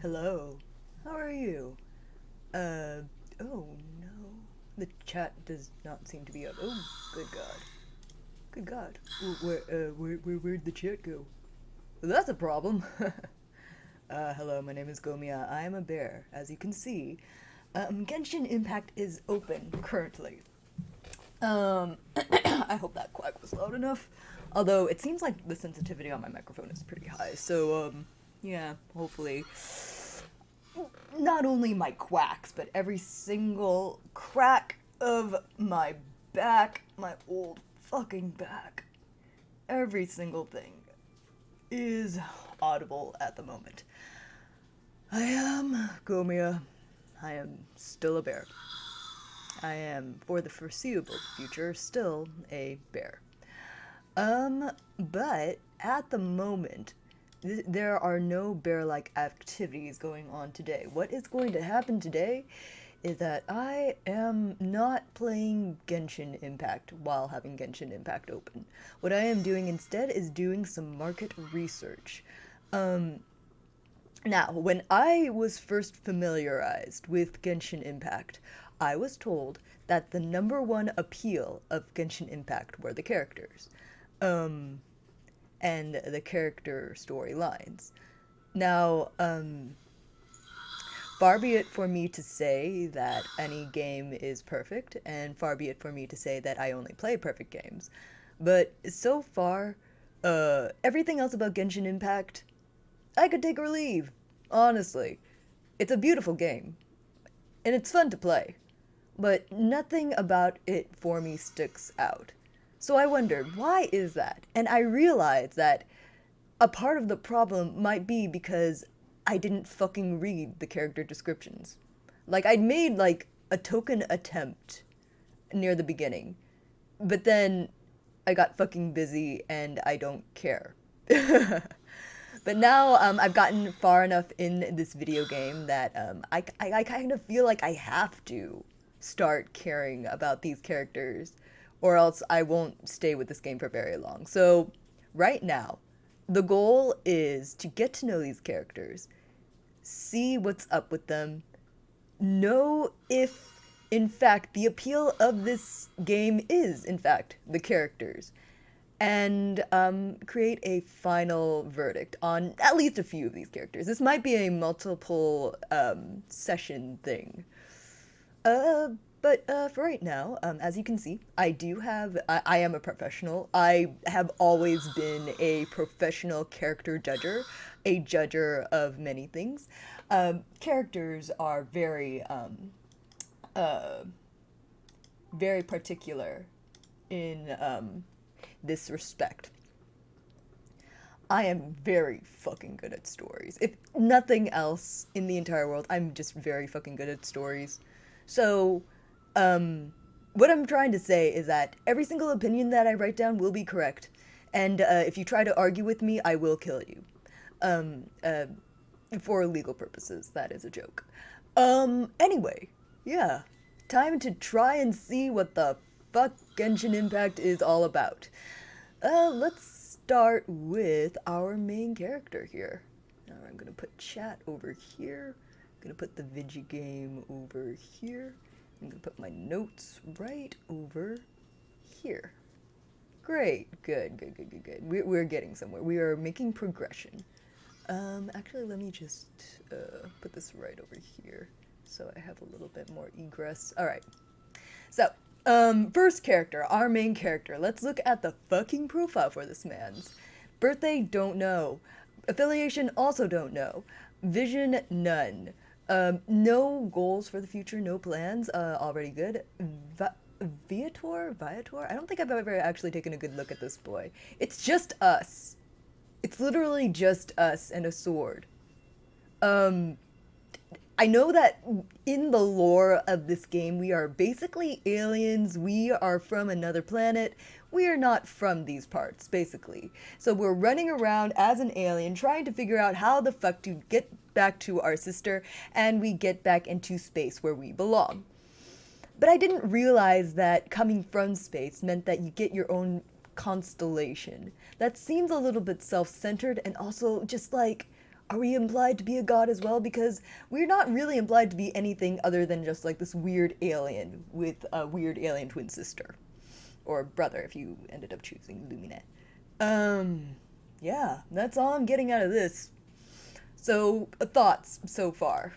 Hello. How are you? Uh, oh no. The chat does not seem to be up. Oh, good God. Good God. Where'd the chat go? Well, that's a problem. Hello, my name is Gomiya. I am a bear. As you can see, Genshin Impact is open currently. I hope that quack was loud enough. Although it seems like the sensitivity on my microphone is pretty high, so yeah, hopefully not only my quacks, but every single crack of my back, my old fucking back, every single thing is audible at the moment. I am Gomiya. I am still a bear. I am, for the foreseeable future, still a bear. But at the moment, there are no bear-like activities going on today. What is going to happen today is that I am not playing Genshin Impact while having Genshin Impact open. What I am doing instead is doing some market research. Now, when I was first familiarized with Genshin Impact, I was told that the number one appeal of Genshin Impact were the characters. Um, and the character storylines. Now, far be it for me to say that any game is perfect, and far be it for me to say that I only play perfect games. But so far, everything else about Genshin Impact, I could take or leave. Honestly, it's a beautiful game, and it's fun to play. But nothing about it for me sticks out. So I wondered, why is that? And I realized that a part of the problem might be because I didn't fucking read the character descriptions. Like, I'd made, like, a token attempt near the beginning, but then I got fucking busy and I don't care. But now I've gotten far enough in this video game that I kind of feel like I have to start caring about these characters, or else I won't stay with this game for very long. So, right now, the goal is to get to know these characters, see what's up with them, know if, in fact, the appeal of this game is, in fact, the characters, and create a final verdict on at least a few of these characters. This might be a multiple session thing. Uh, but for right now, as you can see, I am a professional. I have always been a professional character judger, a judger of many things. Characters are uh, very particular in this respect. I am very fucking good at stories. If nothing else in the entire world, I'm just very fucking good at stories. So, um, what I'm trying to say is that every single opinion that I write down will be correct. And if you try to argue with me, I will kill you. Um, uh, for legal purposes, that is a joke. Anyway, yeah. Time to try and see what the fuck Genshin Impact is all about. Let's start with our main character here. Now I'm gonna put chat over here. I'm gonna put the Vigi game over here. I'm gonna put my notes right over here. Great, good. We're getting somewhere. We are making progression. Actually, let me just put this right over here so I have a little bit more egress. All right. So, first character, our main character. Let's look at the fucking profile for this man's. Birthday, don't know. Affiliation, also don't know. Vision, none. No goals for the future, no plans. Already good. Viator? I don't think I've ever actually taken a good look at this boy. It's just us. It's literally just us and a sword. Um, I know that in the lore of this game, we are basically aliens. We are from another planet. We are not from these parts, basically. So we're running around as an alien, trying to figure out how the fuck to get back to our sister, and we get back into space where we belong. But I didn't realize that coming from space meant that you get your own constellation. That seems a little bit self centered and also just like are we implied to be a god as well? Because we're not really implied to be anything other than just like this weird alien with a weird alien twin sister. Or brother if you ended up choosing Lumine. Um, yeah, that's all I'm getting out of this. So, thoughts so far?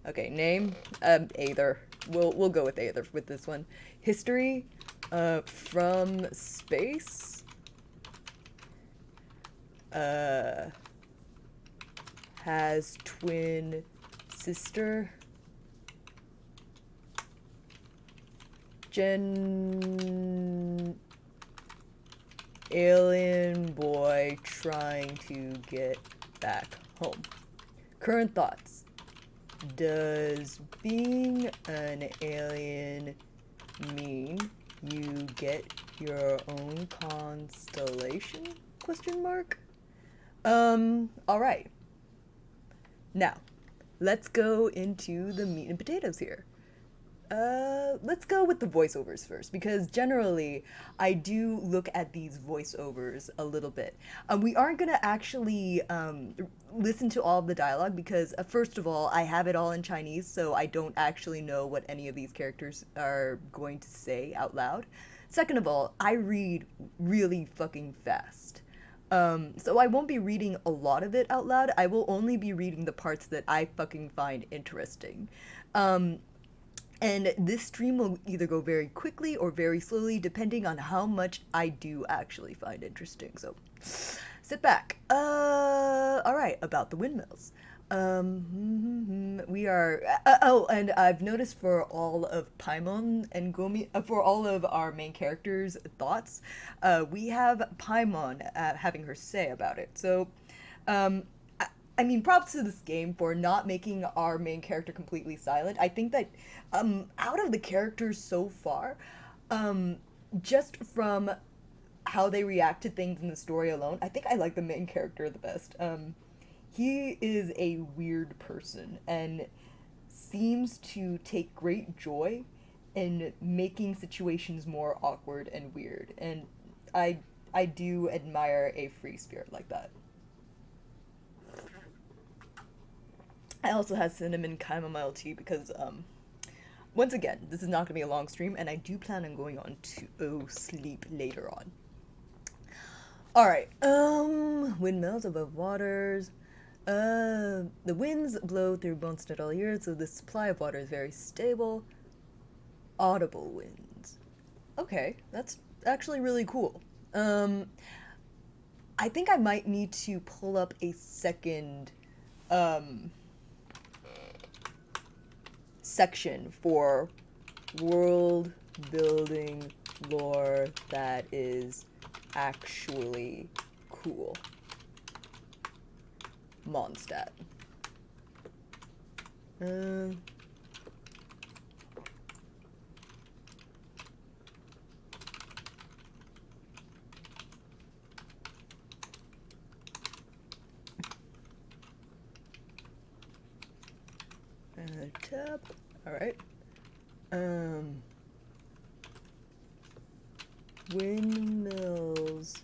Okay, name, Aether. We'll go with Aether with this one. History, from space. Has twin sister. Alien boy trying to get back home. Current thoughts. Does being an alien mean you get your own constellation? Question mark. Alright. Now, let's go into the meat and potatoes here. Let's go with the voiceovers first, because generally I do look at these voiceovers a little bit. We aren't gonna actually listen to all of the dialogue because, first of all, I have it all in Chinese, so I don't actually know what any of these characters are going to say out loud. Second of all, I read really fucking fast. So I won't be reading a lot of it out loud. I will only be reading the parts that I fucking find interesting. And this stream will either go very quickly or very slowly, depending on how much I do actually find interesting. So, sit back. Alright, about the windmills. We are. Oh, and I've noticed for all of Paimon and Gomi, for all of our main characters' thoughts, we have Paimon having her say about it. So, I mean, props to this game for not making our main character completely silent. I think that out of the characters so far, just from how they react to things in the story alone, I think I like the main character the best. He is a weird person and seems to take great joy in making situations more awkward and weird. And I do admire a free spirit like that. I also have cinnamon chamomile tea because, once again, this is not going to be a long stream, and I do plan on going on to sleep later on. Alright, windmills above waters. The winds blow through Bonestead all year, so the supply of water is very stable. Audible winds. Okay, that's actually really cool. I think I might need to pull up a second, section for world building lore that is actually cool. Mondstadt. Tab. Alright. Windmills.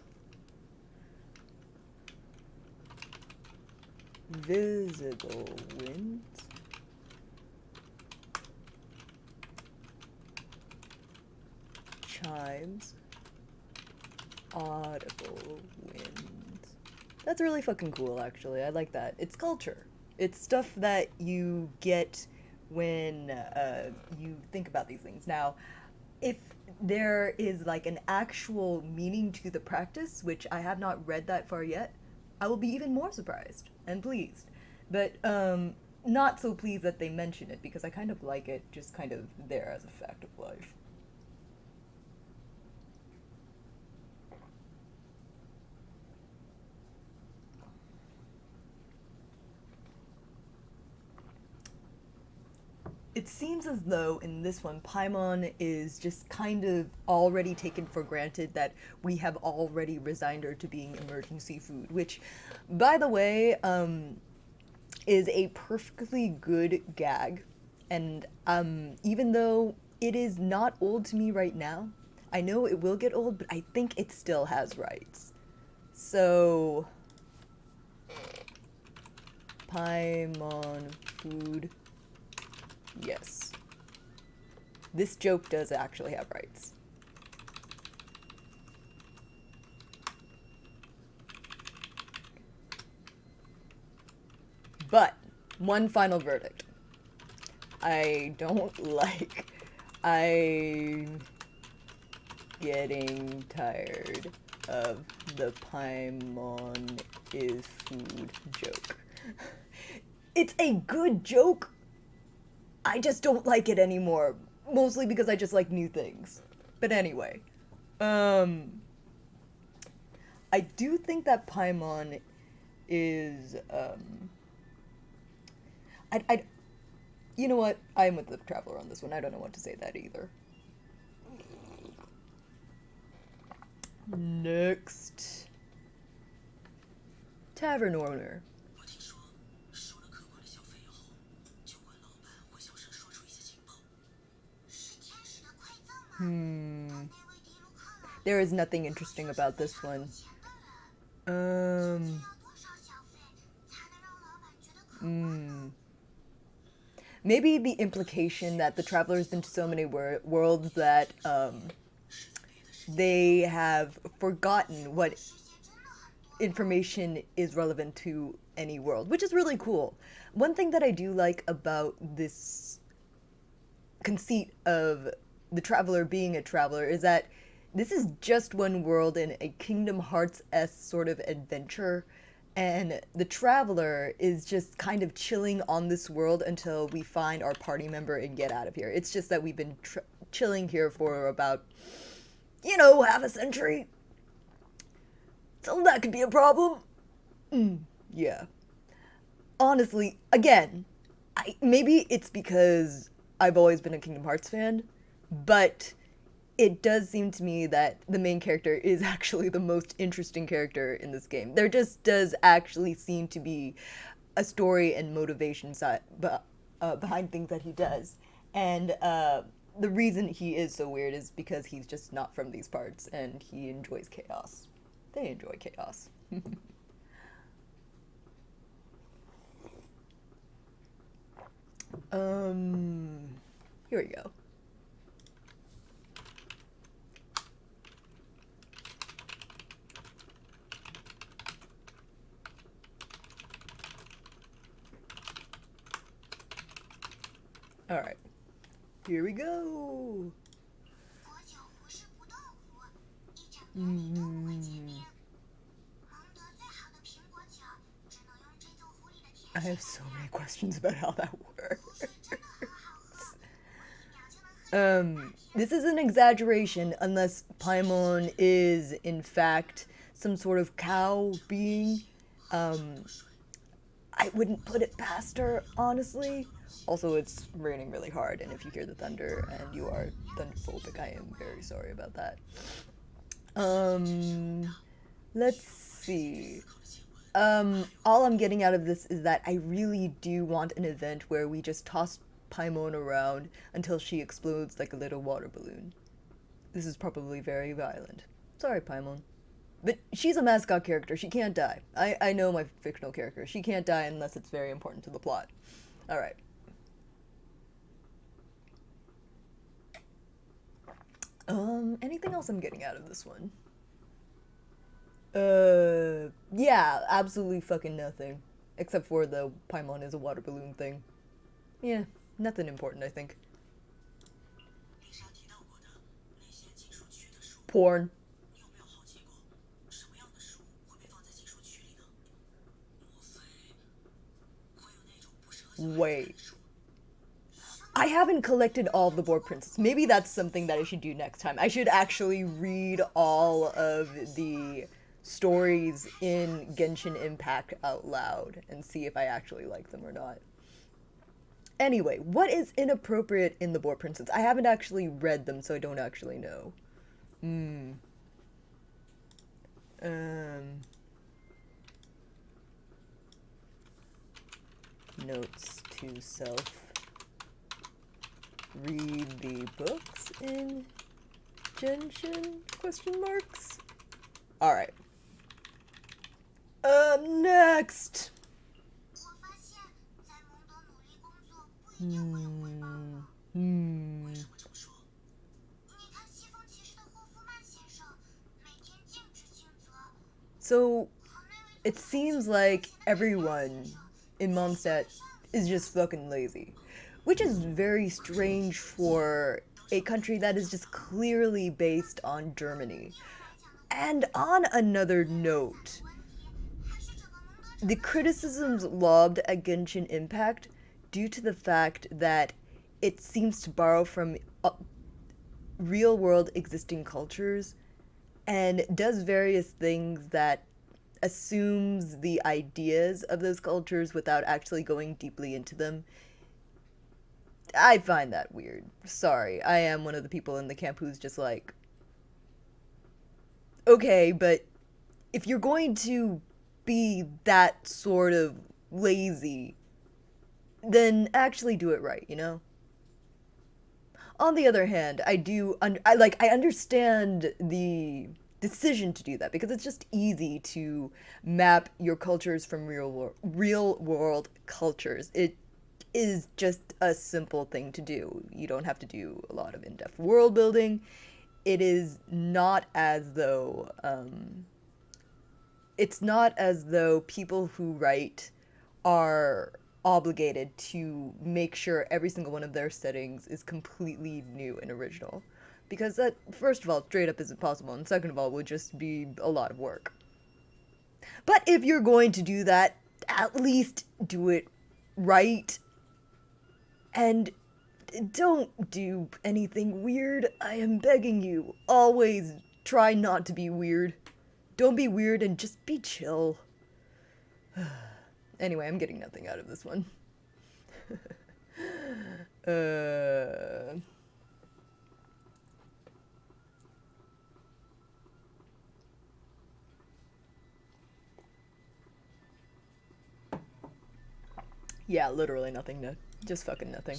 Visible winds. Chimes. Audible winds. That's really fucking cool, actually. I like that. It's culture. It's stuff that you get when you think about these things. Now, if there is like an actual meaning to the practice, which I have not read that far yet, I will be even more surprised and pleased. But not so pleased that they mention it, because I kind of like it just kind of there as a fact of life. It seems as though in this one, Paimon is just kind of already taken for granted that we have already resigned her to being emergency food, which, by the way, is a perfectly good gag. And even though it is not old to me right now, I know it will get old, but I think it still has rights. So, Paimon food. Yes. This joke does actually have rights. But, one final verdict. I'm getting tired of the Paimon is food joke. It's a good joke. I just don't like it anymore. Mostly because I just like new things. But anyway. I do think that Paimon is, you know what? I'm with the Traveler on this one. I don't know what to say that either. Next. Tavern owner. There is nothing interesting about this one. Maybe the implication that the Traveler's been to so many worlds that, they have forgotten what information is relevant to any world, which is really cool. One thing that I do like about this conceit of the Traveler being a traveler is that this is just one world in a Kingdom Hearts-esque sort of adventure, and the Traveler is just kind of chilling on this world until we find our party member and get out of here. It's just that we've been chilling here for about, you know, half a century. So that could be a problem. Yeah. Honestly, again, maybe it's because I've always been a Kingdom Hearts fan, but it does seem to me that the main character is actually the most interesting character in this game. There just does actually seem to be a story and motivation behind things that he does. And the reason he is so weird is because he's just not from these parts and he enjoys chaos. They enjoy chaos. Here we go. Alright. Here we go. I have so many questions about how that works. This is an exaggeration unless Paimon is, in fact, some sort of cow being. I wouldn't put it past her, honestly. Also, it's raining really hard, and if you hear the thunder and you are thunderphobic, I am very sorry about that. Let's see. All I'm getting out of this is that I really do want an event where we just toss Paimon around until she explodes like a little water balloon. This is probably very violent. Sorry, Paimon. But she's a mascot character. She can't die. I know my fictional character. She can't die unless it's very important to the plot. Alright. Anything else I'm getting out of this one? Yeah, absolutely fucking nothing. Except for the Paimon is a water balloon thing. Yeah, nothing important, I think. Porn. Wait. I haven't collected all of the board prints. Maybe that's something that I should do next time. I should actually read all of the stories in Genshin Impact out loud and see if I actually like them or not. Anyway, what is inappropriate in the board prints? I haven't actually read them, so I don't actually know. Notes to self. Read the books in Genshin? Question marks? Alright. Next! So it seems like everyone in Mondstadt is just fucking lazy, which is very strange for a country that is just clearly based on Germany. And on another note, the criticisms lobbed at Genshin Impact due to the fact that it seems to borrow from real world existing cultures and does various things that assumes the ideas of those cultures without actually going deeply into them. I find that weird. Sorry, I am one of the people in the camp who's just like, okay, but if you're going to be that sort of lazy, then actually do it right, you know? On the other hand, I understand the decision to do that because it's just easy to map your cultures from real world cultures. It is just a simple thing to do. You don't have to do a lot of in-depth world building. It is not as though it's not as though people who write are obligated to make sure every single one of their settings is completely new and original. Because that, first of all, straight up isn't possible, and second of all, would just be a lot of work. But if you're going to do that, at least do it right. And don't do anything weird. I am begging you. Always try not to be weird. Don't be weird and just be chill. Anyway, I'm getting nothing out of this one. uh... Yeah, literally nothing, Ned. Just fucking nothing.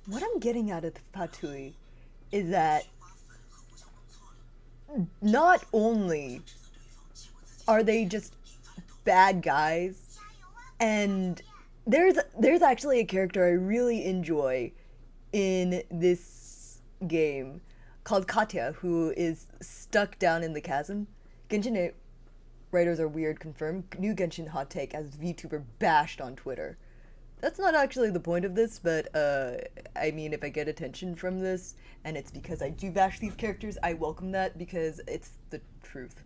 What I'm getting out of the Fatui is that not only are they just bad guys, and there's actually a character I really enjoy in this game called Katya, who is stuck down in the chasm. Genshin 8 writers are weird confirmed. New Genshin hot take as VTuber bashed on Twitter. That's not actually the point of this, but I mean, if I get attention from this, and it's because I do bash these characters, I welcome that because it's the truth.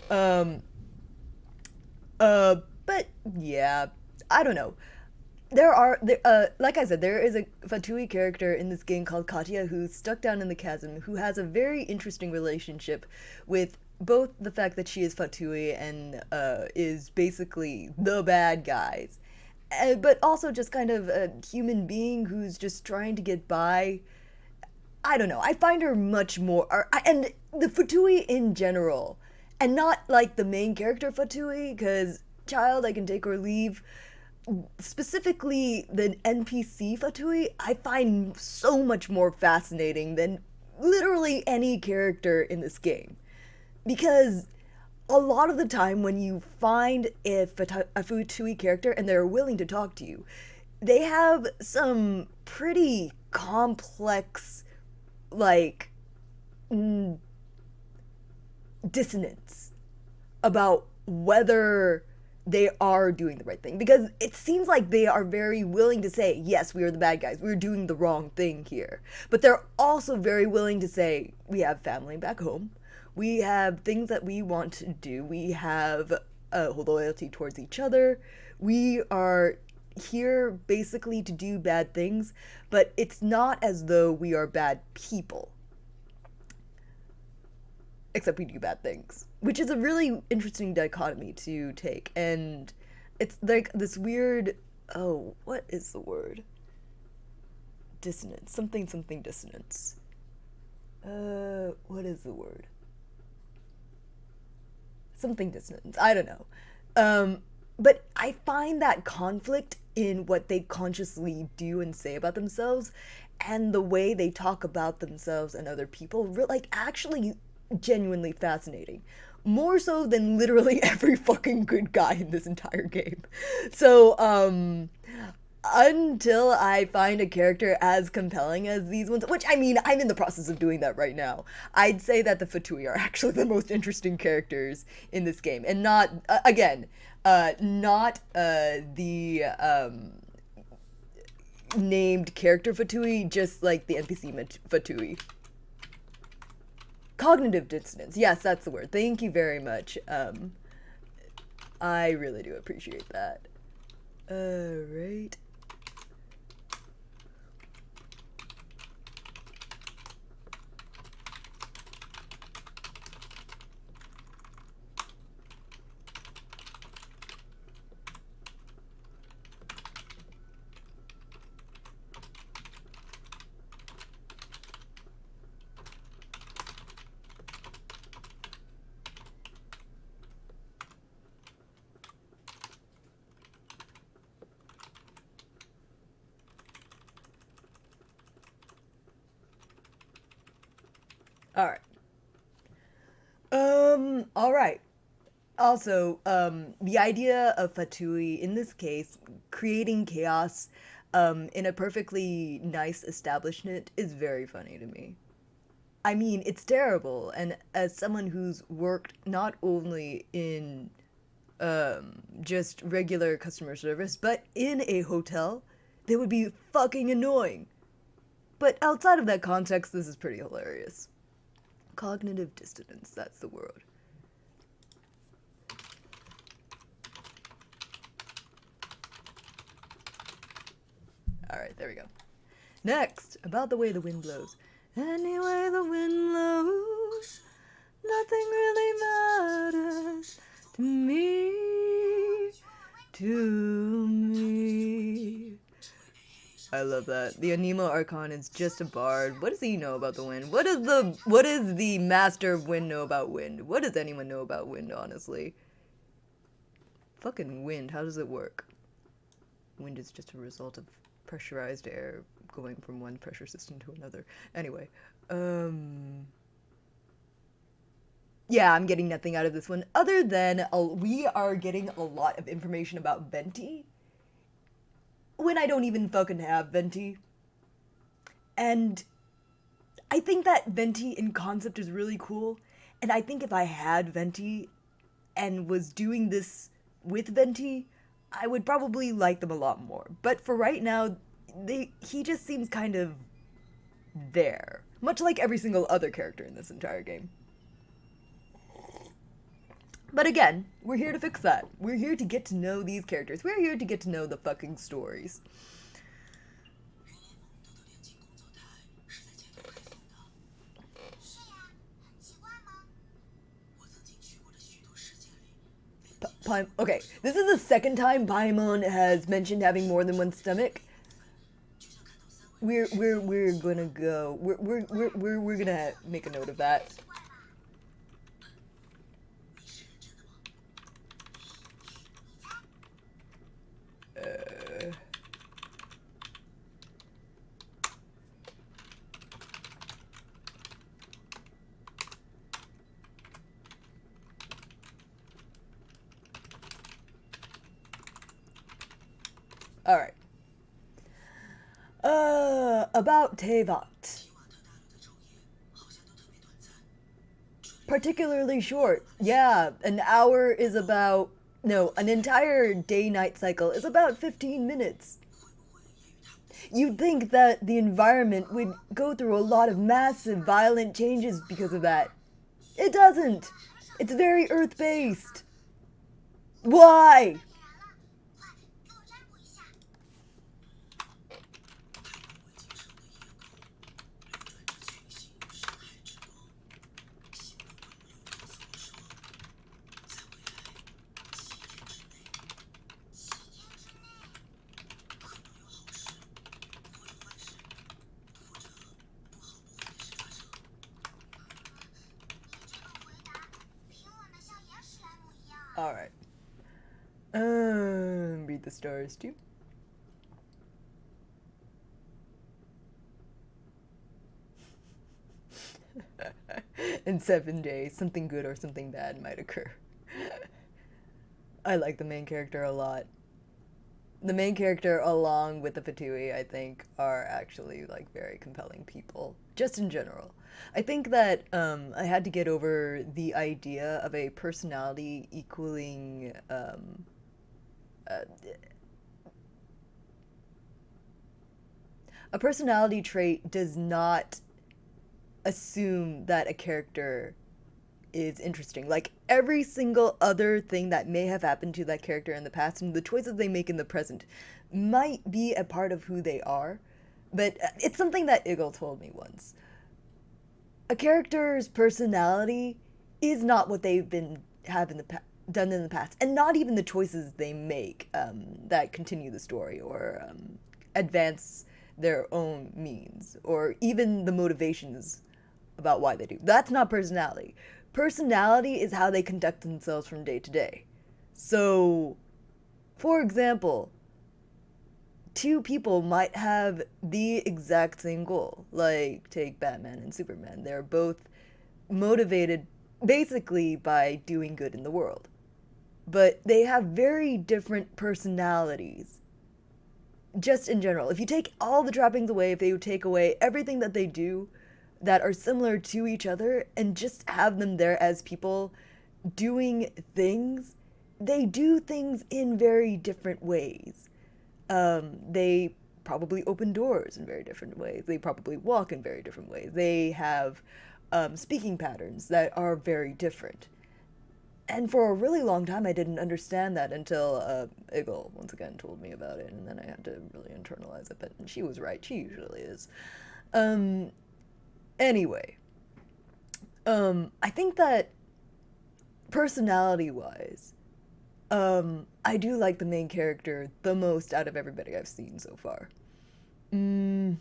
Um, but yeah, I don't know. Like I said, there is a Fatui character in this game called Katya who's stuck down in the chasm, who has a very interesting relationship with both the fact that she is Fatui and is basically the bad guys, but also just kind of a human being who's just trying to get by. I don't know. I find her much more, and the Fatui in general, and not like the main character Fatui, because child I can take or leave. Specifically, the NPC Fatui, I find so much more fascinating than literally any character in this game. Because a lot of the time when you find a Fatui character and they're willing to talk to you, they have some pretty complex, like, dissonance about whether they are doing the right thing, because it seems like they are very willing to say, yes, we are the bad guys, we're doing the wrong thing here, but they're also very willing to say, we have family back home, we have things that we want to do, we have loyalty towards each other, we are here basically to do bad things, but it's not as though we are bad people, except we do bad things, which is a really interesting dichotomy to take. And it's like this weird, oh, what is the word? Dissonance, something dissonance. What is the word? Something dissonance, I don't know. But I find that conflict in what they consciously do and say about themselves and the way they talk about themselves and other people, like, actually genuinely fascinating. More so than literally every fucking good guy in this entire game. So, until I find a character as compelling as these ones, which I mean, I'm in the process of doing that right now, I'd say that the Fatui are actually the most interesting characters in this game. And not, again, not the named character Fatui, just like the NPC Fatui. Cognitive dissonance. Yes, that's the word. Thank you very much. I really do appreciate that. Alright. Alright. Alright. Also, the idea of Fatui, in this case, creating chaos, in a perfectly nice establishment is very funny to me. I mean, it's terrible, and as someone who's worked not only in, just regular customer service, but in a hotel, they would be fucking annoying. But outside of that context, this is pretty hilarious. Cognitive dissonance, that's the word. Alright, there we go. Next, about the way the wind blows. Anyway the wind blows, nothing really matters to me, to me. I love that. The Anemo Archon is just a bard. What does he know about the wind? What does the Master of Wind know about wind? What does anyone know about wind, honestly? Fucking wind, how does it work? Wind is just a result of pressurized air going from one pressure system to another. Anyway, yeah, I'm getting nothing out of this one other than we are getting a lot of information about Venti when I don't even fucking have Venti. And I think that Venti in concept is really cool. And I think if I had Venti and was doing this with Venti, I would probably like them a lot more. But for right now, he just seems kind of there. Much like every single other character in this entire game. But again, we're here to fix that. We're here to get to know these characters. We're here to get to know the fucking stories. Okay, this is the second time Paimon has mentioned having more than one stomach. We're gonna go. We're gonna make a note of that. Alright. About Tevat. Particularly short. Yeah, an hour is about... No, an entire day-night cycle is about 15 minutes. You'd think that the environment would go through a lot of massive, violent changes because of that. It doesn't. It's very Earth-based. Why? Alright. Read the stars too. In 7 days, something good or something bad might occur. I like the main character a lot. The main character, along with the Fatui, I think, are actually like very compelling people, just in general. I think that I had to get over the idea of a personality equaling uh, a personality trait does not assume that a character is interesting. Like every single other thing that may have happened to that character in the past and the choices they make in the present might be a part of who they are. But it's something that Iggle told me once. A character's personality is not what they've been have in the done in the past, and not even the choices they make that continue the story or advance their own means, or even the motivations about why they do. That's not personality. Personality is how they conduct themselves from day to day. So, for example, two people might have the exact same goal. Like, take Batman and Superman. They're both motivated basically by doing good in the world. But they have very different personalities. Just in general. If you take all the trappings away, if they would take away everything that they do that are similar to each other and just have them there as people doing things, they do things in very different ways. They probably open doors in very different ways. They probably walk in very different ways. They have speaking patterns that are very different. And for a really long time, I didn't understand that until Iggle once again told me about it, and then I had to really internalize it. But she was right; she usually is. Um, anyway, I think that personality-wise, I do like the main character the most out of everybody I've seen so far. Mm,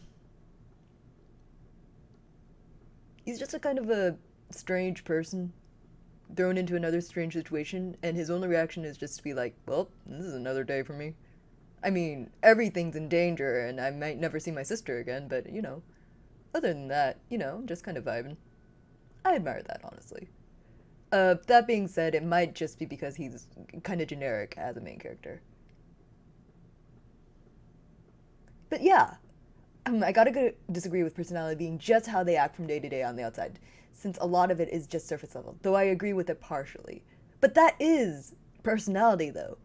he's just a kind of a strange person thrown into another strange situation, and his only reaction is just to be like, well, this is another day for me. I mean, everything's in danger, and I might never see my sister again, but, other than that, just kind of vibing. I admire that, honestly. That being said, it might just be because he's kind of generic as a main character. But yeah, I gotta disagree with personality being just how they act from day to day on the outside, since a lot of it is just surface level, though I agree with it partially. But that is personality, though.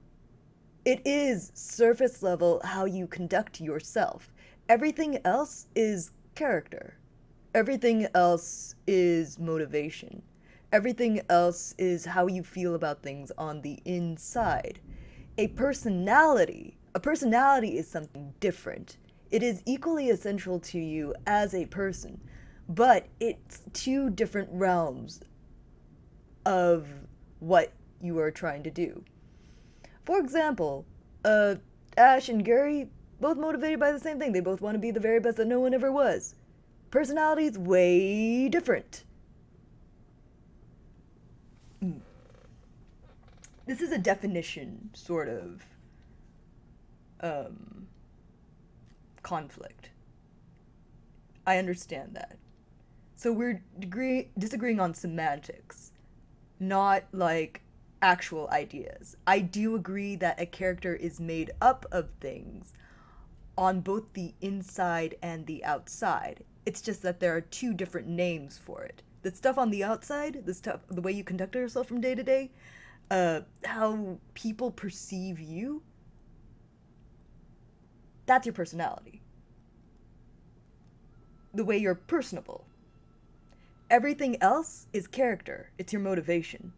It is surface level how you conduct yourself. Everything else is character. Everything else is motivation. Everything else is how you feel about things on the inside. A personality is something different. It is equally essential to you as a person, but it's two different realms of what you are trying to do. For example, Ash and Gary, both motivated by the same thing. They both want to be the very best that no one ever was. Personalities way different. This is a definition sort of um, conflict. I understand that. So we're disagreeing on semantics, not like actual ideas. I do agree that a character is made up of things on both the inside and the outside. It's just that there are two different names for it. The stuff on the outside, the way you conduct yourself from day to day, how people perceive you, that's your personality. The way you're personable. Everything else is character. It's your motivation.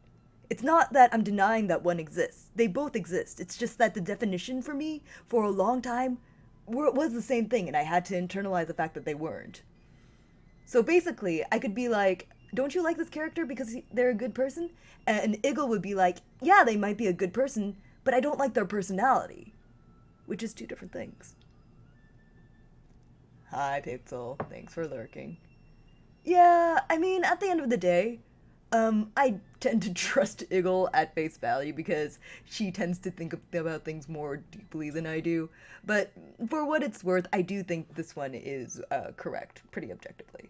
It's not that I'm denying that one exists. They both exist. It's just that the definition for me, for a long time, was the same thing, and I had to internalize the fact that they weren't. So basically, I could be like, don't you like this character because they're a good person? And Iggle would be like, yeah, they might be a good person, but I don't like their personality. Which is two different things. Hi, Pixel. Thanks for lurking. Yeah, I mean, at the end of the day, I tend to trust Iggle at face value because she tends to think about things more deeply than I do. But for what it's worth, I do think this one is correct, pretty objectively.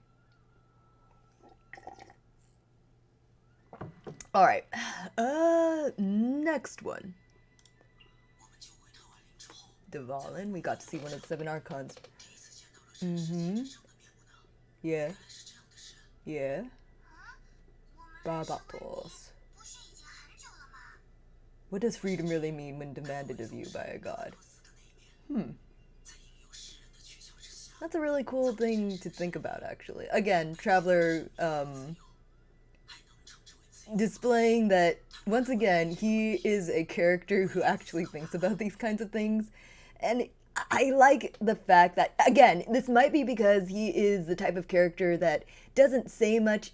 All right. Next one. Dvalin. We got to see one of the seven archons. Mm-hmm. Yeah. Yeah. Barbatos. What does freedom really mean when demanded of you by a god? Hmm. That's a really cool thing to think about, actually. Again, Traveler displaying that, once again, he is a character who actually thinks about these kinds of things. And I like the fact that, again, this might be because he is the type of character that doesn't say much,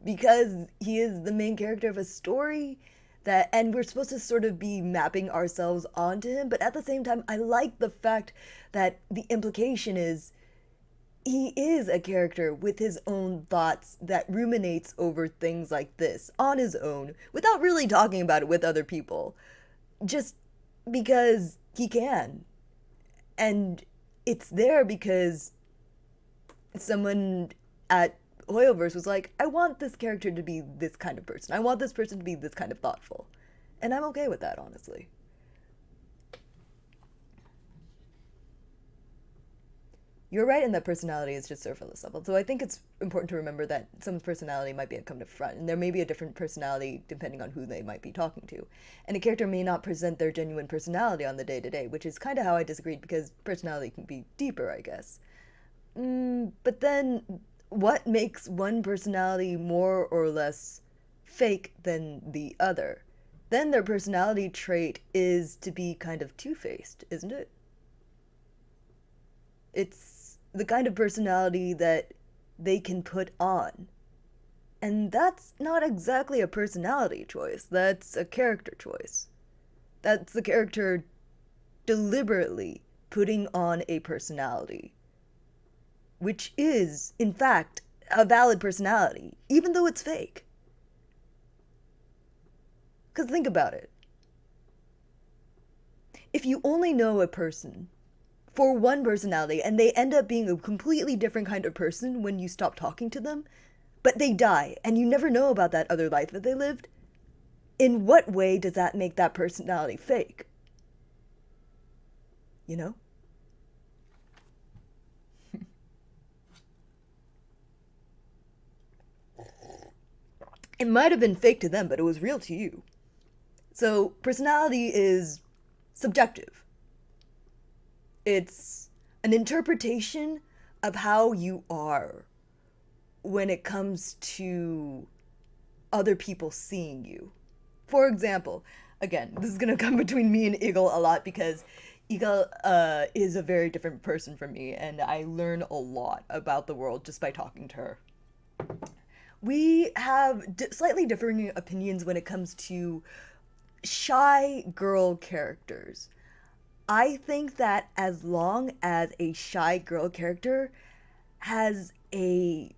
because he is the main character of a story that, and we're supposed to sort of be mapping ourselves onto him, but at the same time I like the fact that the implication is he is a character with his own thoughts that ruminates over things like this on his own without really talking about it with other people, just because he can. And it's there because someone at Hoyoverse was like, I want this character to be this kind of person. I want this person to be this kind of thoughtful. And I'm okay with that, honestly. You're right in that personality is just surface level. So I think it's important to remember that someone's personality might be come to front, and there may be a different personality depending on who they might be talking to. And a character may not present their genuine personality on the day to day, which is kind of how I disagreed because personality can be deeper, I guess. But then, what makes one personality more or less fake than the other? Then their personality trait is to be kind of two faced, isn't it? It's the kind of personality that they can put on. And that's not exactly a personality choice, that's a character choice. That's the character deliberately putting on a personality, which is, in fact, a valid personality, even though it's fake. Because think about it. If you only know a person for one personality and they end up being a completely different kind of person when you stop talking to them, but they die and you never know about that other life that they lived, in what way does that make that personality fake? You know? It might have been fake to them, but it was real to you. So, personality is subjective. It's an interpretation of how you are when it comes to other people seeing you. For example, again, this is gonna come between me and Eagle a lot because Eagle is a very different person from me, and I learn a lot about the world just by talking to her. We have slightly differing opinions when it comes to shy girl characters. I think that as long as a shy girl character has a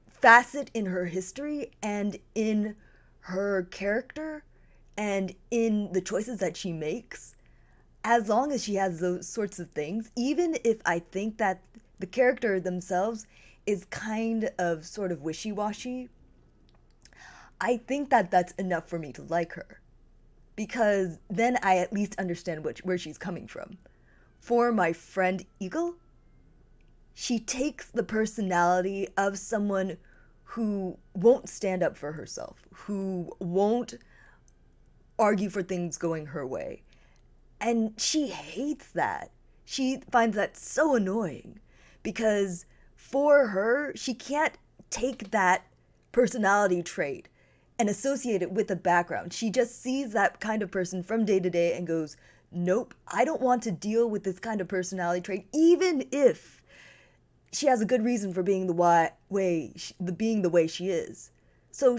facet in her history and in her character and in the choices that she makes, as long as she has those sorts of things, even if I think that the character themselves is kind of sort of wishy washy, I think that that's enough for me to like her. Because then I at least understand where she's coming from. For my friend Eagle, she takes the personality of someone who won't stand up for herself, who won't argue for things going her way. And she hates that. She finds that so annoying because for her, she can't take that personality trait and associate it with a background. She just sees that kind of person from day to day and goes, nope, I don't want to deal with this kind of personality trait, even if she has a good reason for being being the way she is. So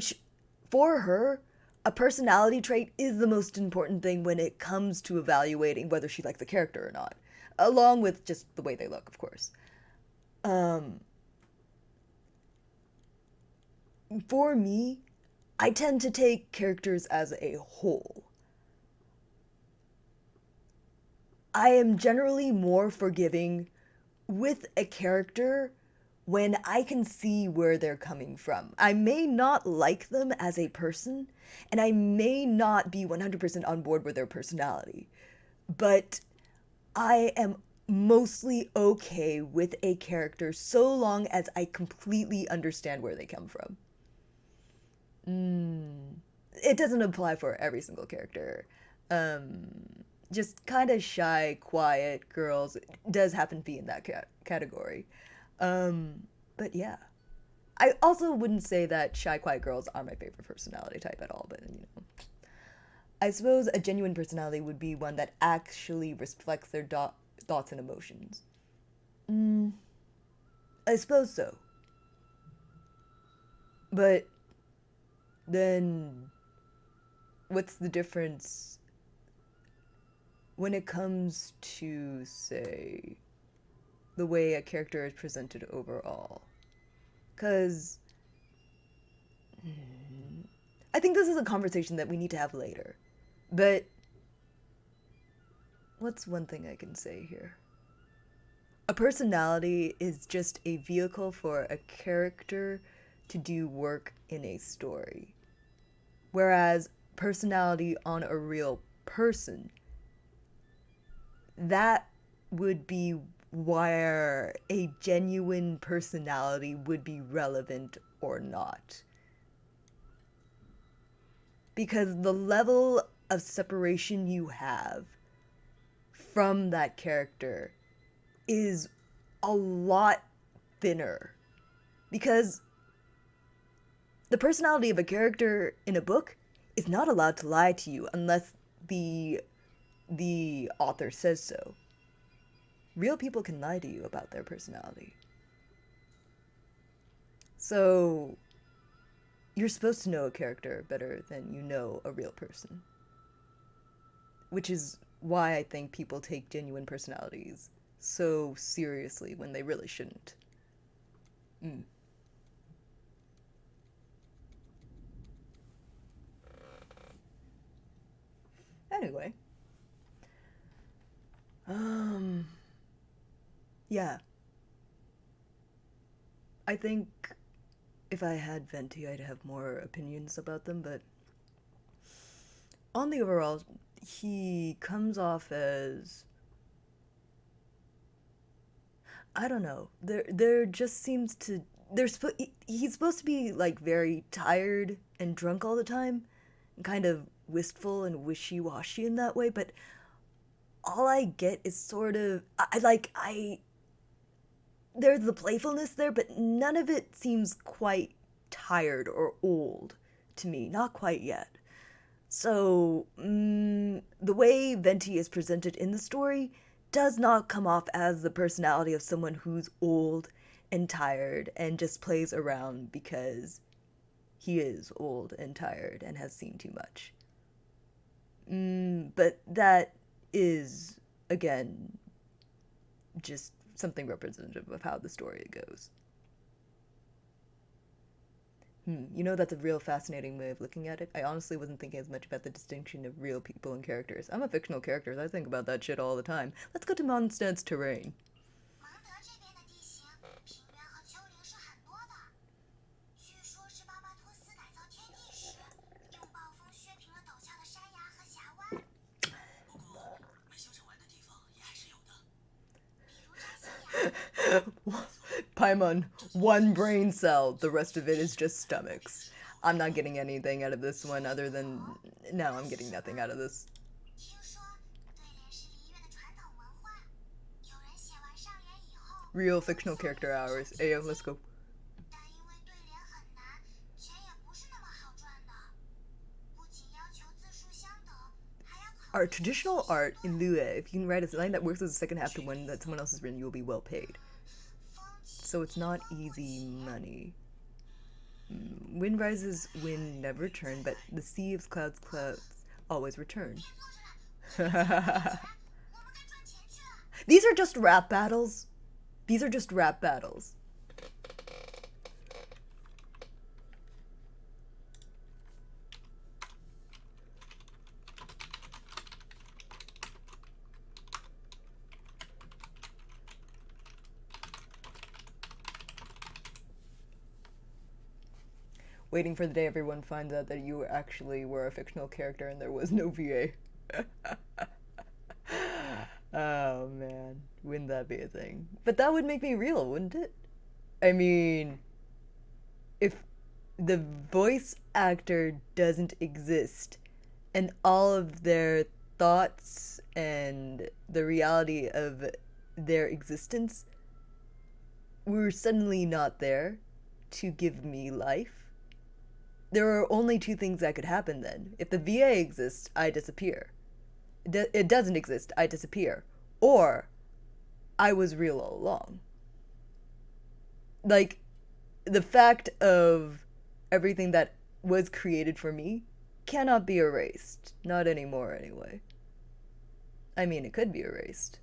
for her, a personality trait is the most important thing when it comes to evaluating whether she likes a character or not, along with just the way they look, of course. Um, for me, I tend to take characters as a whole. I am generally more forgiving with a character when I can see where they're coming from. I may not like them as a person, and I may not be 100% on board with their personality, but I am mostly okay with a character so long as I completely understand where they come from. It doesn't apply for every single character. Just kind of shy, quiet girls does happen to be in that category. But yeah. I also wouldn't say that shy, quiet girls are my favorite personality type at all, but you know. I suppose a genuine personality would be one that actually reflects their thoughts and emotions. I suppose so. But then, what's the difference when it comes to, say, the way a character is presented overall? Because I think this is a conversation that we need to have later. But what's one thing I can say here? A personality is just a vehicle for a character to do work in a story. Whereas personality on a real person, that would be where a genuine personality would be relevant or not. Because the level of separation you have from that character is a lot thinner. Because the personality of a character in a book is not allowed to lie to you unless the author says so. Real people can lie to you about their personality. So you're supposed to know a character better than you know a real person. Which is why I think people take genuine personalities so seriously when they really shouldn't. Anyway. Yeah. I think if I had Venti, I'd have more opinions about them, but on the overall, he comes off as, I don't know. There just seems to he's supposed to be like very tired and drunk all the time, and kind of wistful and wishy-washy in that way, but all I get is sort of I there's the playfulness there, but none of it seems quite tired or old to me, not quite yet. So, the way Venti is presented in the story does not come off as the personality of someone who's old and tired and just plays around because he is old and tired and has seen too much. But that is, again, just something representative of how the story goes. You know, that's a real fascinating way of looking at it. I honestly wasn't thinking as much about the distinction of real people and characters. I'm a fictional character, so I think about that shit all the time. Let's go to Mondstadt's terrain. Paimon, one brain cell, the rest of it is just stomachs. I'm not getting anything out of this one other than... No, I'm getting nothing out of this. Real fictional character hours. Ayo, let's go. Our traditional art in Lue, if you can write a line that works as a second half to one that someone else has written, you will be well paid. So it's not easy money. Wind rises, wind never return, but the sea of clouds always return. These are just rap battles. These are just rap battles. Waiting for the day everyone finds out that you actually were a fictional character and there was no VA. Oh man, wouldn't that be a thing? But that would make me real, wouldn't it? I mean, if the voice actor doesn't exist and all of their thoughts and the reality of their existence were suddenly not there to give me life, there are only two things that could happen then. If the VA exists, I disappear. It doesn't exist, I disappear. Or I was real all along. Like, the fact of everything that was created for me cannot be erased. Not anymore, anyway. I mean, it could be erased.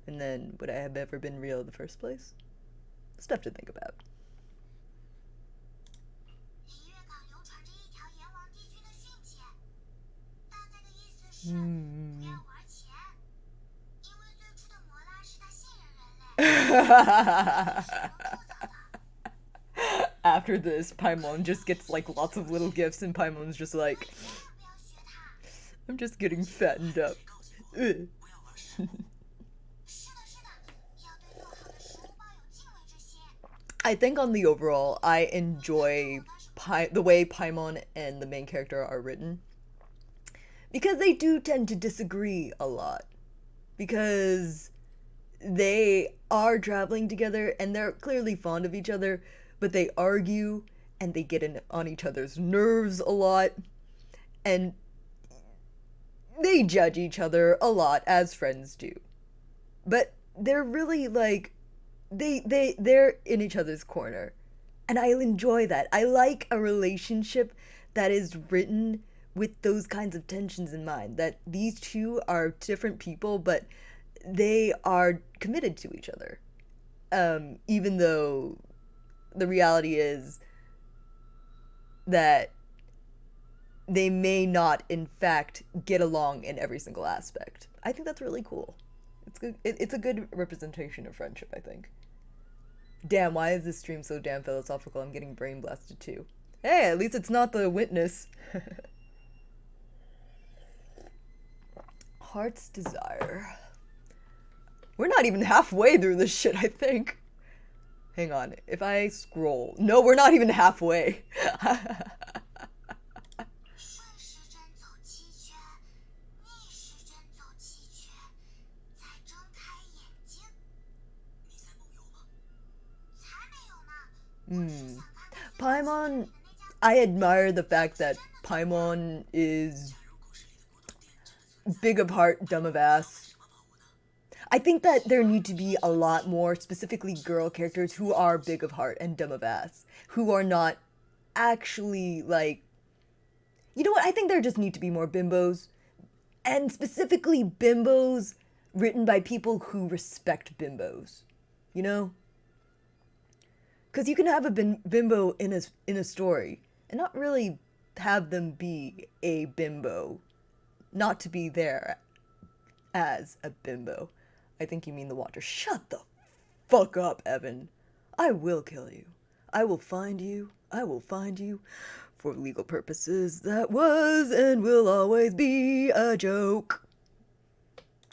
And then, would I have ever been real in the first place? Stuff to think about. After this, Paimon just gets like lots of little gifts, and Paimon's just like, I'm just getting fattened up. I think on the overall, I enjoy the way Paimon and the main character are written. Because they do tend to disagree a lot. Because they are traveling together and they're clearly fond of each other, but they argue and they get on each other's nerves a lot. And they judge each other a lot, as friends do. But they're really like, they're in each other's corner. And I enjoy that. I like a relationship that is written with those kinds of tensions in mind, that these two are different people, but they are committed to each other. Even though the reality is that they may not, in fact, get along in every single aspect. I think that's really cool. It's good. It's a good representation of friendship, I think. Damn, why is this stream so damn philosophical? I'm getting brain blasted too. Hey, at least it's not the witness. Heart's Desire. We're not even halfway through this shit, I think. Hang on, if I scroll... No, we're not even halfway. Paimon... I admire the fact that Paimon is big of heart, dumb of ass. I think that there need to be a lot more, specifically girl characters, who are big of heart and dumb of ass. Who are not actually, like... You know what? I think there just need to be more bimbos. And specifically bimbos written by people who respect bimbos. You know? Because you can have a bimbo in a story and not really have them be a bimbo. Not to be there as a bimbo. I think you mean the Watcher. Shut the fuck up, Evan. I will kill you. I will find you. I will find you. For legal purposes, that was and will always be a joke.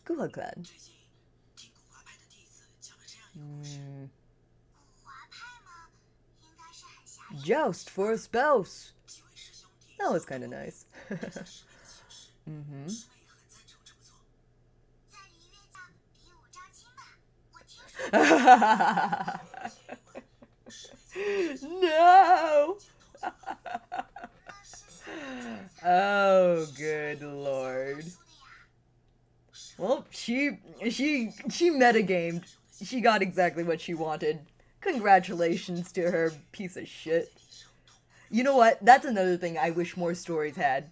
Gulag Clan. Joust for a spouse. That was kind of nice. No! Oh, good lord. Well, she metagamed. She got exactly what she wanted. Congratulations to her, piece of shit. You know what? That's another thing I wish more stories had.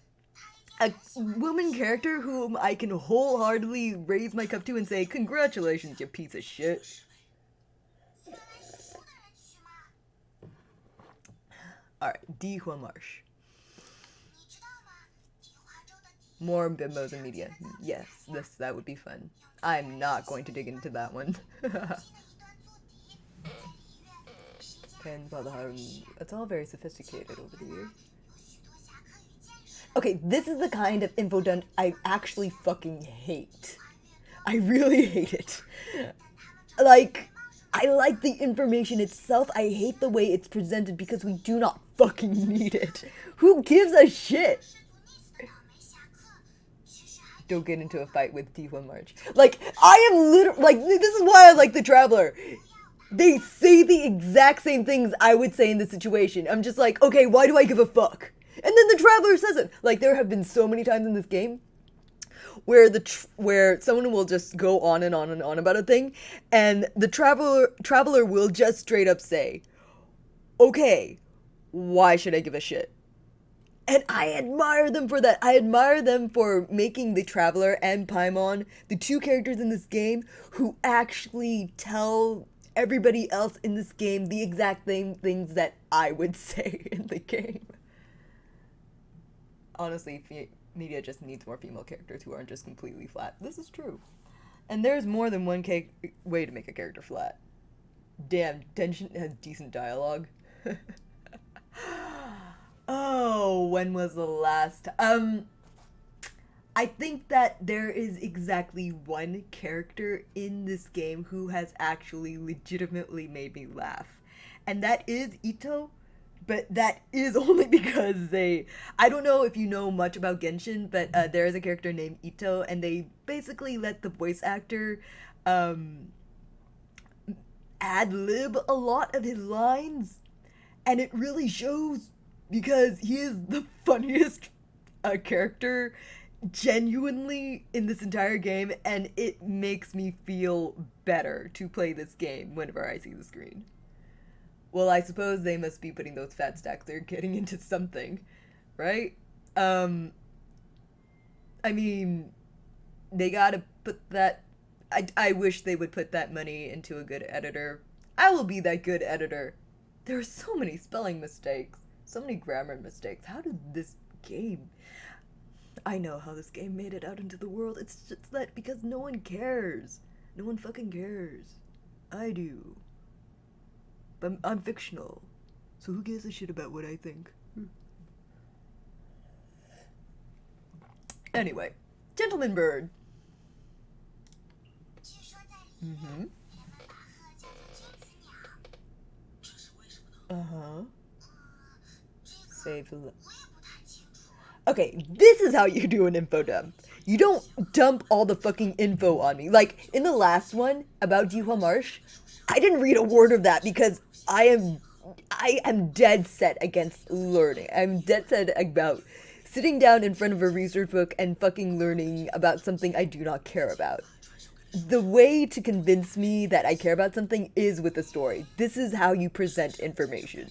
A woman character whom I can wholeheartedly raise my cup to and say, congratulations, you piece of shit. Alright, Dihua Marsh. More bimbos in media. Yes, that would be fun. I'm not going to dig into that one. Ken Balaharu. It's all very sophisticated over the years. Okay, this is the kind of info dump I actually fucking hate. I really hate it. Like, I like the information itself. I hate the way it's presented because we do not fucking need it. Who gives a shit? Don't get into a fight with D1 March. Like, I am literally, like, this is why I like The Traveler. They say the exact same things I would say in this situation. I'm just like, okay, why do I give a fuck? And then The Traveler says it. Like, there have been so many times in this game where where someone will just go on and on and on about a thing, and the traveler will just straight up say, okay, why should I give a shit? And I admire them for that. I admire them for making the Traveler and Paimon the two characters in this game who actually tell everybody else in this game the exact same things that I would say in the game. Honestly, media just needs more female characters who aren't just completely flat. This is true. And there's more than one way to make a character flat. Damn, Genshin has decent dialogue. Oh, when was the last? I think that there is exactly one character in this game who has actually legitimately made me laugh. And that is Ito. But that is only because I don't know if you know much about Genshin, but there is a character named Ito, and they basically let the voice actor ad-lib a lot of his lines. And it really shows because he is the funniest character genuinely in this entire game, and it makes me feel better to play this game whenever I see the screen. Well, I suppose they must be putting those fat stacks they're getting into something, right? I mean, they gotta put that... I wish they would put that money into a good editor. I will be that good editor. There are so many spelling mistakes, so many grammar mistakes. How did this game... I know how this game made it out into the world. It's just that because no one cares. No one fucking cares. I do. But I'm fictional, so who gives a shit about what I think? Anyway, Gentleman Bird. Mm-hmm. Uh-huh. Save the... Okay, this is how you do an info dump. You don't dump all the fucking info on me. Like, in the last one, about Jihua Marsh, I didn't read a word of that because I am dead set against learning. I'm dead set about sitting down in front of a research book and fucking learning about something I do not care about. The way to convince me that I care about something is with a story. This is how you present information.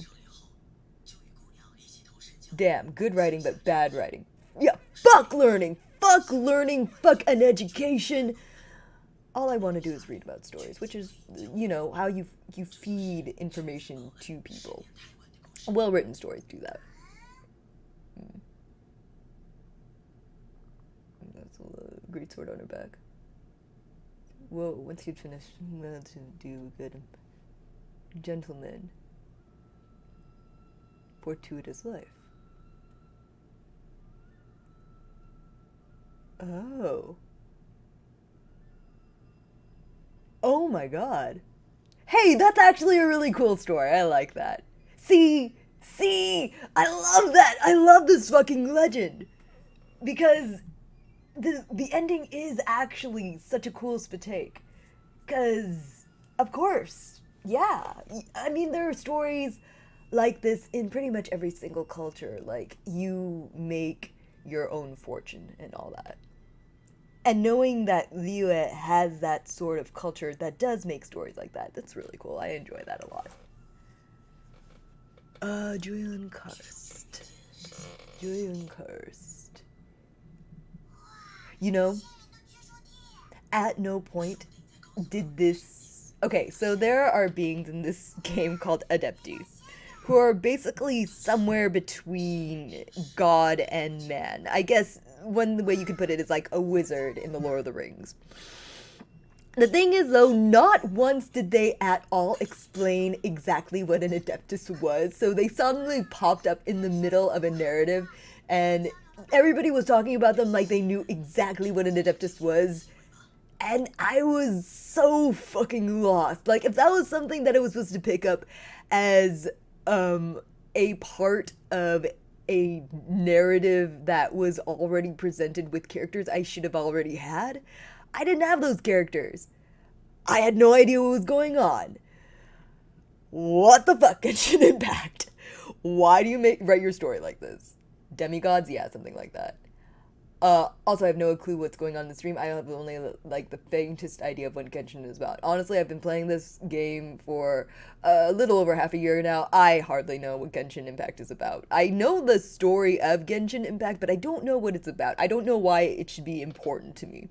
Damn, good writing but bad writing. Yeah, fuck learning! Fuck learning! Fuck an education! All I want to do is read about stories, which is, you know, how you feed information to people. Well-written stories do that. That's a great sword on her back. Whoa, once you'd finished, to do good. Gentleman. Fortuitous life. Oh. Oh my god. Hey, that's actually a really cool story. I like that. See, I love that. I love this fucking legend. Because the ending is actually such a cool take. Because, of course, yeah. I mean, there are stories like this in pretty much every single culture. Like, you make your own fortune and all that. And knowing that Liyue has that sort of culture that does make stories like that, that's really cool. I enjoy that a lot. Julian Karst. You know, at no point did this... Okay, so there are beings in this game called Adepti, who are basically somewhere between God and man. I guess one way you could put it is like a wizard in the Lord of the Rings. The thing is, though, not once did they at all explain exactly what an adeptus was. So they suddenly popped up in the middle of a narrative, and everybody was talking about them like they knew exactly what an adeptus was. And I was so fucking lost. Like, if that was something that I was supposed to pick up as a part of a narrative that was already presented with characters I should have already had, I didn't have those characters. I had no idea what was going on. What the fuck, Genshin Impact? Why do you write your story like this? Demigods? Yeah, something like that. Also, I have no clue what's going on in the stream. I have only, like, the faintest idea of what Genshin is about. Honestly, I've been playing this game for a little over half a year now. I hardly know what Genshin Impact is about. I know the story of Genshin Impact, but I don't know what it's about. I don't know why it should be important to me.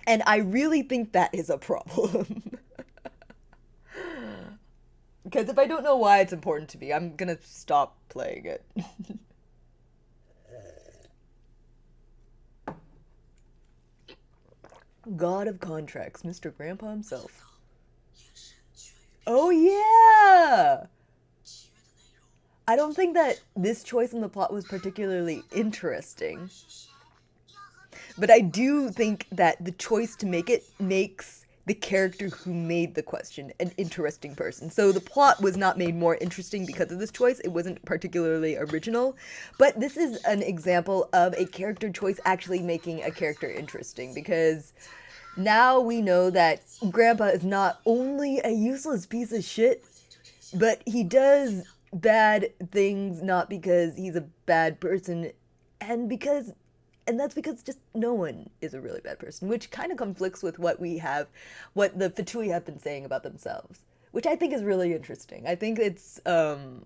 And I really think that is a problem. Because if I don't know why it's important to me, I'm gonna stop playing it. God of Contracts, Mr. Grandpa himself. Oh yeah! I don't think that this choice in the plot was particularly interesting. But I do think that the choice to make it makes the character who made the question an interesting person. So the plot was not made more interesting because of this choice. It wasn't particularly original. But this is an example of a character choice actually making a character interesting, because now we know that Grandpa is not only a useless piece of shit, but he does bad things not because he's a bad person, and that's because just no one is a really bad person, which kind of conflicts with what the Fatui have been saying about themselves, which I think is really interesting. I think it's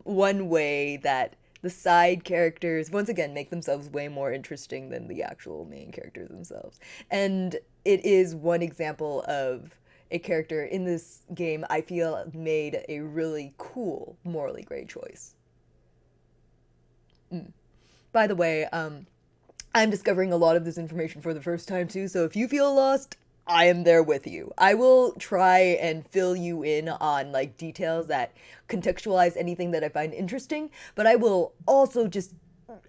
one way that the side characters, once again, make themselves way more interesting than the actual main characters themselves. And it is one example of a character in this game I feel made a really cool, morally gray choice. By the way, I'm discovering a lot of this information for the first time too, so if you feel lost, I am there with you. I will try and fill you in on, like, details that contextualize anything that I find interesting, but I will also just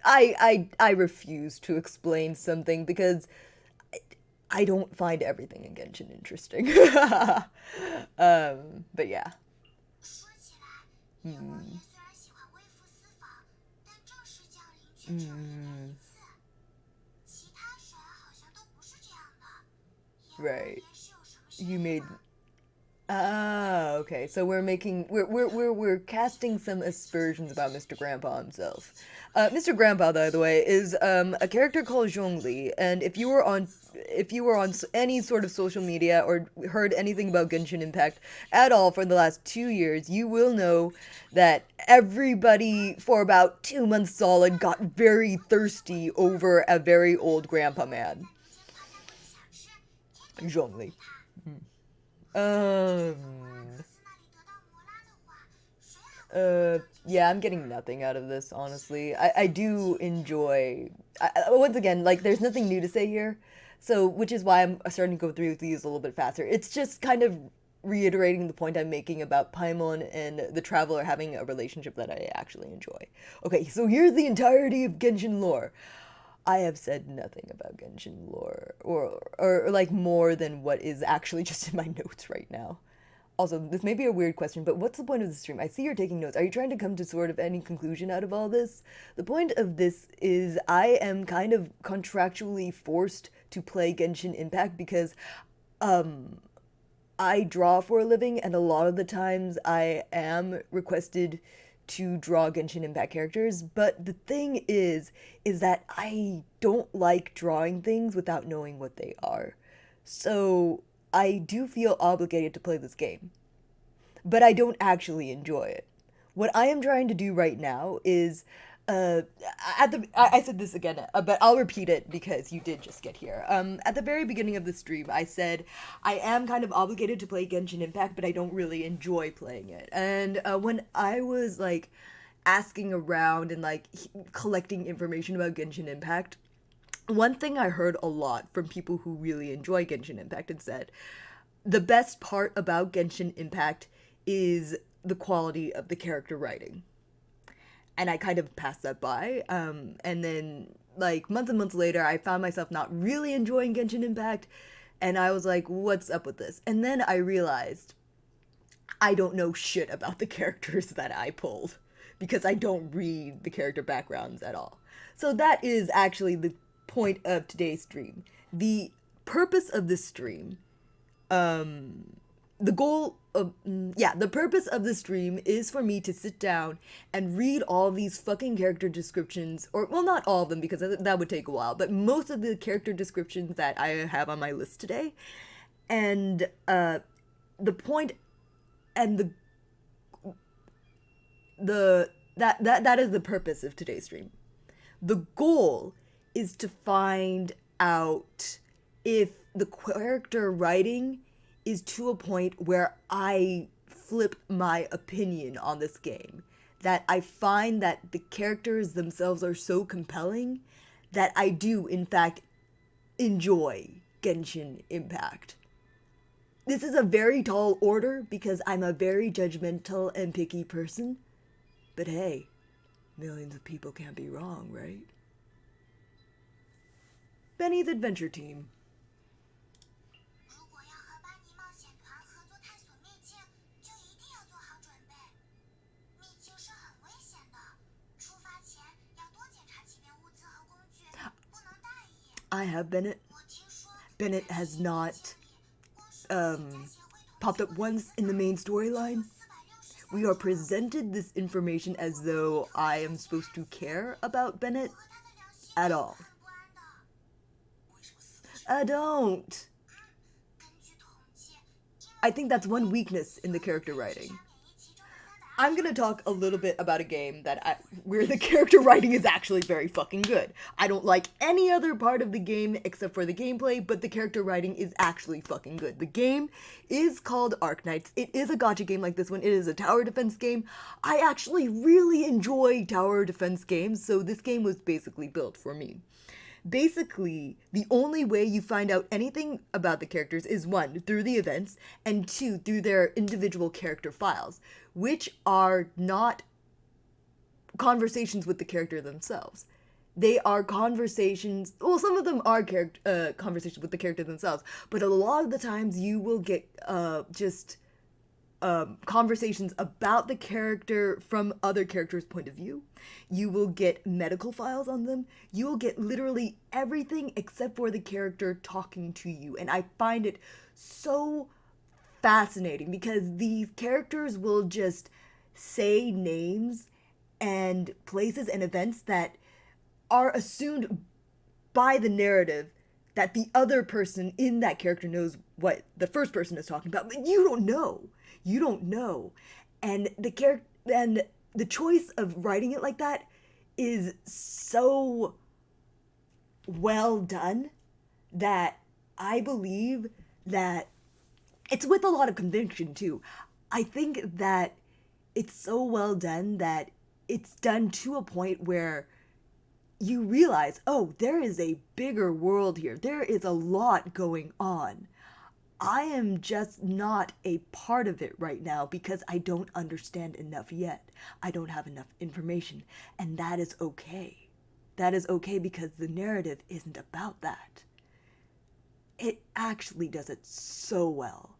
I refuse to explain something because I don't find everything in Genshin interesting. But yeah. Mm. Mm. Right. You made okay. So we're casting some aspersions about Mr. Grandpa himself. Mr. Grandpa, by the way, is a character called Zhongli, and if you were on any sort of social media or heard anything about Genshin Impact at all for the last 2 years, you will know that everybody for about 2 months solid got very thirsty over a very old grandpa man. Zhongli. Um. Yeah, I'm getting nothing out of this, honestly. I do enjoy. Once again, like, there's nothing new to say here, so which is why I'm starting to go through these a little bit faster. It's just kind of reiterating the point I'm making about Paimon and the Traveler having a relationship that I actually enjoy. Okay, so here's the entirety of Genshin lore. I have said nothing about Genshin lore, or like more than what is actually just in my notes right now. Also, this may be a weird question, but what's the point of the stream? I see you're taking notes. Are you trying to come to sort of any conclusion out of all this? The point of this is I am kind of contractually forced to play Genshin Impact because I draw for a living, and a lot of the times I am requested to draw Genshin Impact characters, but the thing is that I don't like drawing things without knowing what they are. So I do feel obligated to play this game, but I don't actually enjoy it. What I am trying to do right now is, uh, I said this again, but I'll repeat it because you did just get here. At the very beginning of the stream, I said I am kind of obligated to play Genshin Impact, but I don't really enjoy playing it. And when I was asking around and collecting information about Genshin Impact, One thing I heard a lot from people who really enjoy Genshin Impact and said the best part about Genshin Impact is the quality of the character writing. And I kind of passed that by. And then, like, months and months later, I found myself not really enjoying Genshin Impact. And I was like, what's up with this? And then I realized I don't know shit about the characters that I pulled because I don't read the character backgrounds at all. So that is actually the point of today's stream. The purpose of this stream, the goal of, the purpose of the stream is for me to sit down and read all these fucking character descriptions, or, well, not all of them because that would take a while, but most of the character descriptions that I have on my list today. And, the point and that is the purpose of today's stream. The goal is to find out if the character writing is to a point where I flip my opinion on this game. That I find that the characters themselves are so compelling that I do, in fact, enjoy Genshin Impact. This is a very tall order because I'm a very judgmental and picky person. But hey, millions of people can't be wrong, right? Benny's Adventure Team. I have Bennett. Bennett has not popped up once in the main storyline. We are presented this information as though I am supposed to care about Bennett at all. I don't. I think that's one weakness in the character writing. I'm gonna talk a little bit about a game where the character writing is actually very fucking good. I don't like any other part of the game except for the gameplay, but the character writing is actually fucking good. The game is called Arknights. It is a gacha game like this one. It is a tower defense game. I actually really enjoy tower defense games, so this game was basically built for me. Basically, the only way you find out anything about the characters is 1, through the events, and 2, through their individual character files, which are not conversations with the character themselves. They are conversations, well, some of them are conversations with the character themselves, but a lot of the times you will get conversations about the character from other characters' point of view. You will get medical files on them. You will get literally everything except for the character talking to you. And I find it so fascinating because these characters will just say names and places and events that are assumed by the narrative that the other person in that character knows what the first person is talking about, but you don't know. You don't know. And the choice of writing it like that is so well done that I believe that it's with a lot of conviction too. I think that it's so well done that it's done to a point where you realize, oh, there is a bigger world here. There is a lot going on. I am just not a part of it right now because I don't understand enough yet. I don't have enough information, and that is okay. That is okay because the narrative isn't about that. It actually does it so well.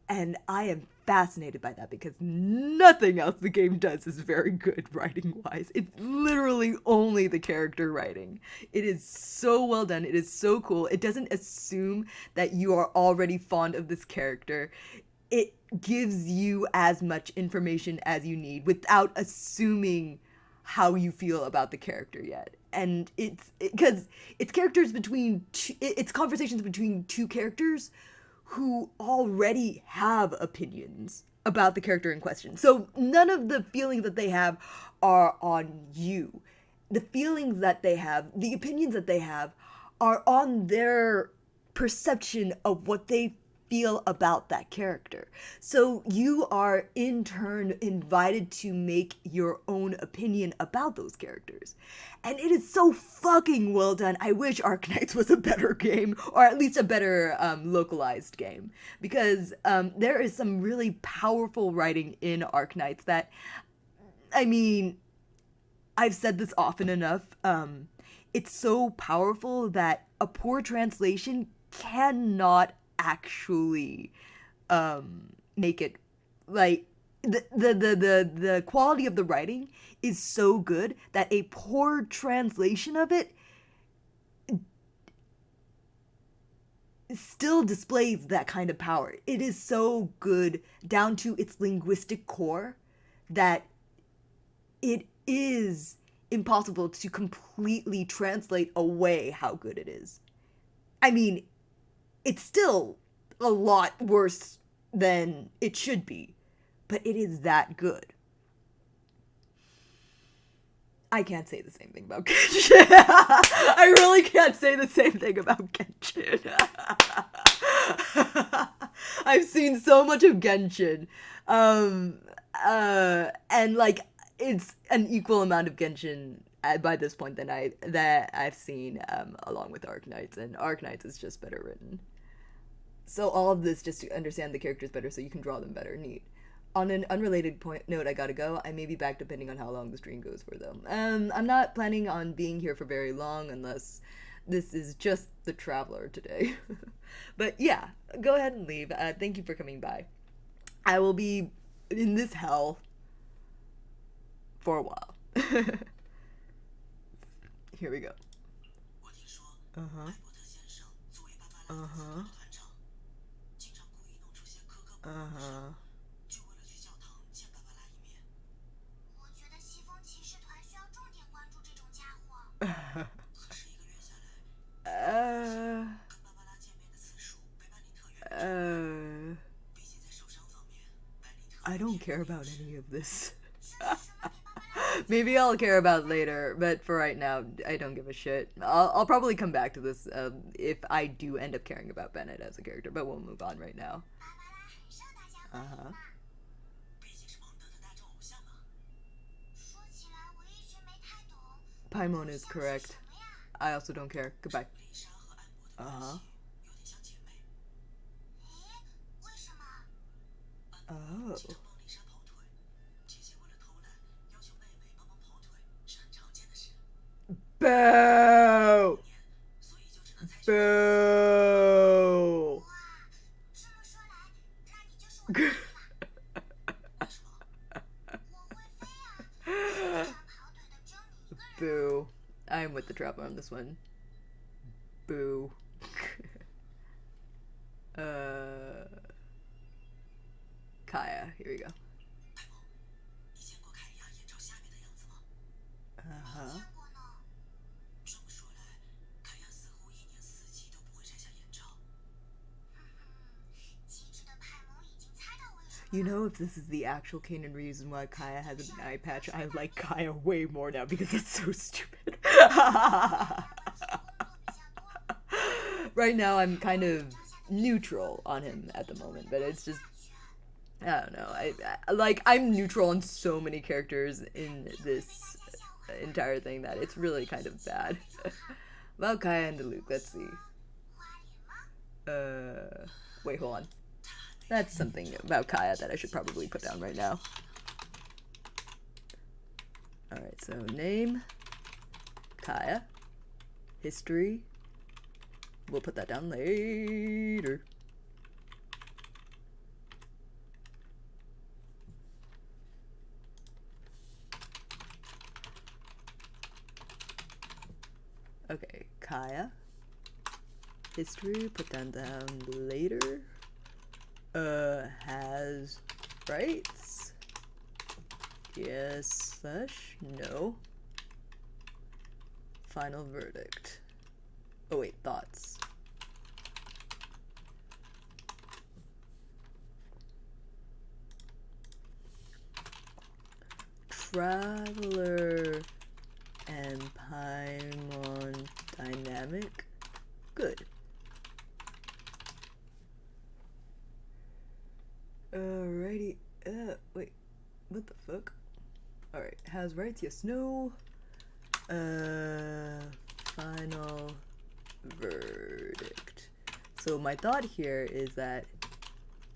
And I am fascinated by that because nothing else the game does is very good writing-wise. It's literally only the character writing. It is so well done. It is so cool. It doesn't assume that you are already fond of this character. It gives you as much information as you need without assuming how you feel about the character yet. And it's conversations between two characters who already have opinions about the character in question. So none of the feelings that they have are on you. The feelings that they have, the opinions that they have, are on their perception of what they feel about that character. So you are in turn invited to make your own opinion about those characters. And it is so fucking well done. I wish Arknights was a better game, or at least a better localized game, because there is some really powerful writing in Arknights that, I mean, I've said this often enough. It's so powerful that a poor translation cannot actually make it, like, the quality of the writing is so good that a poor translation of it still displays that kind of power. It is so good down to its linguistic core that it is impossible to completely translate away how good it is. I mean, it's still a lot worse than it should be, but it is that good. I can't say the same thing about Genshin. I really can't say the same thing about Genshin. I've seen so much of Genshin. And like, it's an equal amount of Genshin by this point that I've seen along with Arknights, and Arknights is just better written. So all of this just to understand the characters better so you can draw them better. Neat. On an unrelated note, I gotta go. I may be back depending on how long the stream goes for, though. I'm not planning on being here for very long unless this is just the traveler today. But yeah, go ahead and leave. Thank you for coming by. I will be in this hell for a while. Here we go. Uh-huh. Uh-huh. Uh-huh. I don't care about any of this. Maybe I'll care about it later, but for right now, I don't give a shit. I'll probably come back to this if I do end up caring about Bennett as a character, but we'll move on right now. Uh-huh. Paimon is correct. I also don't care. Goodbye. Uh-huh. Oh. Boo! Boo! Boo. I'm with the traveler on this one. Boo. Kaya, here we go. Uh-huh. You know, if this is the actual canon reason why Kaya has an eye patch, I like Kaya way more now because it's so stupid. Right now, I'm kind of neutral on him at the moment, but it's just, I don't know. I'm neutral on so many characters in this entire thing that it's really kind of bad. About Kaya and Luke, let's see. Wait, hold on. That's something about Kaya that I should probably put down right now. Alright, so name, Kaya, history. We'll put that down later. Okay, Kaya, history, put that down later. Has rights? Yes / no. Final verdict. Oh wait, thoughts. Traveler and Paimon dynamic? Good. has rights? Yes, no. Final verdict. So my thought here is that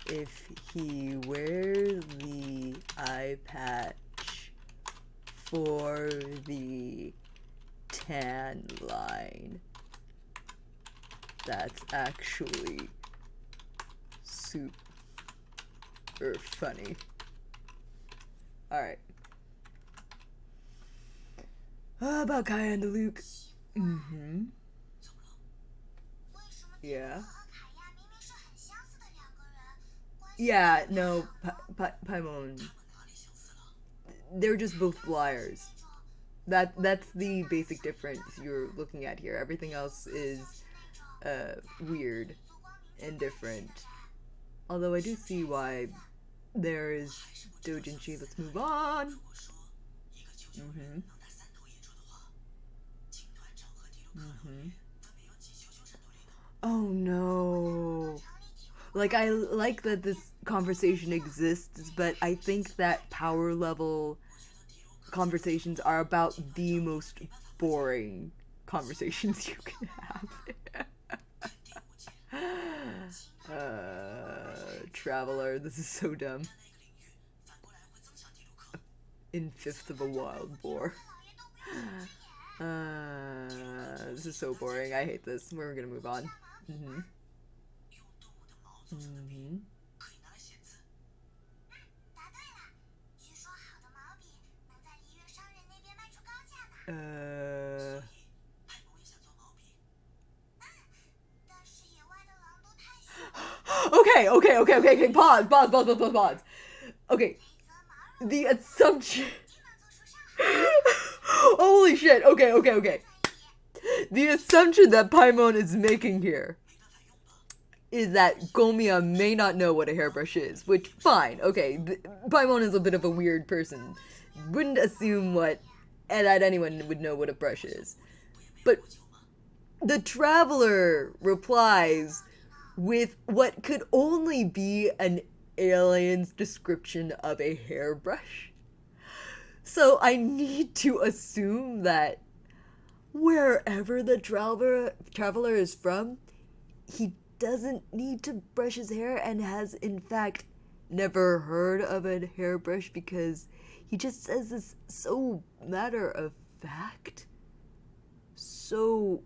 if he wears the eye patch for the tan line, that's actually super funny. Alright. About Kaya and Luke. Yeah. Yeah, no, Paimon. They're just both liars. That's the basic difference you're looking at here. Everything else is weird and different. Although I do see why there is doujinshi. Let's move on. Oh no. Like, I like that this conversation exists, but I think that power level conversations are about the most boring conversations you can have. Traveler, this is so dumb. In fifth of a wild boar. This is so boring. I hate this. We're gonna move on. Okay. Pause. Okay. The assumption. Holy shit. Okay. The assumption that Paimon is making here is that Gomiya may not know what a hairbrush is, which, fine, okay. Paimon is a bit of a weird person. Wouldn't assume that anyone would know what a brush is. But the traveler replies with what could only be an alien's description of a hairbrush. So I need to assume that wherever the traveler is from, he doesn't need to brush his hair and has in fact never heard of a hairbrush because he just says this so matter of fact. So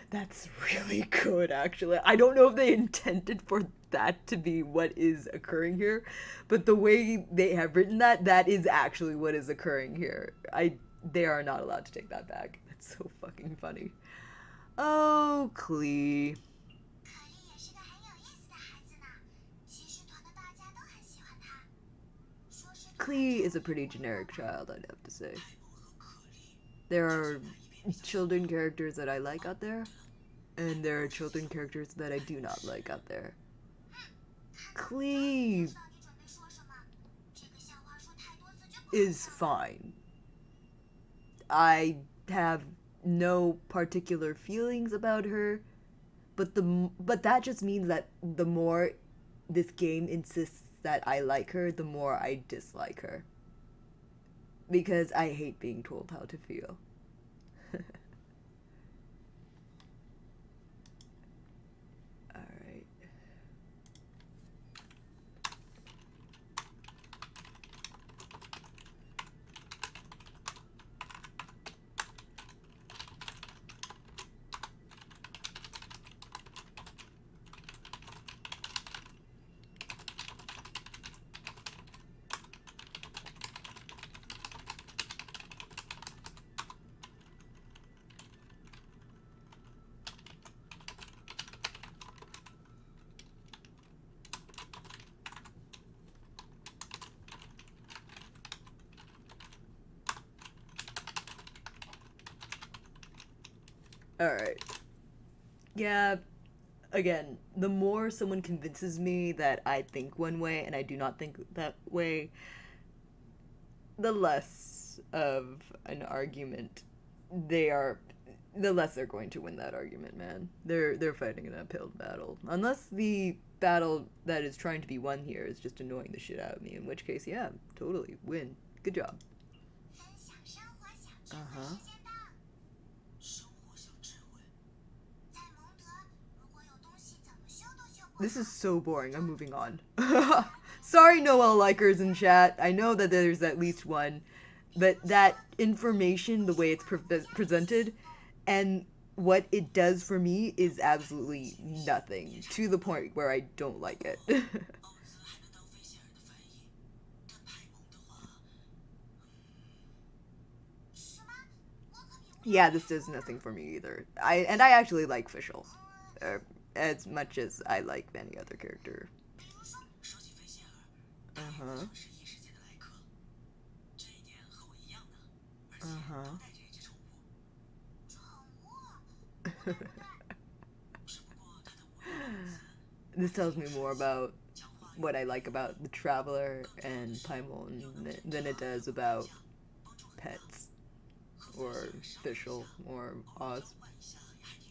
that's really good, actually. I don't know if they intended for that to be what is occurring here, but the way they have written that is actually what is occurring here. They are not allowed to take that back. That's so fucking funny. Oh, Klee. Klee is a pretty generic child, I'd have to say. There are children characters that I like out there, and there are children characters that I do not like out there. Klee is fine. I have no particular feelings about her, but that just means that the more this game insists that I like her, the more I dislike her. Because I hate being told how to feel. Alright. Alright. Yeah, again, the more someone convinces me that I think one way and I do not think that way, the less of an argument they are, the less they're going to win that argument, man. They're fighting an uphill battle. Unless the battle that is trying to be won here is just annoying the shit out of me, in which case, yeah, totally win. Good job. Uh-huh. This is so boring. I'm moving on. Sorry, Noel likers in chat. I know that there's at least one, but that information, the way it's presented, and what it does for me is absolutely nothing, to the point where I don't like it. Yeah, this does nothing for me either. I actually like Fischl, uh, as much as I like any other character. Uh huh. Uh huh. This tells me more about what I like about the Traveler and Paimon than it does about pets or Fischl or Oz.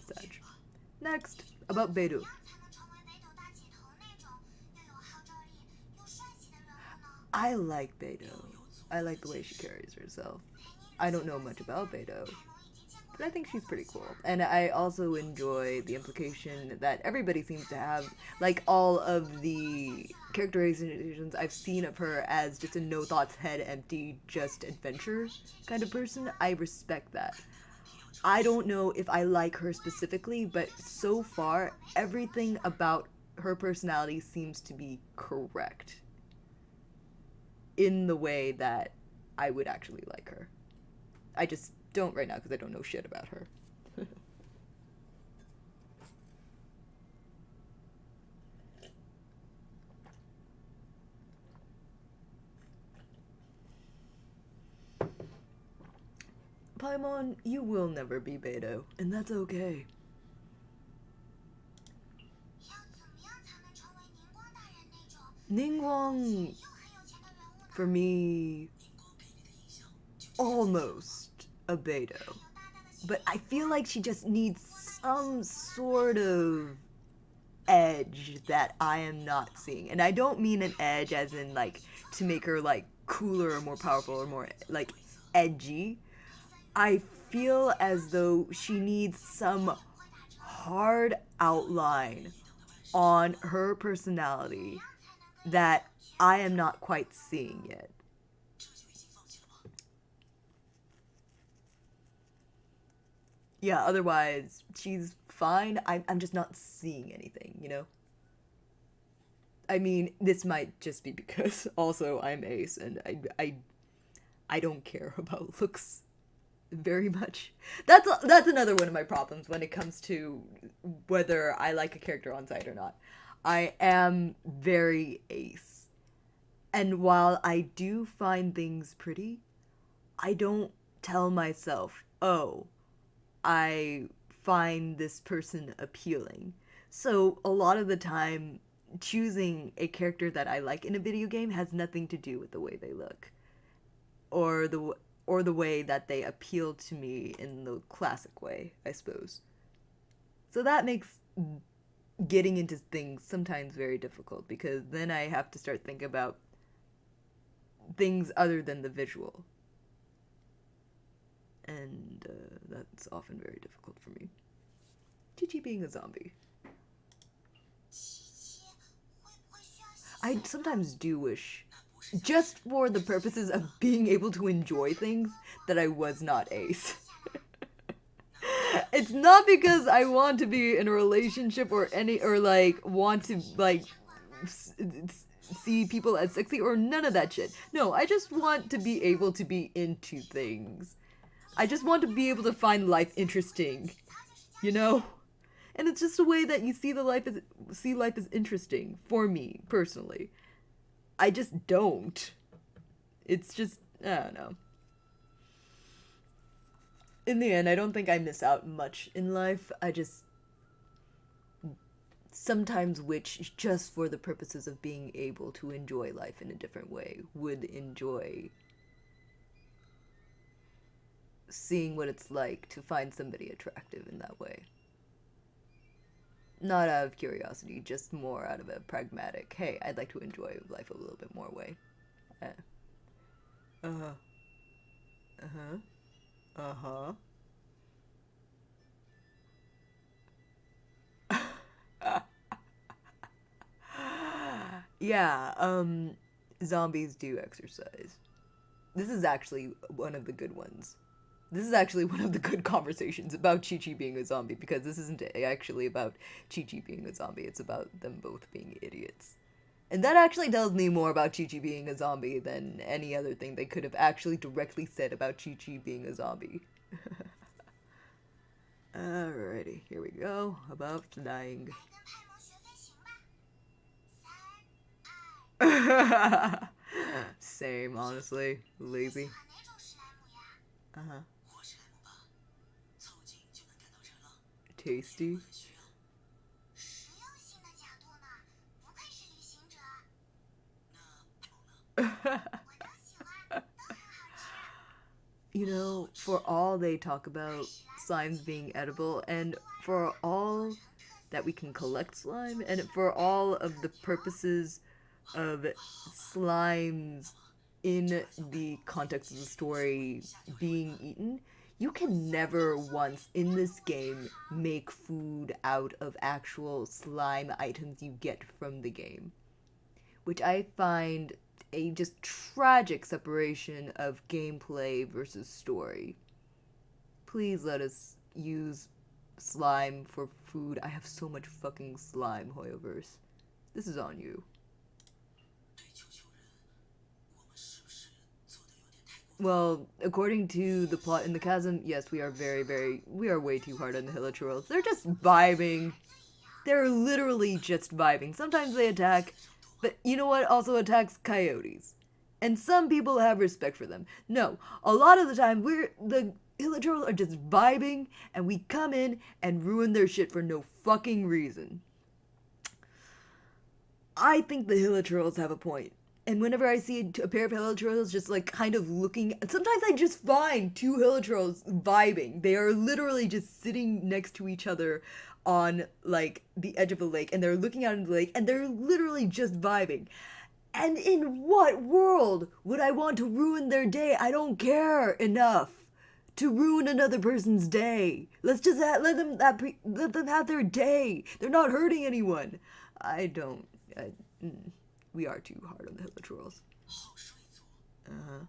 Such. Next, about Beidou. I like Beidou. I like the way she carries herself. I don't know much about Beidou, but I think she's pretty cool. And I also enjoy the implication that everybody seems to have, like all of the characterizations I've seen of her as just a no thoughts, head empty, just adventure kind of person. I respect that. I don't know if I like her specifically, but so far, everything about her personality seems to be correct in the way that I would actually like her. I just don't right now because I don't know shit about her. Paimon, you will never be Beidou, and that's okay. Ningguang, for me, almost a Beidou. But I feel like she just needs some sort of edge that I am not seeing. And I don't mean an edge as in like to make her like cooler or more powerful or more like edgy. I feel as though she needs some hard outline on her personality that I am not quite seeing yet. Yeah, otherwise, she's fine. I'm just not seeing anything, you know? I mean, this might just be because also I'm Ace and I don't care about looks very much. That's another one of my problems when it comes to whether I like a character on site or not. I am very Ace. And while I do find things pretty, I don't tell myself, "Oh, I find this person appealing." So a lot of the time, choosing a character that I like in a video game has nothing to do with the way they look or the way that they appeal to me in the classic way, I suppose. So that makes getting into things sometimes very difficult because then I have to start thinking about things other than the visual. And that's often very difficult for me. Chi being a zombie. I sometimes do wish, just for the purposes of being able to enjoy things, that I was not Ace. It's not because I want to be in a relationship or like want to like see people as sexy or none of that shit. No, I just want to be able to be into things. I just want to be able to find life interesting, you know? And it's just a way that you see life as interesting for me personally. I just don't. It's just I don't know. In the end, I don't think I miss out much in life. I just sometimes which, just for the purposes of being able to enjoy life in a different way, would enjoy seeing what it's like to find somebody attractive in that way. Not out of curiosity, just more out of a pragmatic, hey, I'd like to enjoy life a little bit more way. Uh huh. Uh huh. Uh huh. Yeah, zombies do exercise. This is actually one of the good ones. This is actually one of the good conversations about Chi Chi being a zombie because this isn't actually about Chi Chi being a zombie, it's about them both being idiots. And that actually tells me more about Chi Chi being a zombie than any other thing they could have actually directly said about Chi Chi being a zombie. Alrighty, here we go. About dying. Same, honestly. Lazy. Uh huh. Tasty. You know, for all they talk about slimes being edible, and for all that we can collect slime, and for all of the purposes of slimes in the context of the story being eaten, you can never once in this game make food out of actual slime items you get from the game, which I find a just tragic separation of gameplay versus story. Please let us use slime for food. I have so much fucking slime, Hoyoverse. This is on you. Well, according to the plot in the chasm, yes, we are we are way too hard on the Hilichurls. They're just vibing. They're literally just vibing. Sometimes they attack, but you know what also attacks? Coyotes. And some people have respect for them. No, a lot of the time, the Hilichurls are just vibing, and we come in and ruin their shit for no fucking reason. I think the Hilichurls have a point. And whenever I see a pair of Hilichurls just like kind of looking, sometimes I just find two Hilichurls vibing. They are literally just sitting next to each other on like the edge of a lake, and they're looking out into the lake, and they're literally just vibing. And in what world would I want to ruin their day? I don't care enough to ruin another person's day. Let's just let them have their day. They're not hurting anyone. I don't. We are too hard on the Hilichurls. Uh-huh.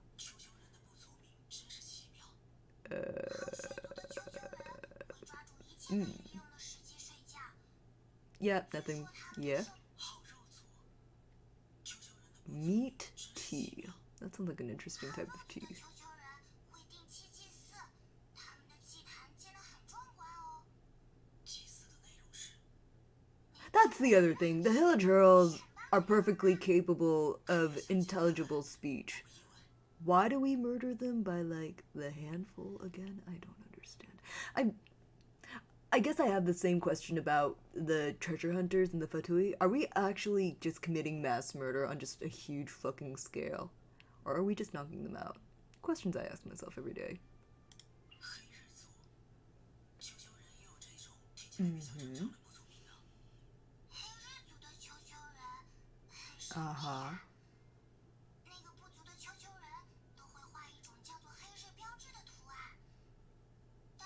Mm. Yeah, nothing. Yeah. Meat tea. That sounds like an interesting type of tea. That's the other thing. The Hilichurls are perfectly capable of intelligible speech. Why do we murder them by like the handful again? I don't understand. I guess I have the same question about the treasure hunters and the Fatui. Are we actually just committing mass murder on just a huge fucking scale? Or are we just knocking them out? Questions I ask myself every day. Mm-hmm. Uh-huh.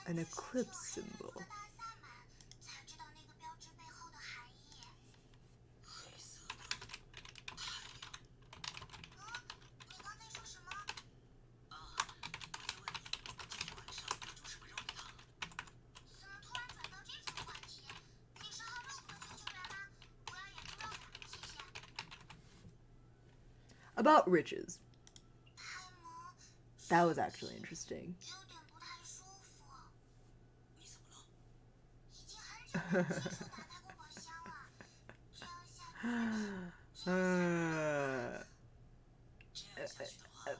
An eclipse symbol. About riches. That was actually interesting.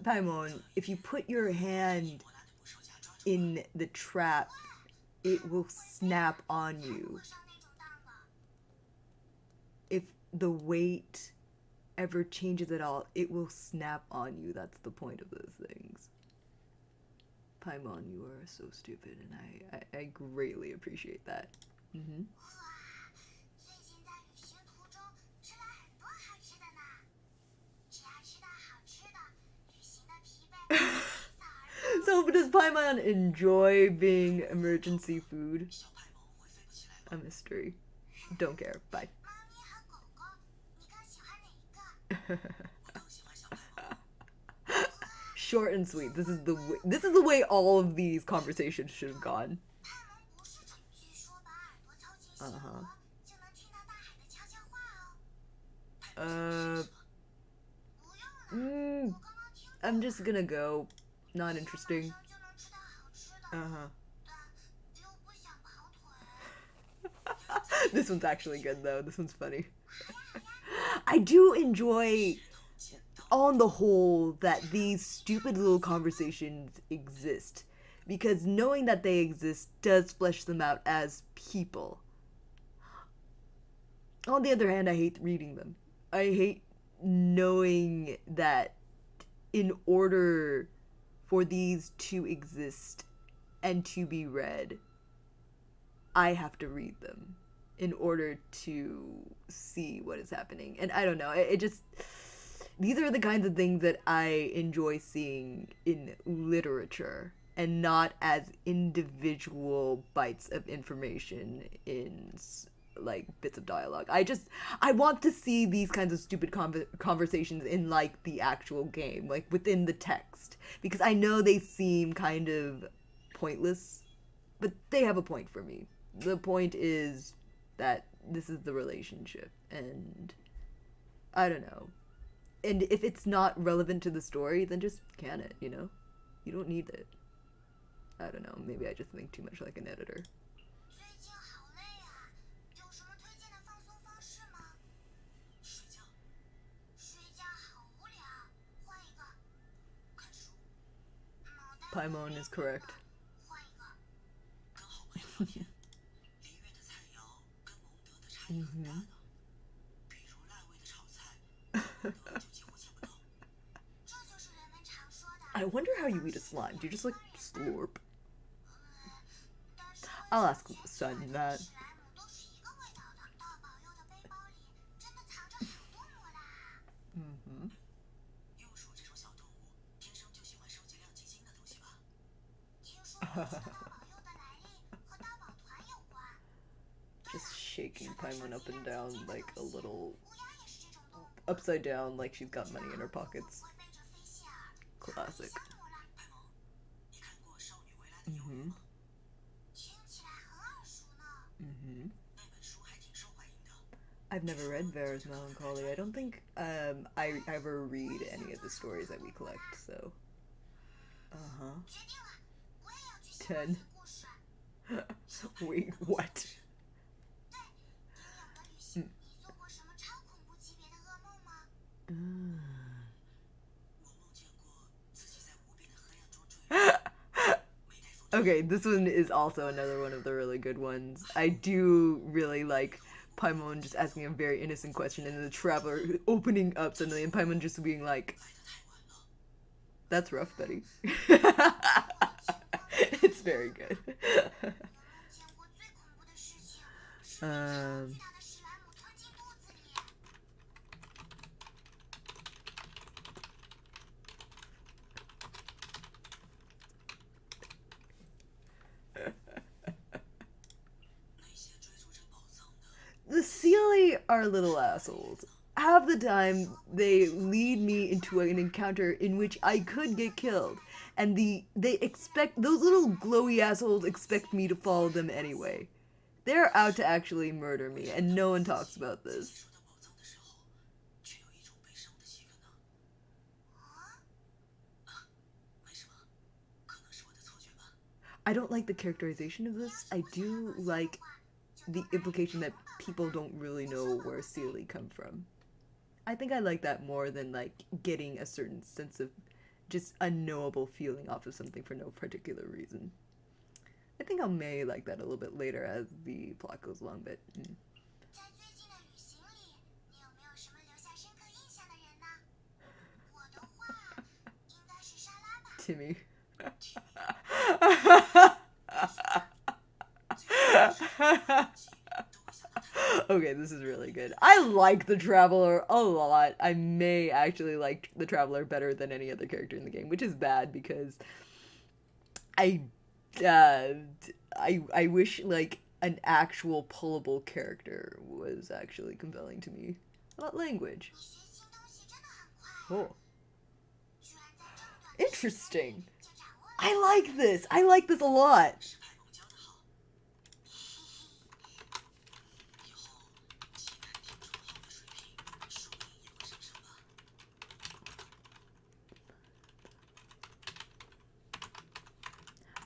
Paimon, if you put your hand in the trap, it will snap on you. If the weight ever changes at all, it will snap on you. That's the point of those things. Paimon, you are so stupid, and I greatly appreciate that. Mm-hmm. So does Paimon enjoy being emergency food? A mystery. Don't care. Bye. Short and sweet. This is the way all of these conversations should have gone. Uh-huh. I'm just gonna go. Not interesting. Uh-huh. This one's actually good, though. This one's funny. I do enjoy, on the whole, that these stupid little conversations exist. Because knowing that they exist does flesh them out as people. On the other hand, I hate reading them. I hate knowing that in order for these to exist and to be read, I have to read them in order to see what is happening. And I don't know, it just, these are the kinds of things that I enjoy seeing in literature and not as individual bites of information in like bits of dialogue. I want to see these kinds of stupid conversations in like the actual game, like within the text, because I know they seem kind of pointless, but they have a point for me. The point is that this is the relationship, and I don't know. And if it's not relevant to the story, then just can it, you know? You don't need it. I don't know, maybe I just think too much like an editor. Paimon is correct. Mm-hmm. I wonder how you eat a slime. Do you just like slurp? I'll ask the son that. Mm-hmm. Just shaking Paimon up and down like a little upside down, like she's got money in her pockets. Classic. Mm-hmm. Mm-hmm. I've never read Vera's Melancholy. I don't think I ever read any of the stories that we collect, so. Uh-huh. 10. Wait, what? Okay, this one is also another one of the really good ones. I do really like Paimon just asking a very innocent question and then the traveler opening up suddenly and Paimon just being like, "That's rough, Betty." It's very good. um... The Sealy are little assholes. Half the time, they lead me into an encounter in which I could get killed, and they expect, those little glowy assholes expect me to follow them anyway. They're out to actually murder me, and no one talks about this. I don't like the characterization of this. I do like the implication that people don't really know where Sealy come from. I think I like that more than like getting a certain sense of just unknowable feeling off of something for no particular reason. think I may like that a little bit later as the plot goes along, but Timmy. Okay, this is really good. I like the Traveler a lot. I may actually like the Traveler better than any other character in the game, which is bad because I uh I wish like an actual pullable character was actually compelling to me. How about language? Oh, interesting. I like this. I like this a lot.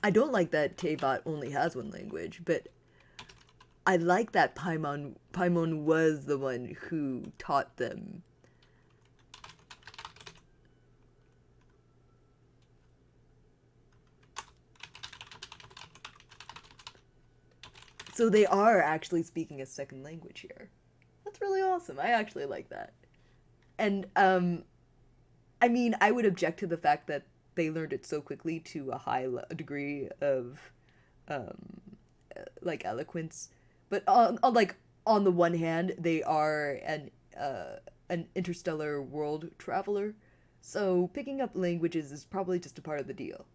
I don't like that Taybot only has one language, but I like that Paimon was the one who taught them. So they are actually speaking a second language here. That's really awesome. I actually like that. And I mean, I would object to the fact that they learned it so quickly to a high degree of um like eloquence. But like on the one hand, they are an interstellar world traveler, so picking up languages is probably just a part of the deal.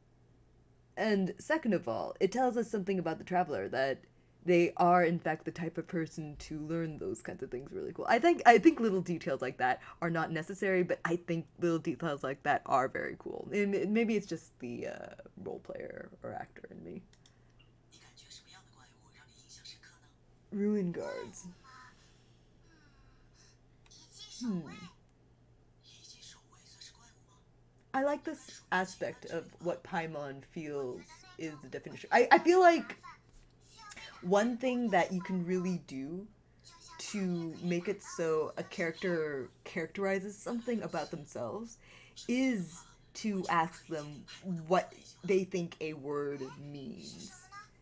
And second of all, it tells us something about the traveler that they are in fact the type of person to learn those kinds of things really cool. I think little details like that are not necessary, but I think little details like that are very cool. And maybe it's just the role player or actor in me. Ruin guards. Hmm. I like this aspect of what Paimon feels is the definition. I feel like one thing that you can really do to make it so a character characterizes something about themselves is to ask them what they think a word means.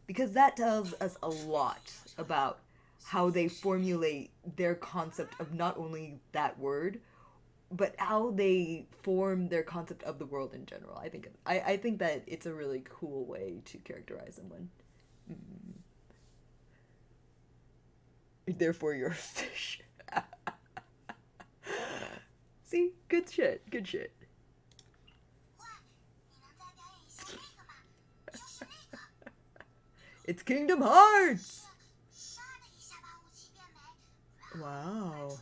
Because that tells us a lot about how they formulate their concept of not only that word, but how they form their concept of the world in general. I think that it's a really cool way to characterize someone. Therefore, you're a fish. See, good shit, good shit. It's Kingdom Hearts. Wow.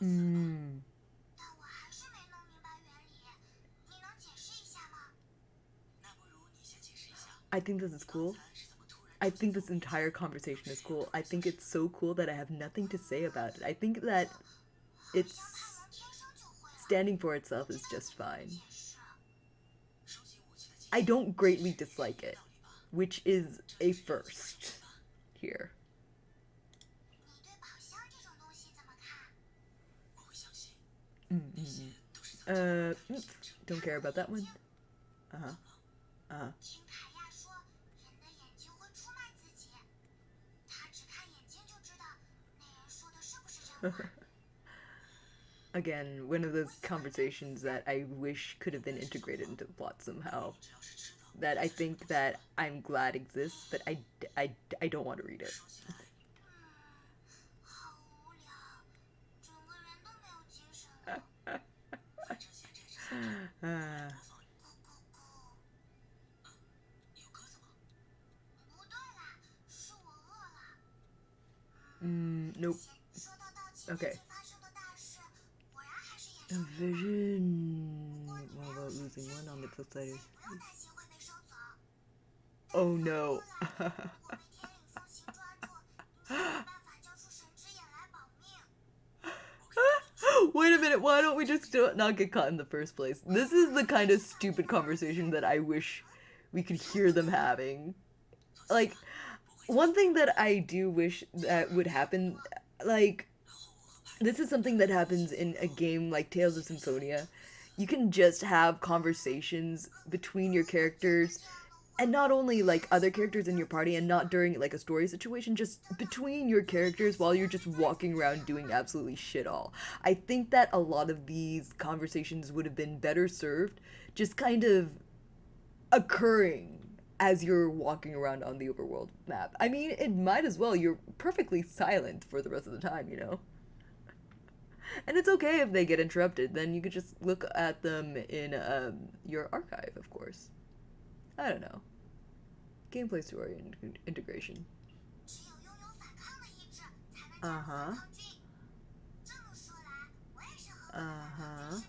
Mm. I think this is cool. I think this entire conversation is cool. I think it's so cool that I have nothing to say about it. I think that it's standing for itself is just fine. I don't greatly dislike it, which is a first here. Mm-mm. Don't care about that one. Uh-huh. Uh-huh. Again, one of those conversations that I wish could have been integrated into the plot somehow. That I think that I'm glad exists, but I don't want to read it. Nope. Okay. A vision. What about losing one on the flip side? Oh no. Wait a minute, why don't we just not get caught in the first place? This is the kind of stupid conversation that I wish we could hear them having. Like, one thing that I do wish that would happen, like, this is something that happens in a game like Tales of Symphonia, you can just have conversations between your characters, and not only like other characters in your party, and not during like a story situation, just between your characters while you're just walking around doing absolutely shit all. I think that a lot of these conversations would have been better served just kind of occurring as you're walking around on the overworld map. I mean, it might as well. You're perfectly silent for the rest of the time, you know? And it's okay if they get interrupted. Then you could just look at them in your archive, of course. I don't know. Gameplay story and integration. Uh huh. Uh huh.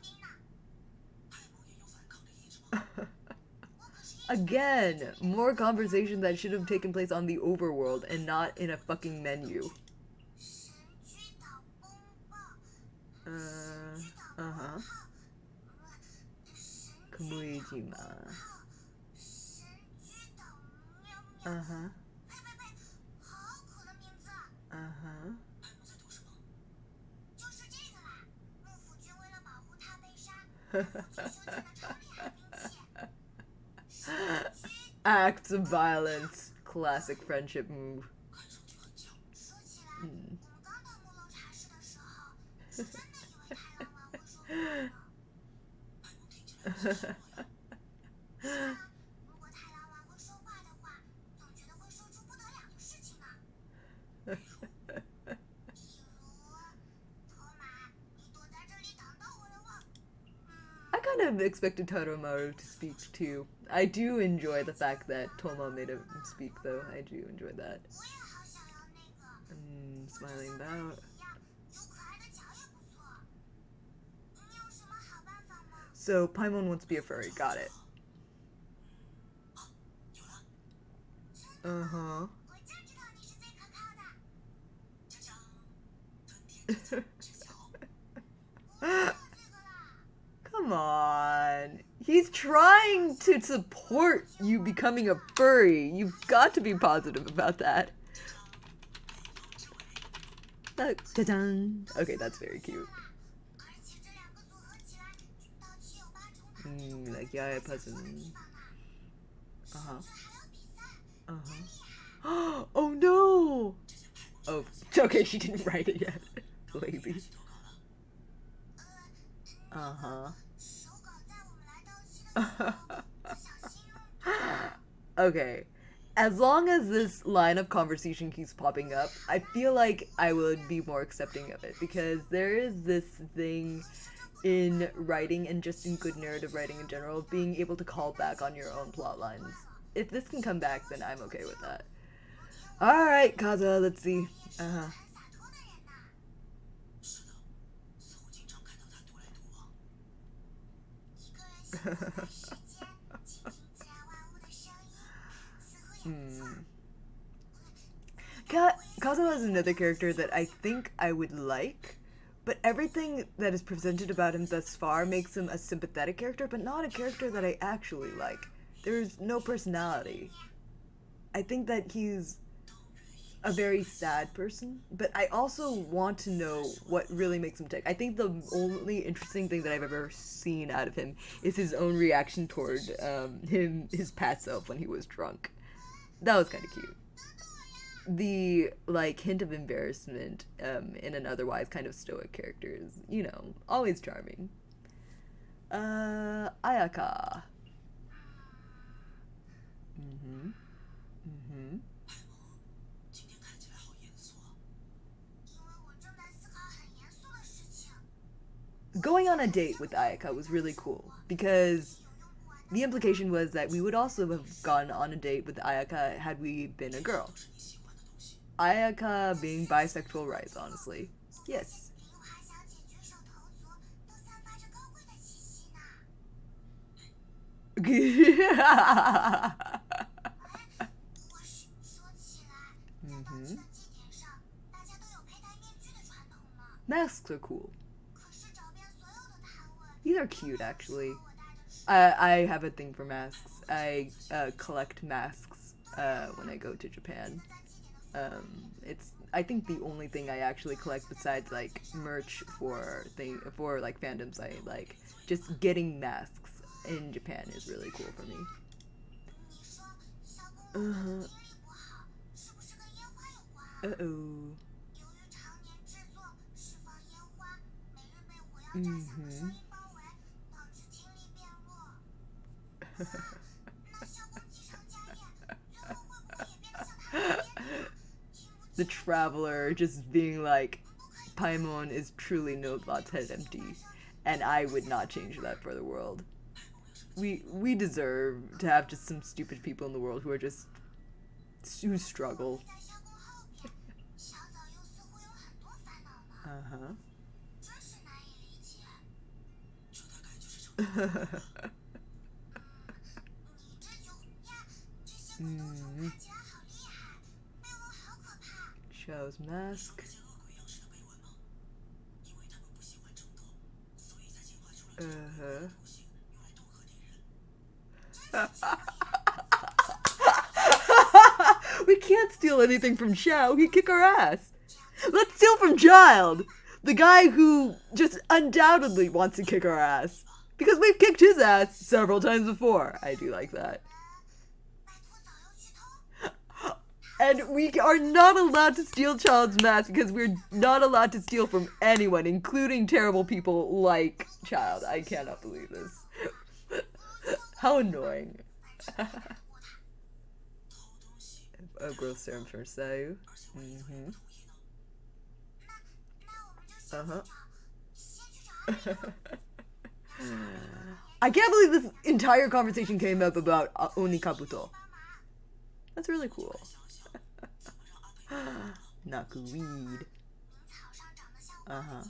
Again, more conversation that should have taken place on the overworld and not in a fucking menu. Uh huh. Komuijima. Uh huh. Uh huh. Acts of violence. Classic friendship move. Hmm. I kind of expected Taromaru to speak too. I do enjoy the fact that Toma made him speak, though. I do enjoy that. Smiling about. So, Paimon wants to be a furry. Got it. Uh huh. Come on. He's trying to support you becoming a furry. You've got to be positive about that. Ta-da! Okay, that's very cute. Like yeah, cousin. Uh-huh. Uh-huh. Oh no! Oh, okay, she didn't write it yet. Lazy. Uh-huh. Okay. As long as this line of conversation keeps popping up, I feel like I would be more accepting of it, because there is this thing in writing and just in good narrative writing in general, being able to call back on your own plot lines. If this can come back, then I'm okay with that. Alright, Kaza, let's see. Uh-huh. Kazuha is another character that I think I would like, but everything that is presented about him thus far makes him a sympathetic character, but not a character that I actually like. There's no personality. I think that he's a very sad person, but I also want to know what really makes him tick. I think the only interesting thing that I've ever seen out of him is his own reaction toward his past self when he was drunk. That was kind of cute. The like hint of embarrassment in an otherwise kind of stoic character is, you know, always charming. Ayaka. Mm-hmm. Mm-hmm. Going on a date with Ayaka was really cool, because the implication was that we would also have gone on a date with Ayaka had we been a girl. Ayaka being bisexual rights, honestly. Yes. Mm-hmm. Masks are cool. These are cute, actually. I have a thing for masks. I collect masks when I go to Japan. I think the only thing I actually collect besides like merch for like fandoms I like, just getting masks in Japan is really cool for me. Uh-huh. Uh-oh. Mm-hmm. The traveler just being like, Paimon is truly no thoughts head empty, and I would not change that for the world. We deserve to have just some stupid people in the world who struggle. Uh-huh. mm. Xiao's mask. Uh-huh. We can't steal anything from Xiao. He'd kick our ass. Let's steal from Child, the guy who just undoubtedly wants to kick our ass. Because we've kicked his ass several times before. I do like that. And we are not allowed to steal Child's mask because we're not allowed to steal from anyone, including terrible people like Child. I cannot believe this. How annoying. A growth serum for Sayu. Mm-hmm. Uh-huh. I can't believe this entire conversation came up about Oni Kabuto. That's really cool. Naku weed. Uh-huh.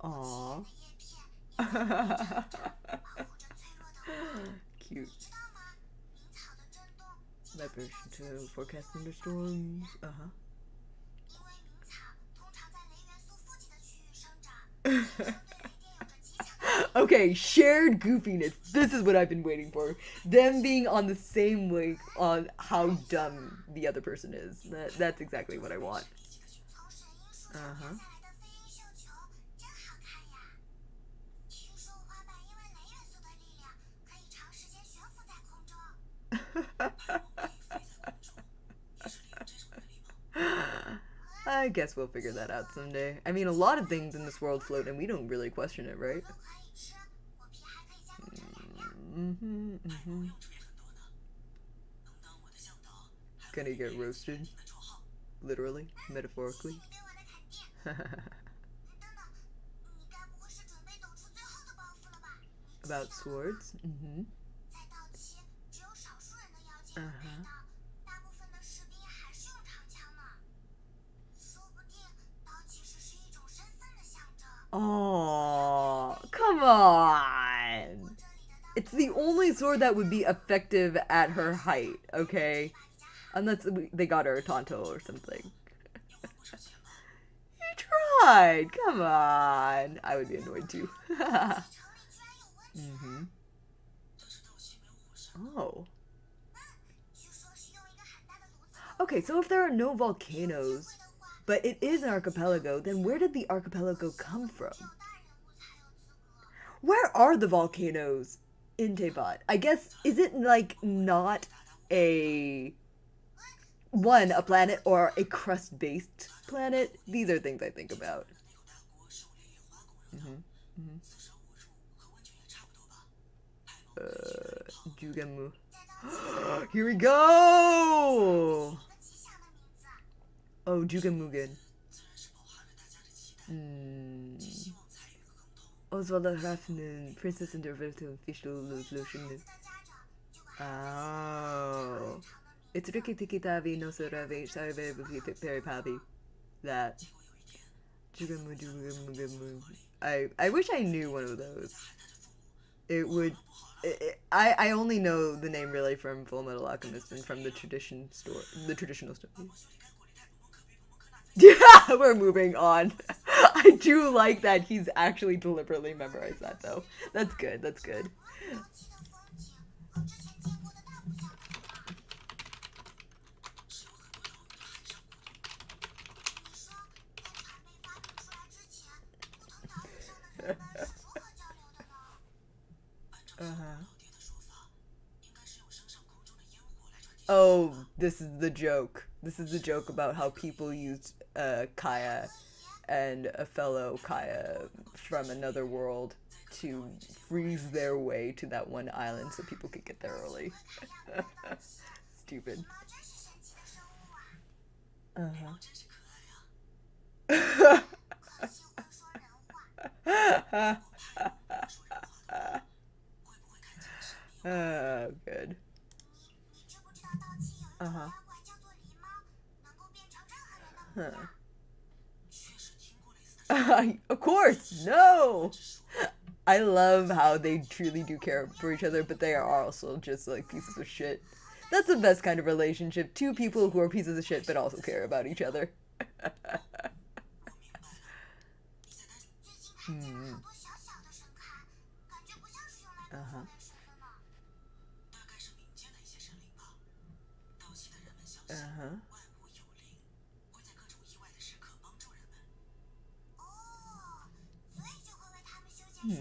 Aww. Cute. Vibration to forecast thunderstorms. Uh-huh. Okay, shared goofiness. This is what I've been waiting for. Them being on the same link on how dumb the other person is. That's exactly what I want. Uh-huh. I guess we'll figure that out someday. I mean, a lot of things in this world float and we don't really question it, right? Mm-hmm, mm-hmm. Gonna get roasted. Literally, metaphorically. About swords? Mm-hmm. Uh-huh. Oh, come on. It's the only sword that would be effective at her height, okay? Unless they got her a Tonto or something. You tried! Come on! I would be annoyed too. Mm-hmm. Oh. Okay, so if there are no volcanoes, but it is an archipelago, then where did the archipelago come from? Where are the volcanoes in Tepat? I guess, is it like not a planet or a crust-based planet? These are things I think about. Mm-hmm. Mm-hmm. Jugenmu. Here we go! Oh, Jugenmugen. Oswald Raffnen, Princess and Derivation Official Lucian. Oh. It's Riki Tiki Tavi no Surave Sarve Very Pavi. That. Jugenmu. I wish I knew one of those. It would. I only know the name really from Full Metal Alchemist and from the traditional stories. Yeah, we're moving on. I do like that he's actually deliberately memorized that though. That's good. That's good. Uh-huh. Oh, this is the joke. This is the joke about how people used Kaya and a fellow Kaya from another world to freeze their way to that one island so people could get there early. Stupid. Uh-huh. Good. Uh-huh. Huh. Of course, no. I love how they truly do care for each other, but they are also just like pieces of shit. That's the best kind of relationship. Two people who are pieces of shit but also care about each other. Hmm. Uh-huh. Uh-huh. Hmm.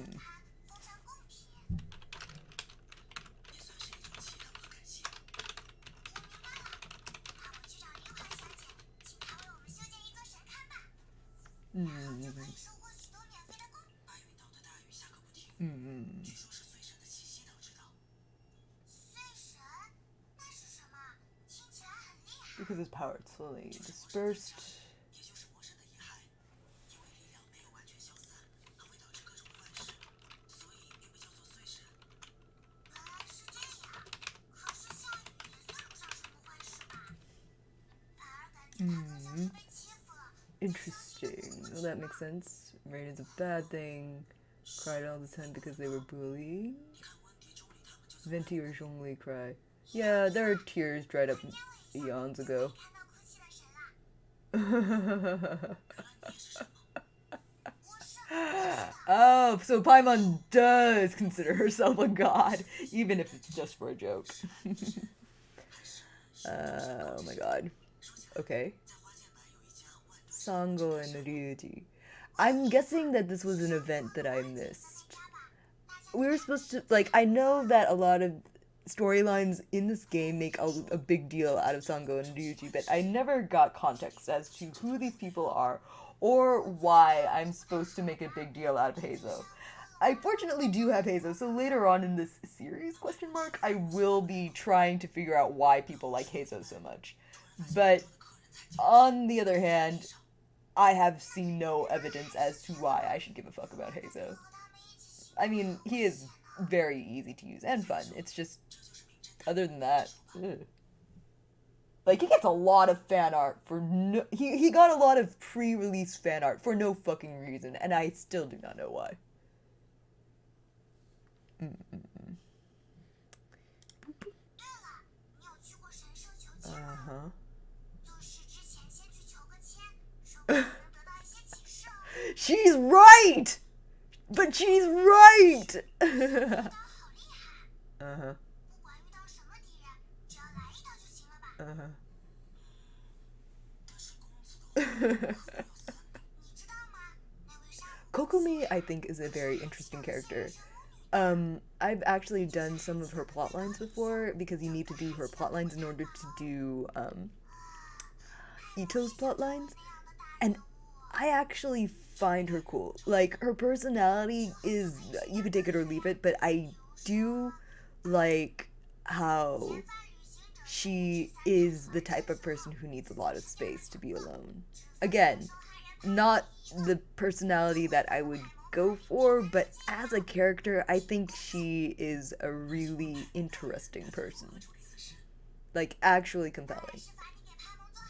Hmm. Hmm. Because his power slowly dispersed. Hmm. Interesting. Well, that makes sense. Rain is a bad thing. Cried all the time because they were bullying. Venti or Zhongli cry. Yeah, their tears dried up eons ago. Oh, so Paimon does consider herself a god, even if it's just for a joke. Oh my god. Okay. Sango and Ryuji. I'm guessing that this was an event that I missed. We were supposed to, like, I know that a lot of storylines in this game make a big deal out of Sango and Ryuji, but I never got context as to who these people are or why I'm supposed to make a big deal out of Heizo. I fortunately do have Heizo, so later on in this series, question mark, I will be trying to figure out why people like Heizo so much. But on the other hand, I have seen no evidence as to why I should give a fuck about Heizo. I mean, he is very easy to use and fun. It's just, other than that, ugh. Like, he gets a lot of fan art for no. He got a lot of pre release fan art for no fucking reason, and I still do not know why. Mm-mm. Uh huh. She's right! But she's right! Uh huh. Uh huh. Kokomi, I think, is a very interesting character. I've actually done some of her plotlines before because you need to do her plotlines in order to do Ito's plotlines, and I actually find her cool. Like, her personality is, you could take it or leave it, but I do like how she is the type of person who needs a lot of space to be alone. Again, not the personality that I would go for, but as a character, I think she is a really interesting person. Like, actually compelling.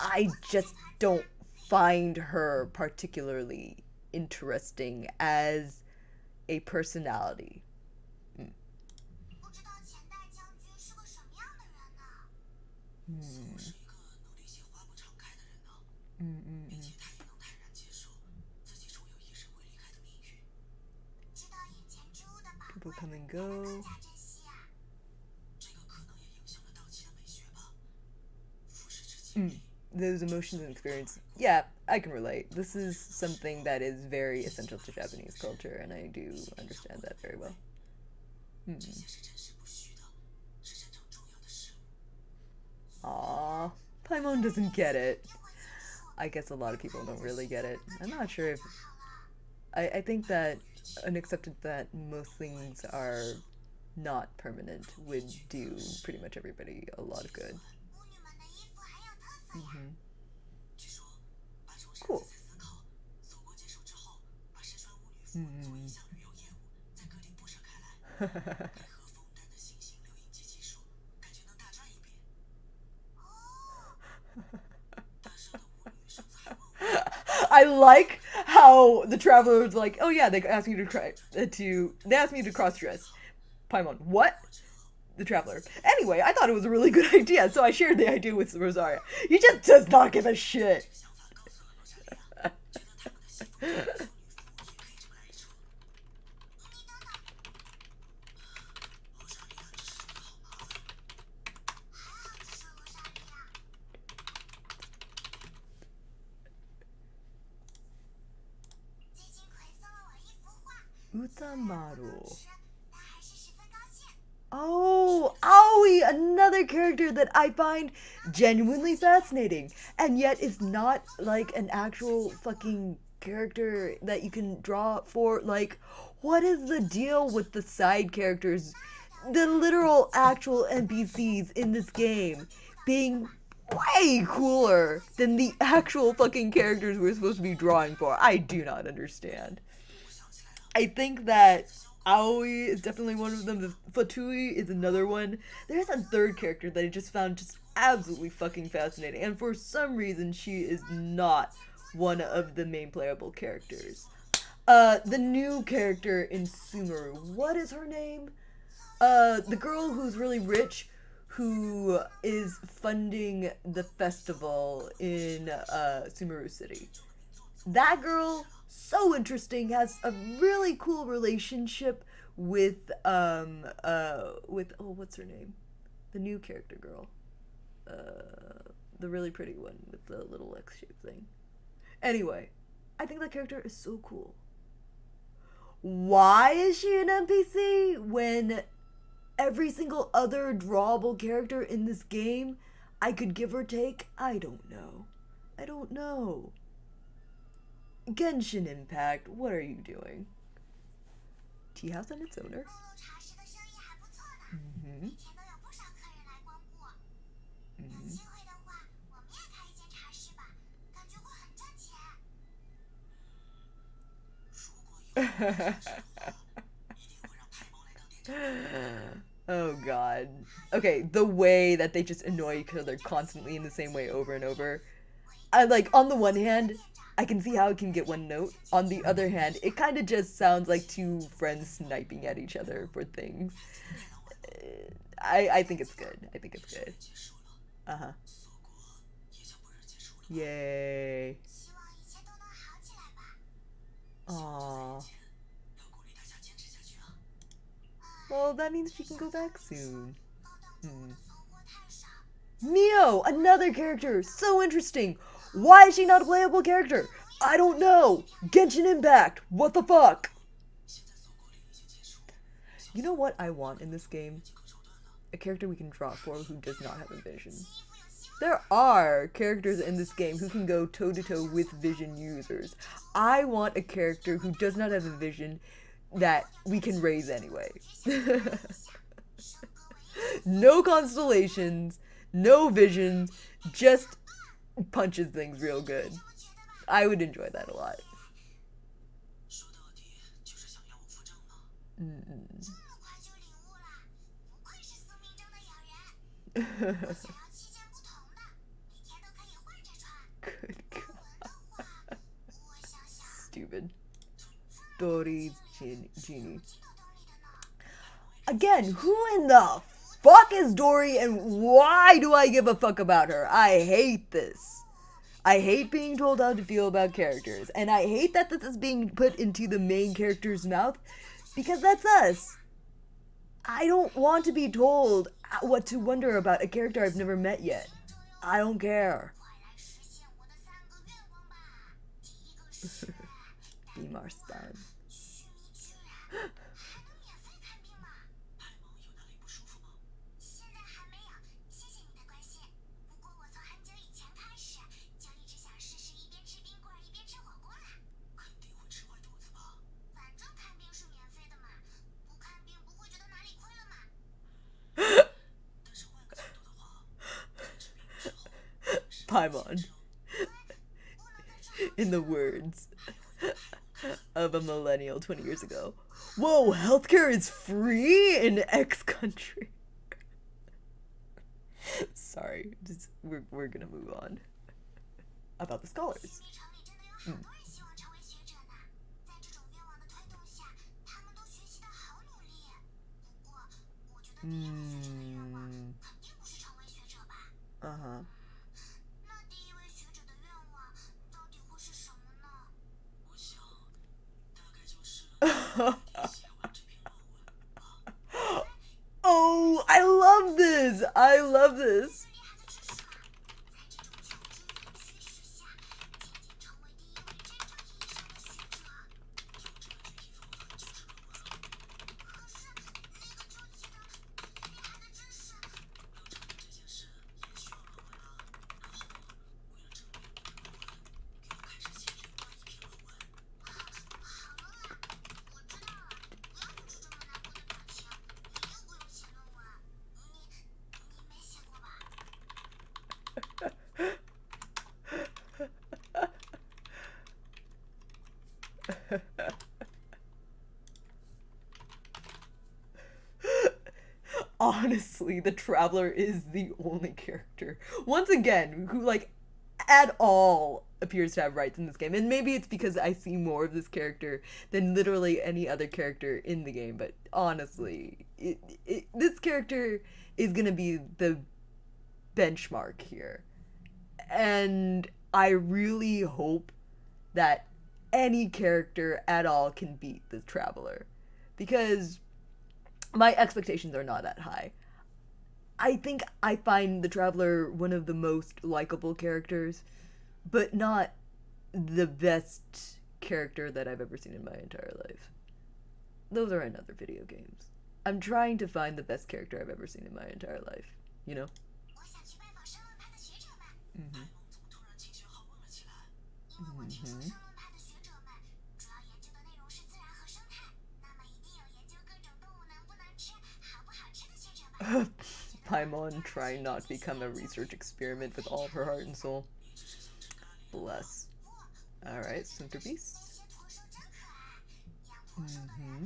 I just don't find her particularly interesting as a personality. Mm. Hmm. Mm-mm-mm. People come and go. Mm. Those emotions and experience. Yeah, I can relate. This is something that is very essential to Japanese culture, and I do understand that very well. Hmm. Aw, Paimon doesn't get it. I guess a lot of people don't really get it. I'm not sure if I think that an acceptance that most things are not permanent would do pretty much everybody a lot of good. Hmm. Cool. Hmm. I like how the traveler was like, "Oh yeah, they asked me to they asked me to cross dress." Paimon, what? The traveler. Anyway, I thought it was a really good idea, so I shared the idea with Rosaria. He just does not give a shit. Utamaru. Oh, Aoi, another character that I find genuinely fascinating, and yet is not like an actual fucking character that you can draw for. Like, what is the deal with the side characters, the literal actual NPCs in this game, being way cooler than the actual fucking characters we're supposed to be drawing for? I do not understand. I think that Aoi is definitely one of them. The Fatui is another one. There's a third character that I just found just absolutely fucking fascinating, and for some reason she is not one of the main playable characters. The new character in Sumeru. What is her name? The girl who's really rich, who is funding the festival in Sumeru City. That girl, so interesting, has a really cool relationship with oh, what's her name, the new character girl, the really pretty one with the little X-shaped thing. Anyway, I think that character is so cool. Why is she an NPC when every single other drawable character in this game I could give or take? I don't know. I don't know. Genshin Impact, what are you doing? Tea house and its owner. Mm-hmm. Mm-hmm. Oh god. Okay, the way that they just annoy each other constantly in the same way over and over. I like, on the one hand, I can see how it can get one note. On the other hand, it kind of just sounds like two friends sniping at each other for things. I think it's good. I think it's good. Uh huh. Yay. Aww. Well, that means she can go back soon. Hmm. Mio, another character, so interesting. Why is she not a playable character? I don't know. Genshin Impact, what the fuck? You know what I want in this game? A character we can draw for who does not have a vision. There are characters in this game who can go toe to toe with vision users. I want a character who does not have a vision that we can raise anyway. No constellations, no vision, just punches things real good. I would enjoy that a lot. Mm-mm. Good God. Stupid. Dory's genie. Again, who in the fuck is Dory and why do I give a fuck about her? I hate this. I hate being told how to feel about characters, and I hate that this is being put into the main character's mouth because that's us. I don't want to be told what to wonder about a character I've never met yet. I don't care. Be Marston. Paimon, in the words of a millennial 20 years ago. Whoa, healthcare is free in X country. Sorry, we're gonna move on. About the scholars. Uh-huh. Oh, I love this! I love this! Honestly, the Traveler is the only character, once again, who, like, at all appears to have rights in this game. And maybe it's because I see more of this character than literally any other character in the game, but honestly, this character is gonna be the benchmark here. And I really hope that any character at all can beat the Traveler, because my expectations are not that high. I think I find the Traveler one of the most likable characters, but not the best character that I've ever seen in my entire life. Those are in other video games. I'm trying to find the best character I've ever seen in my entire life, you know? Mm-hmm. Mm-hmm. Paimon trying not to become a research experiment with all of her heart and soul. Bless. Alright, Center Beast. Mm-hmm.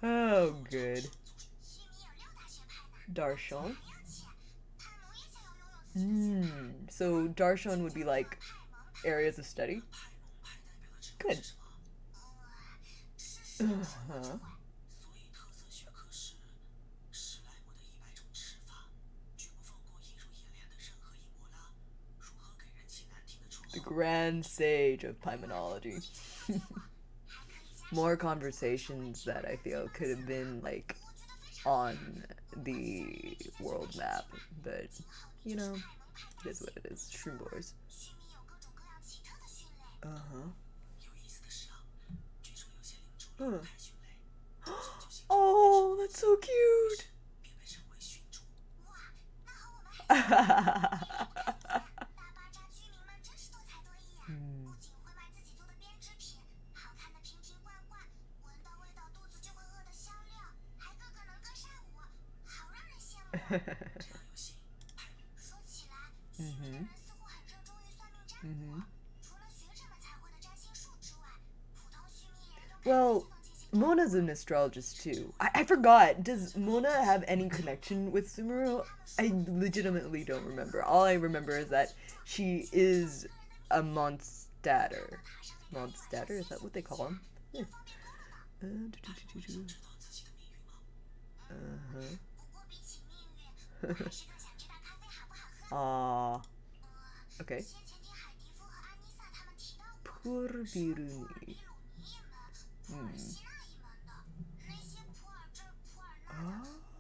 Oh, good. Darshan. So Darshan would be like areas of study. Good. Uh-huh. The Grand Sage of Paimanology. More conversations that I feel could have been, like, on the world map, but, you know, it is what it is. Shroom Boys. Uh-huh. Huh. Oh, that's so cute! Mm-hmm. Mm-hmm. Well, Mona's an astrologist too. I forgot. Does Mona have any connection with Sumeru? I legitimately don't remember. All I remember is that she is a Mondstatter. Mondstatter? Is that what they call him? Yeah. Uh-huh. Okay. Purbiruni.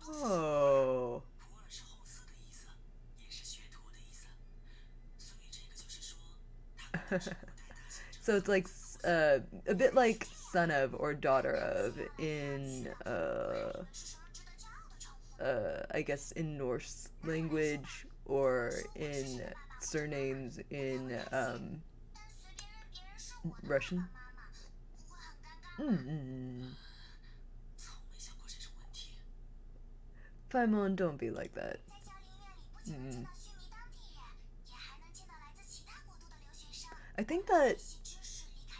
Oh. So it's like a bit like son of or daughter of in I guess in Norse language, or in surnames in Russian. Mm. Paimon, don't be like that. Mm. I think that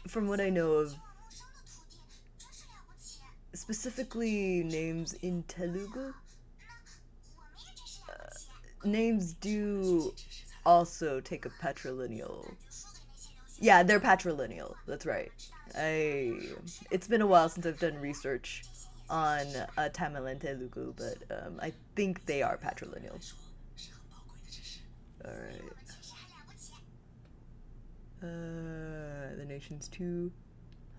from what I know of specifically names in Telugu, names do also take a patrilineal. Yeah, they're patrilineal. That's right. It's been a while since I've done research on Tamil and Telugu, but I think they are patrilineal. All right. The nations too.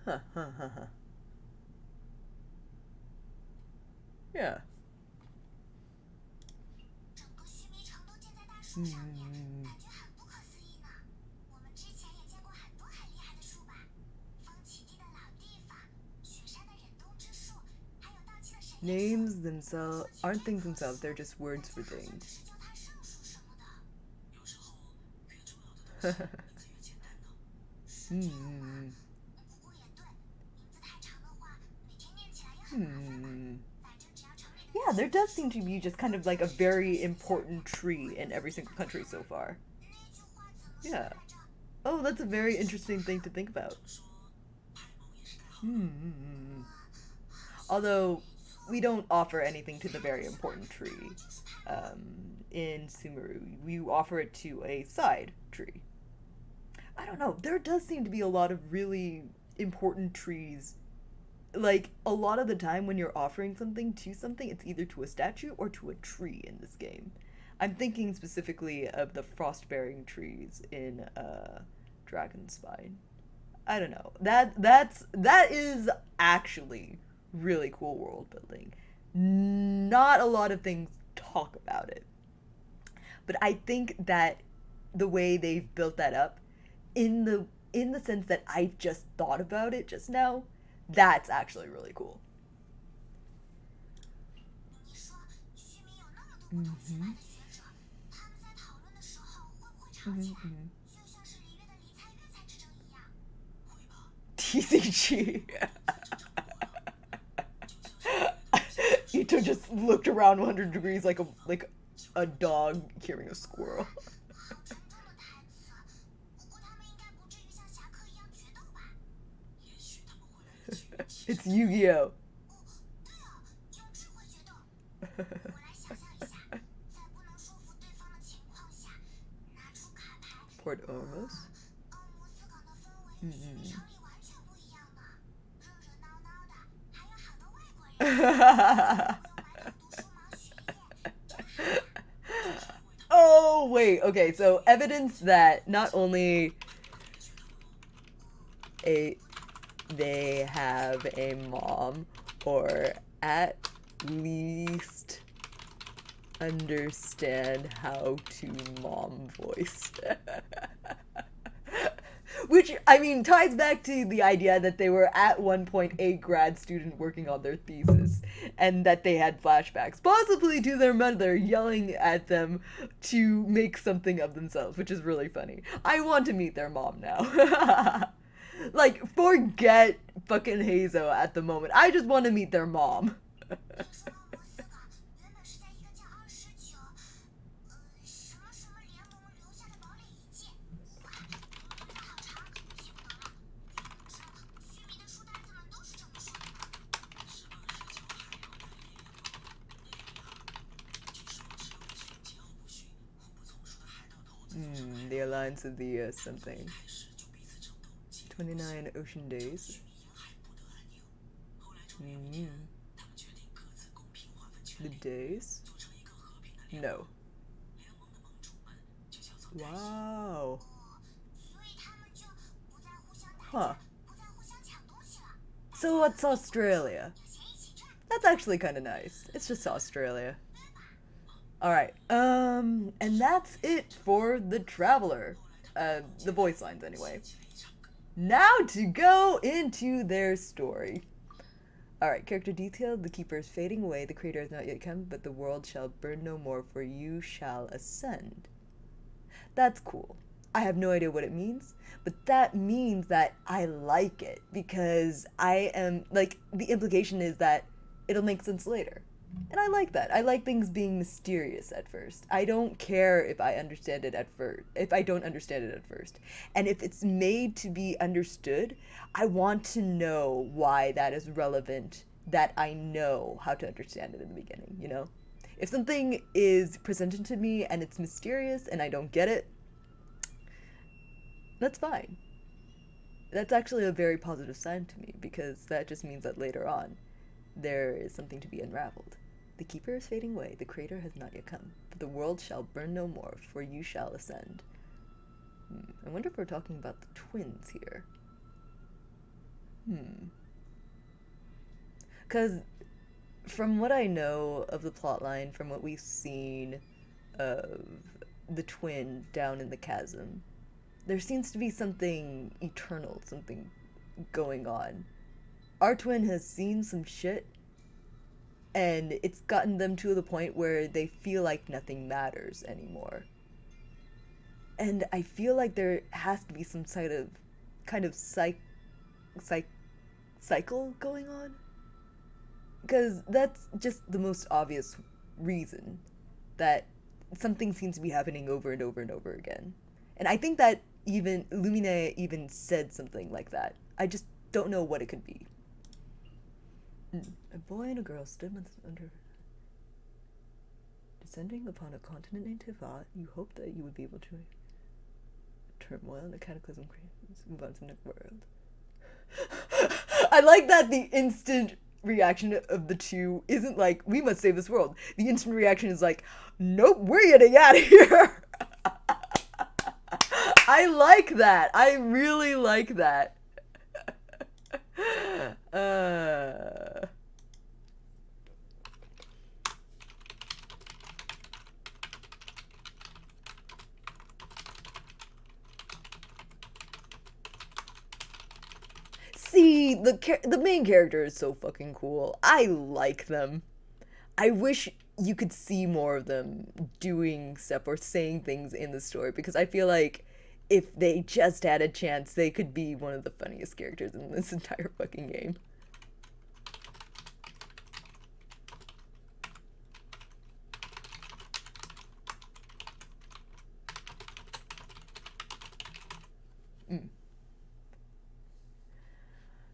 Huh, huh, huh, huh. Yeah. Hmm. Names themselves aren't things themselves, they're just words for things. Hmm. Hmm. Yeah, there does seem to be just kind of like a very important tree in every single country so far. Yeah. Oh, that's a very interesting thing to think about. Hmm. Although we don't offer anything to the very important tree in Sumeru. We offer it to a side tree. I don't know. There does seem to be a lot of really important trees. Like, a lot of the time when you're offering something to something, it's either to a statue or to a tree in this game. I'm thinking specifically of the frost-bearing trees in Dragon Spine. I don't know. That is actually really cool world building. Not a lot of things talk about it. But I think that the way they've built that up in the sense that I've just thought about it just now, that's actually really cool. Mm-hmm. Mm-hmm. TCG. Ito just looked around 100 degrees like a dog hearing a squirrel. It's Yu-Gi-Oh! Port Ormos? Mm-hmm. Oh, wait. Okay, so evidence that not only a they have a mom, or at least understand how to mom voice. Which, I mean, ties back to the idea that they were at one point a grad student working on their thesis, and that they had flashbacks, possibly to their mother yelling at them to make something of themselves, which is really funny. I want to meet their mom now. Like, forget fucking Hazo at the moment. I just want to meet their mom. The Alliance of the something. 29 Ocean Days. Mm. The Days? No. Wow. Huh. So what's Australia? That's actually kind of nice. It's just Australia. Alright, and that's it for The Traveler. The voice lines, anyway. Now to go into their story. Alright, character detail. The keeper is fading away. The creator has not yet come, but the world shall burn no more, for you shall ascend. That's cool. I have no idea what it means, but that means that I like it because I am like the implication is that it'll make sense later. And I like that. I like things being mysterious at first. I don't care if I understand it at first, if I don't understand it at first. And if it's made to be understood, I want to know why that is relevant, that I know how to understand it in the beginning, you know? If something is presented to me and it's mysterious and I don't get it, that's fine. That's actually a very positive sign to me because that just means that later on there is something to be unraveled. The keeper is fading away, the creator has not yet come, but the world shall burn no more, for you shall ascend. I wonder if we're talking about the twins here. Because from what I know of the plotline, from what we've seen of the twin down in the chasm, there seems to be something eternal, something going on. Our twin has seen some shit, and it's gotten them to the point where they feel like nothing matters anymore. And I feel like there has to be some kind of cycle going on. Because that's just the most obvious reason that something seems to be happening over and over and over again. And I think that even Lumine even said something like that. I just don't know what it could be. A boy and a girl stood under... Descending upon a continent named Tiva, you hoped that you would be able to... Turmoil and a cataclysm move on to the next world. I like that the instant reaction of the two isn't like, we must save this world. The instant reaction is like, nope, we're getting out of here. I like that. I really like that. See, the main character is so fucking cool. I like them. I wish you could see more of them doing stuff or saying things in the story because I feel like if they just had a chance, they could be one of the funniest characters in this entire fucking game.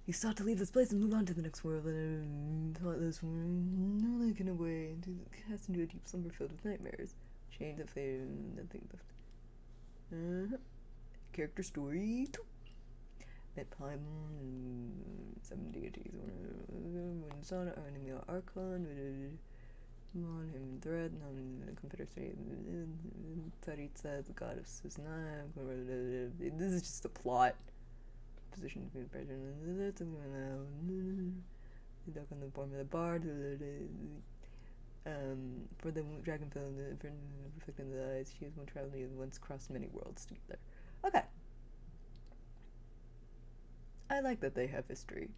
You sought to leave this place and move on to the next world, and thoughtless no like in a way, and cast into a deep slumber filled with nightmares. Chains of flame, nothing left. Character story. Met Paimon and 7 deities. When Sana, our enemy Archon, on him thread, on the Confederacy, Taritza, the god of Susna. This is just a plot. Position between the president the duck on the form of the bard for the dragon film reflecting the eyes she is one traveling and once crossed many worlds together. Okay, I like that they have history.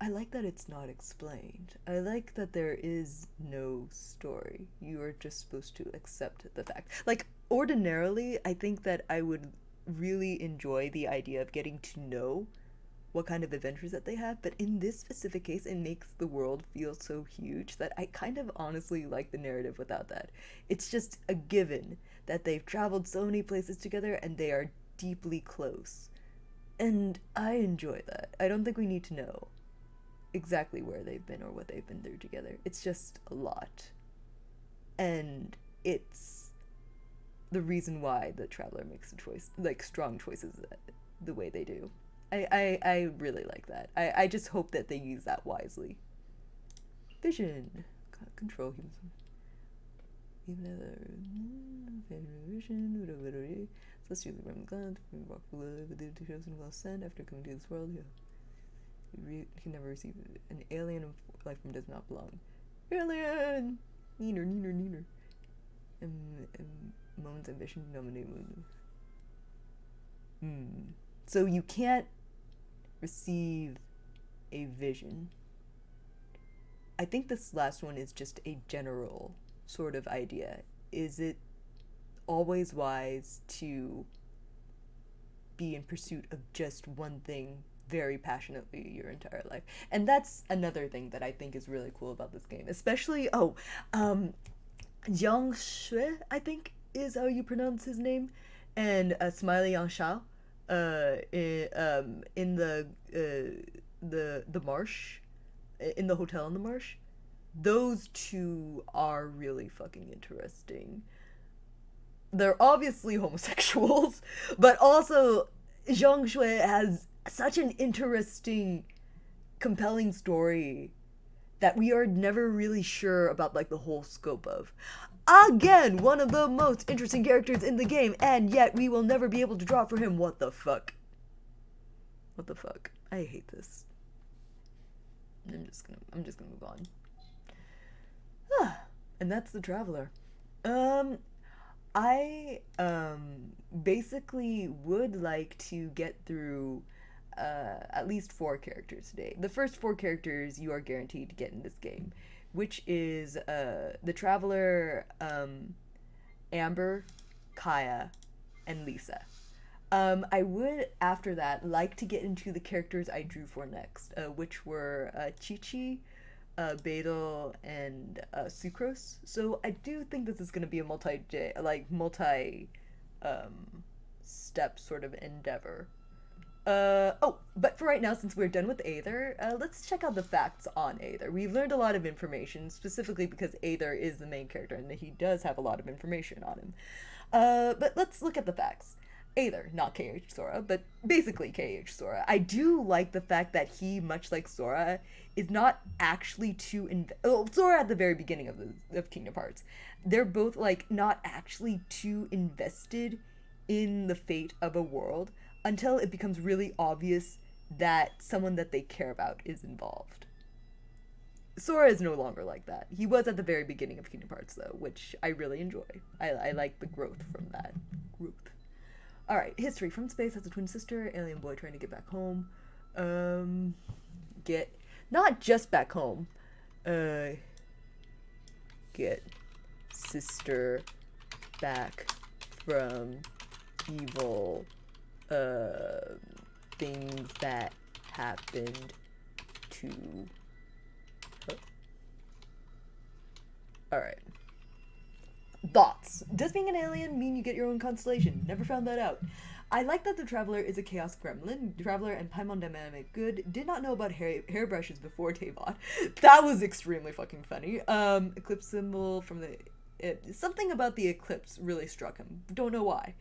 I like that it's not explained. I like that there is no story. You are just supposed to accept the fact. Like, ordinarily, I think that I would really enjoy the idea of getting to know what kind of adventures that they have, but in this specific case it makes the world feel so huge that I kind of honestly like the narrative without that. It's just a given that they've traveled so many places together and they are deeply close, and I enjoy that. I don't think we need to know exactly where they've been or what they've been through together. It's just a lot, and it's the reason why the traveler makes a choice, like strong choices the way they do. I really like that. I just hope that they use that wisely. Vision. Control him. Even other vision. Let's use the realm gland. Walk with the chosen will ascend after coming to this world. He can never receive an alien life form does not belong. Alien! Neener. Moan's ambition to nominate Moon. So you can't receive a vision. I think this last one is just a general sort of idea. Is it always wise to be in pursuit of just one thing very passionately your entire life? And that's another thing that I think is really cool about this game. Especially, Yang Shui, I think is how you pronounce his name, and Smiley Yang Shao, in the marsh, in the hotel in the marsh. Those two are really fucking interesting. They're obviously homosexuals, but also Zhang Shui has such an interesting, compelling story that we are never really sure about like the whole scope of. Again, one of the most interesting characters in the game, and yet we will never be able to draw for him. What the fuck? What the fuck? I hate this. I'm just gonna move on. And that's the Traveler. I basically would like to get through at least 4 characters today. The first 4 characters you are guaranteed to get in this game, which is the Traveler, Amber, Kaya, and Lisa. I would, after that, like to get into the characters I drew for next, which were Chi-Chi, Beidou, and Sucrose. So I do think this is going to be a multi-step sort of endeavor. But for right now, since we're done with Aether, let's check out the facts on Aether. We've learned a lot of information, specifically because Aether is the main character, and he does have a lot of information on him. But let's look at the facts. Aether, not KH Sora, but basically KH Sora. I do like the fact that he, much like Sora, is not actually Sora at the very beginning of Kingdom Hearts. They're both, like, not actually too invested in the fate of a world until it becomes really obvious that someone that they care about is involved. Sora is no longer like that. He was at the very beginning of Kingdom Hearts, though, which I really enjoy. I like the growth from that. Alright, history. From space has a twin sister, alien boy trying to get back home. Not just back home. Get sister back from evil, things that happened to her. Alright. Thoughts. Does being an alien mean you get your own constellation? Never found that out. I like that the Traveler is a Chaos Gremlin. Traveler and Paimon Dynamic Good. Did not know about hairbrushes before Tavot. That was extremely fucking funny. Eclipse symbol from the... something about the eclipse really struck him. Don't know why.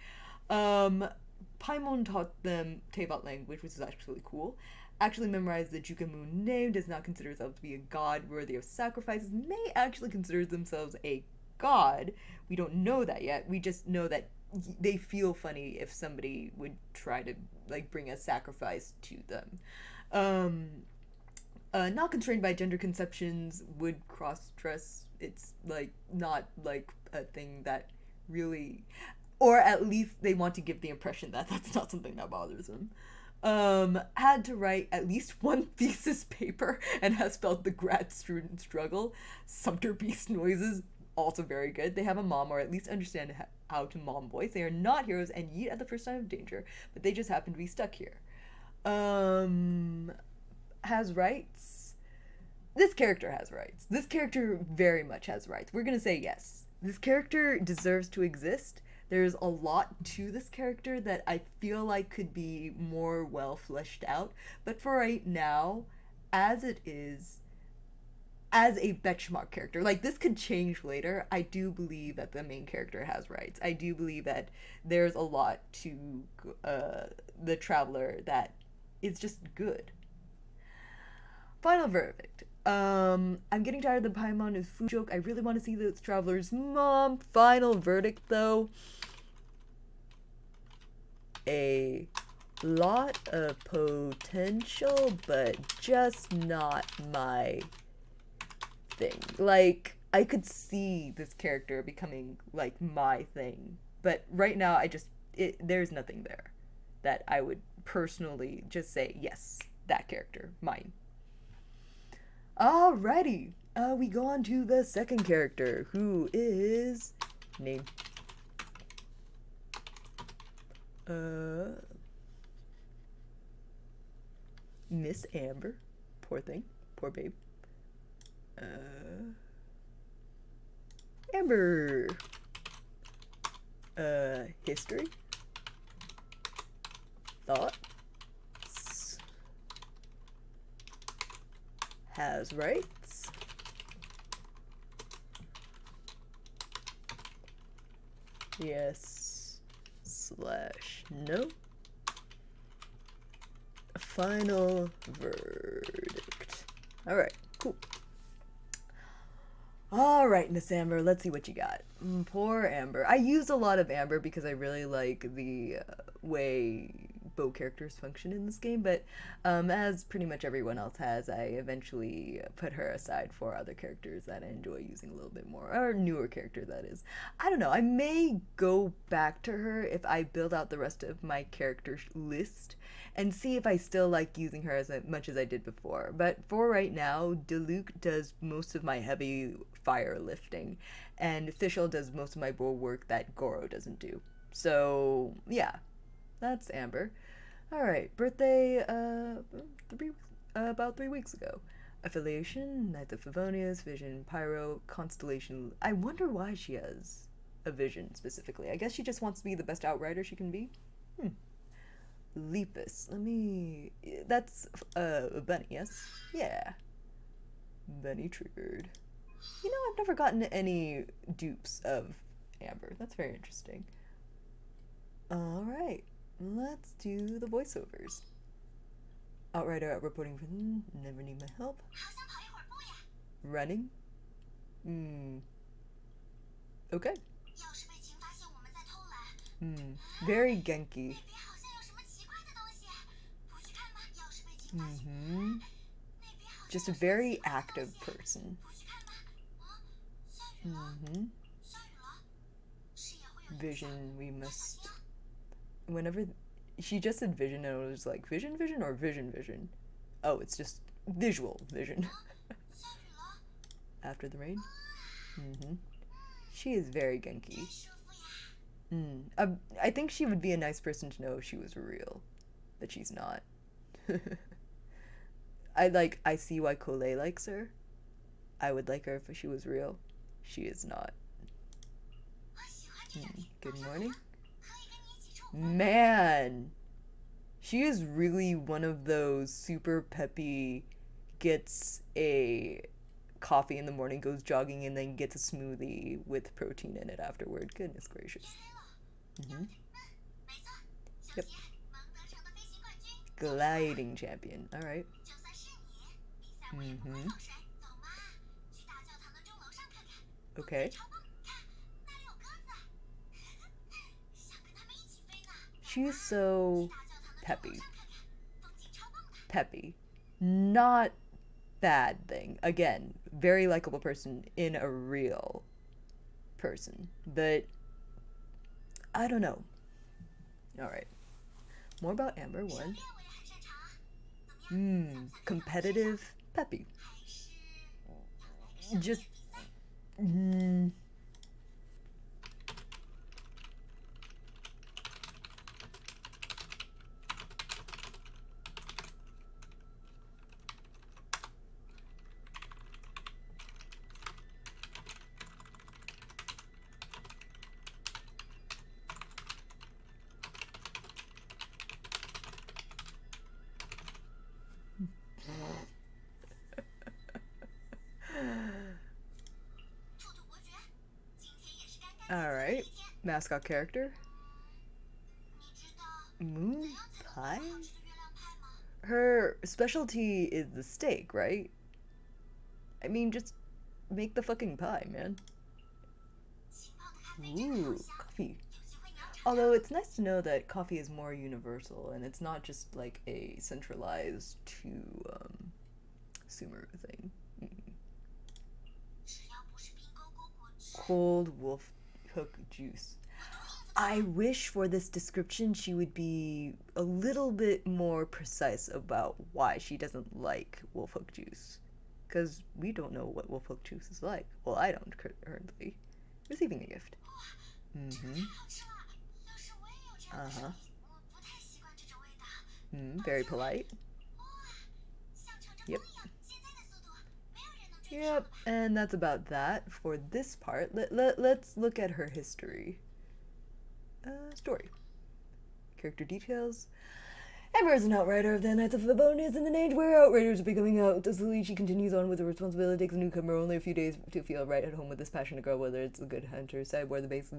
Paimon taught them Tavot language, which is actually cool. Actually memorized the Jukamu name. Does not consider himself to be a god worthy of sacrifices. May actually consider themselves a god. We don't know that yet. We just know that they feel funny if somebody would try to like bring a sacrifice to them. Not constrained by gender conceptions, would cross-dress. It's like not like a thing that really, or at least they want to give the impression that that's not something that bothers them. Had to write at least 1 thesis paper and has felt the grad student struggle. Sumpter Beast noises, also very good. They have a mom, or at least understand how to mom voice. They are not heroes and yeet at the first sign of danger, but they just happen to be stuck here. Has rights. This character has rights. This character very much has rights. We're gonna say yes. This character deserves to exist. There's a lot to this character that I feel like could be more well fleshed out, but for right now, as it is, as a benchmark character, like this could change later, I do believe that the main character has rights. I do believe that there's a lot to the Traveler that is just good. Final verdict. I'm getting tired of the Paimon is food joke. I really want to see the Traveler's mom. Final verdict, though. A lot of potential, but just not my thing. Like, I could see this character becoming, like, my thing. But right now, there's nothing there that I would personally just say, yes, That character, mine. Alrighty, we go on to the second character, who is name. Miss Amber. Poor thing. Poor babe. Amber. History. Thoughts. Has rights. Yes. Slash no. Final verdict. Alright, cool. Alright, Miss Amber, let's see what you got. Poor Amber. I use a lot of Amber because I really like the way bow characters function in this game, but as pretty much everyone else has, I eventually put her aside for other characters that I enjoy using a little bit more, or newer character, that is. I don't know, I may go back to her if I build out the rest of my character list and see if I still like using her as much as I did before. But for right now, Diluc does most of my heavy fire lifting, and Fischl does most of my bow work that Goro doesn't do. So, yeah, that's Amber. Alright, birthday, about 3 weeks ago. Affiliation, Knights of Favonius, Vision, Pyro, Constellation. I wonder why she has a Vision specifically. I guess she just wants to be the best outrider she can be? Lepus. Let me... That's, a bunny, yes? Yeah. Bunny triggered. You know, I've never gotten any dupes of Amber. That's very interesting. Alright. Let's do the voiceovers. Outrider out reporting for them. Never need my help. Running. Okay. Very Genki. Just a very active person. Vision, we must... Whenever... She just said vision and it was like, vision or vision? Oh, it's just visual vision. After the rain? She is very Genki. I think she would be a nice person to know if she was real. But she's not. I see why Colette likes her. I would like her if she was real. She is not. Good morning. Man, she is really one of those super peppy, gets a coffee in the morning, goes jogging, and then gets a smoothie with protein in it afterward. Goodness gracious. Yep. Gliding champion. Alright. Okay. She's so peppy. Peppy. Not bad thing. Again, very likable person in a real person. But I don't know. Alright. More about Amber. One. Competitive. Peppy. Just... Alright. Mascot character. Moon pie? Her specialty is the steak, right? I mean, just make the fucking pie, man. Ooh, coffee. Although it's nice to know that coffee is more universal and it's not just like a centralized to Sumeru thing. Cold wolf hook juice. I wish for this description she would be a little bit more precise about why she doesn't like wolfhook juice. Because we don't know what wolfhook juice is like. Well, I don't currently. Receiving a gift. Mm-hmm. Uh-huh. Very polite. Yep. Yep, and that's about that for this part. Let's look at her history. Story. Character details. Amber is an outrider of the Knights of Favonius in an age where outriders are becoming out. Thusly, she continues on with the responsibility. Takes a newcomer only a few days to feel right at home with this passionate girl, whether it's a good hunter, sideboard, the base.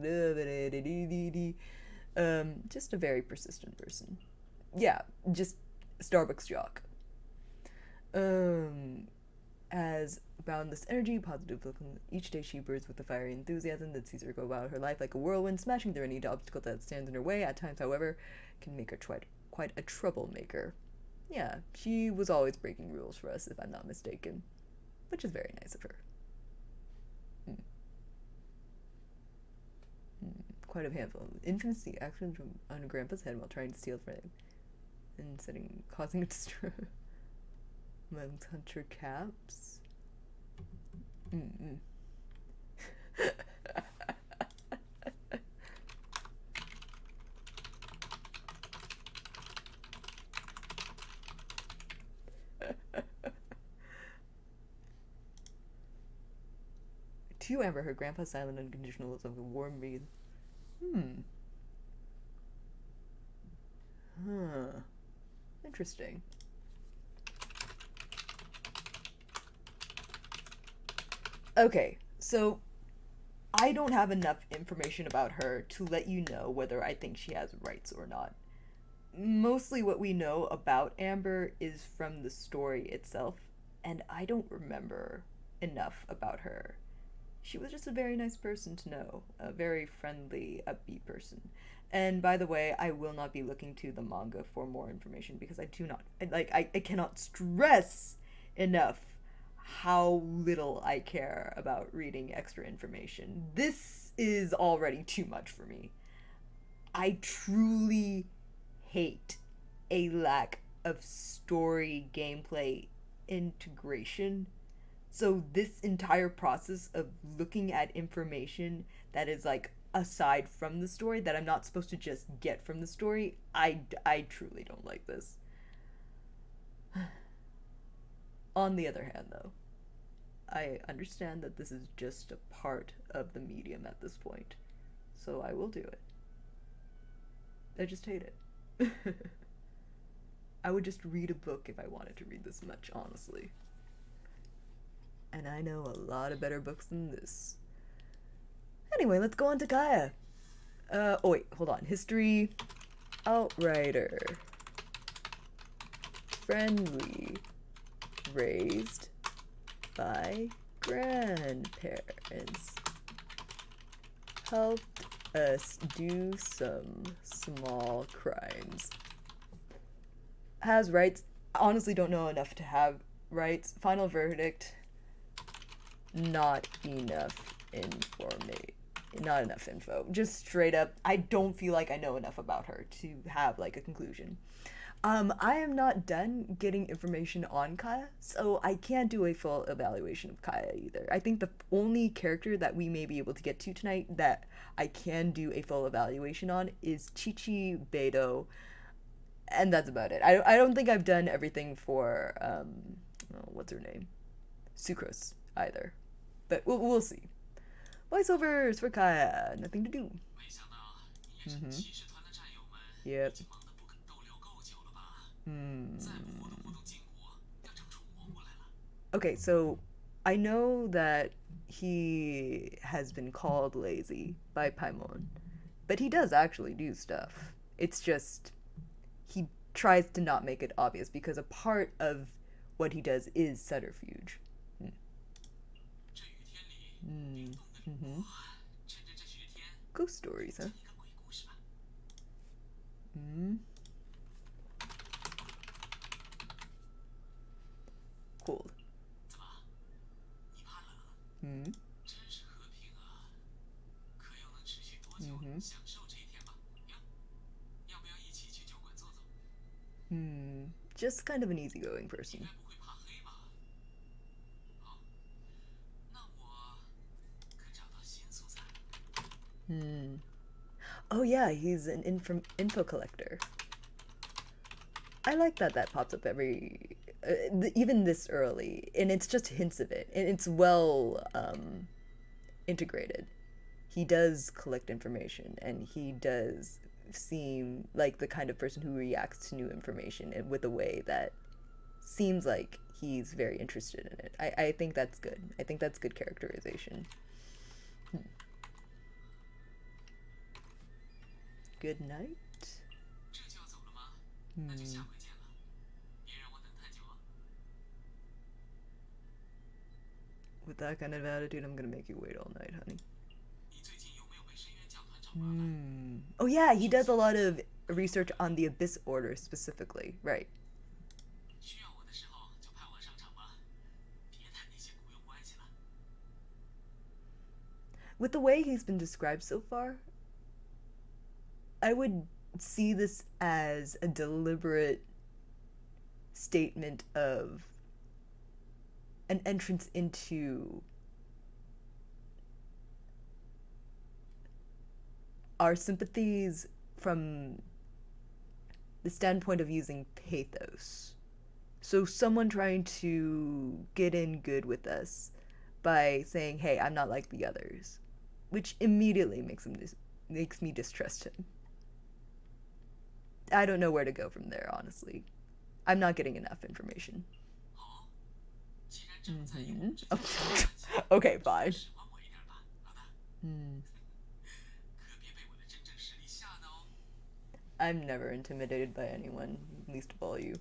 Just a very persistent person. Yeah, just Starbucks jock. Has boundless energy, positive look. Each day she bursts with the fiery enthusiasm that sees her go about her life like a whirlwind, smashing through any obstacle that stands in her way. At times, however, can make her quite a troublemaker. Yeah, she was always breaking rules for us, if I'm not mistaken, which is very nice of her. Quite a handful. Infancy actions on Grandpa's head while trying to steal from him and causing it to destroy. Amongst hunter caps. To Amber, her grandpa's silent unconditional was of a warm breeze. Interesting. Okay, so I don't have enough information about her to let you know whether I think she has rights or not. Mostly what we know about Amber is from the story itself, and I don't remember enough about her. She was just a very nice person to know, a very friendly, upbeat person. And by the way, I will not be looking to the manga for more information because I do not I cannot stress enough how little I care about reading extra information. This is already too much for me. I truly hate a lack of story gameplay integration. So this entire process of looking at information that is like aside from the story that I'm not supposed to just get from the story, I truly don't like this. On the other hand, though, I understand that this is just a part of the medium at this point, so I will do it. I just hate it. I would just read a book if I wanted to read this much, honestly. And I know a lot of better books than this. Anyway, let's go on to Kaya. Oh wait, hold on. History. Outrider. Friendly. Raised by grandparents. Helped us do some small crimes. Has rights. Honestly don't know enough to have rights. Final verdict. Not enough not enough info. Just straight up, I don't feel like I know enough about her to have like a conclusion. I am not done getting information on Kaya, so I can't do a full evaluation of Kaya either. I think the only character that we may be able to get to tonight that I can do a full evaluation on is Chichi Beidou, and that's about it. I don't think I've done everything for what's her name, Sucrose either, but we'll see. Voiceovers for Kaya, nothing to do. Yep. Okay, so I know that he has been called lazy by Paimon, but he does actually do stuff. It's just he tries to not make it obvious because a part of what he does is subterfuge. Ghost stories, huh? Cool. Hmm. Just kind of an easygoing person. Hmm. Oh yeah, he's an info collector. I like that that pops up every, even this early, and it's just hints of it, and it's well integrated. He does collect information, and he does seem like the kind of person who reacts to new information with a way that seems like he's very interested in it. I think that's good. I think that's good characterization. Good night. Hmm. With that kind of attitude, I'm gonna make you wait all night, honey. Hmm. Oh yeah, he does a lot of research on the Abyss Order specifically, right? With the way he's been described so far, I would see this as a deliberate statement of an entrance into our sympathies from the standpoint of using pathos. So, someone trying to get in good with us by saying, "Hey, I'm not like the others," which immediately makes me distrust him. I don't know where to go from there, honestly. I'm not getting enough information. Mm-hmm. Okay, fine. Hmm. I'm never intimidated by anyone, least of all you.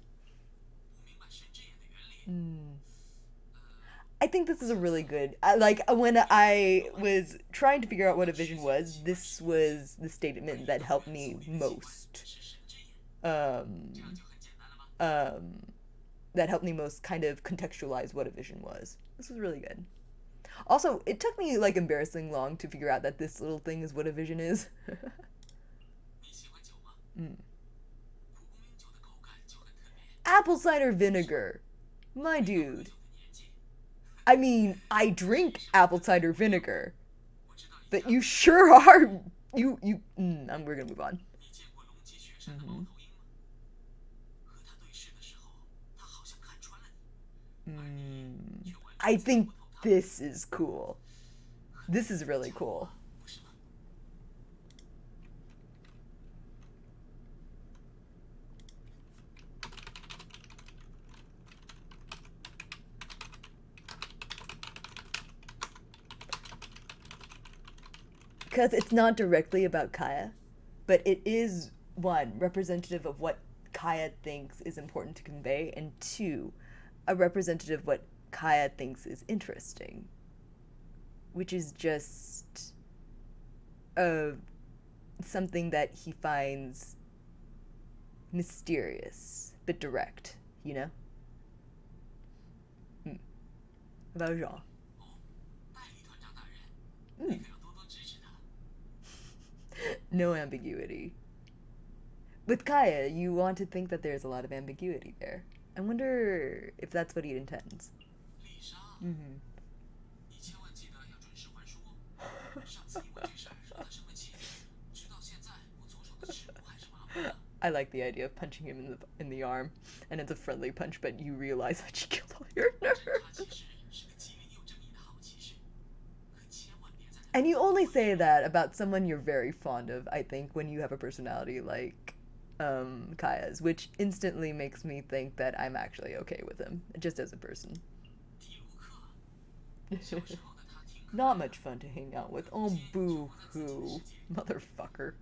Hmm. I think this is a really good. Like when I was trying to figure out what a vision was, this was the statement that helped me most. Um, um, that helped me most kind of contextualize what a vision was. This was really good. Also, it took me like embarrassing long to figure out that this little thing is what a vision is. Mm. Apple cider vinegar, my dude. I mean, I drink apple cider vinegar, but you sure are. We're gonna move on. Mm-hmm. Mm. I think this is cool. This is really cool. Because it's not directly about Kaya, but it is, one, representative of what Kaya thinks is important to convey, and two, a representative of what Kaya thinks is interesting, which is just uh, something that he finds mysterious but direct, you know? Mm. About Jean. Mm. No ambiguity. With Kaya, you want to think that there's a lot of ambiguity there. I wonder if that's what he intends. Mm-hmm. I like the idea of punching him in the arm, and it's a friendly punch, but you realize that you killed all your nerves. And you only say that about someone you're very fond of, I think, when you have a personality like Kaya's, which instantly makes me think that I'm actually okay with him, just as a person. Not much fun to hang out with. Oh, boo hoo. Motherfucker.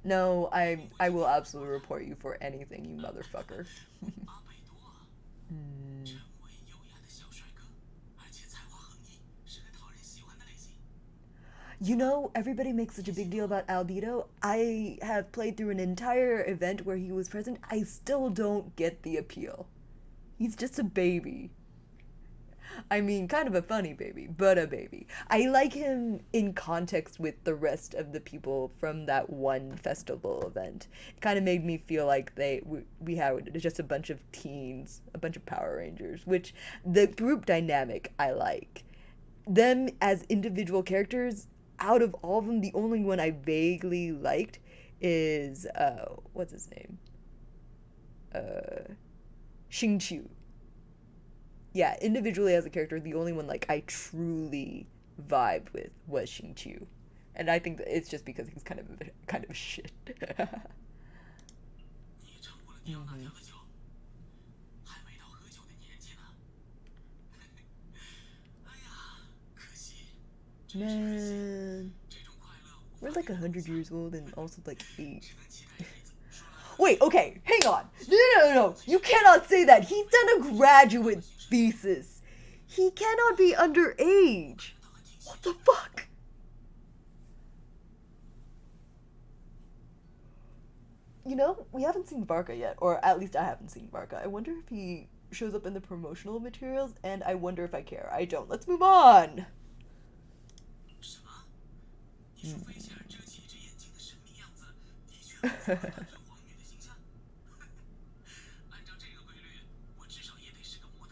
No, I will absolutely report you for anything, you motherfucker. Hmm. You know, everybody makes such a big deal about Albedo. I have played through an entire event where he was present. I still don't get the appeal. He's just a baby. I mean, kind of a funny baby, but a baby. I like him in context with the rest of the people from that one festival event. It kind of made me feel like we had just a bunch of teens, a bunch of Power Rangers, which the group dynamic I like. Them as individual characters, out of all of them, the only one I vaguely liked is what's his name? Uh Xingqiu. Yeah, individually as a character, the only one like I truly vibed with was Xingqiu. And I think that it's just because he's kind of shit. Mhm. Man, we're like 100 years old and also like eight. Wait, okay, hang on. No. You cannot say that. He's done a graduate thesis. He cannot be underage. What the fuck? You know, we haven't seen Barca yet, or at least I haven't seen Barca. I wonder if he shows up in the promotional materials, and I wonder if I care. I don't. Let's move on.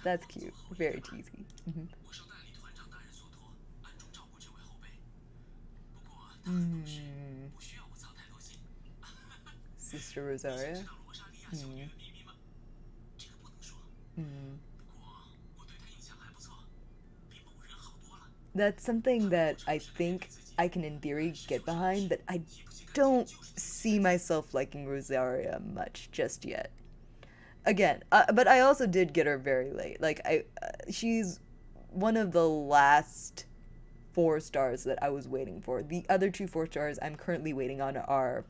That's cute. Very teasy. Mhm. Mm. Sister Rosaria? Mm. Mm. That's something that I think I can, in theory, get behind, but I don't see myself liking Rosaria much just yet. Again, but I also did get her very late. She's one of the last 4 stars that I was waiting for. The other two 4 stars I'm currently waiting on are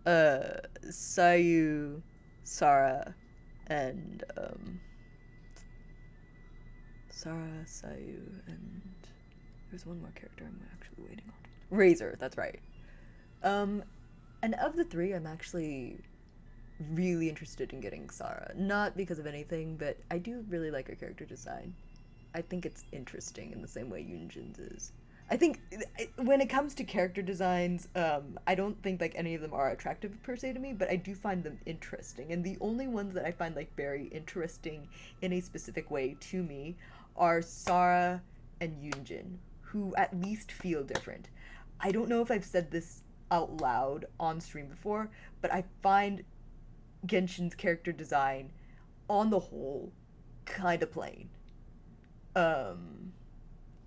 Sayu, Sarah, and Sarah, Sayu, and there's one more character I'm actually waiting on. Razor, that's right. Um, and of the three, I'm actually really interested in getting Sarah. Not because of anything, but I do really like her character design. I think it's interesting in the same way Yunjin's is. I think when it comes to character designs, I don't think like any of them are attractive per se to me, but I do find them interesting. And the only ones that I find like very interesting in a specific way to me are Sarah and Yunjin, who at least feel different. I don't know if I've said this out loud on stream before, but I find Genshin's character design, on the whole, kind of plain. Um,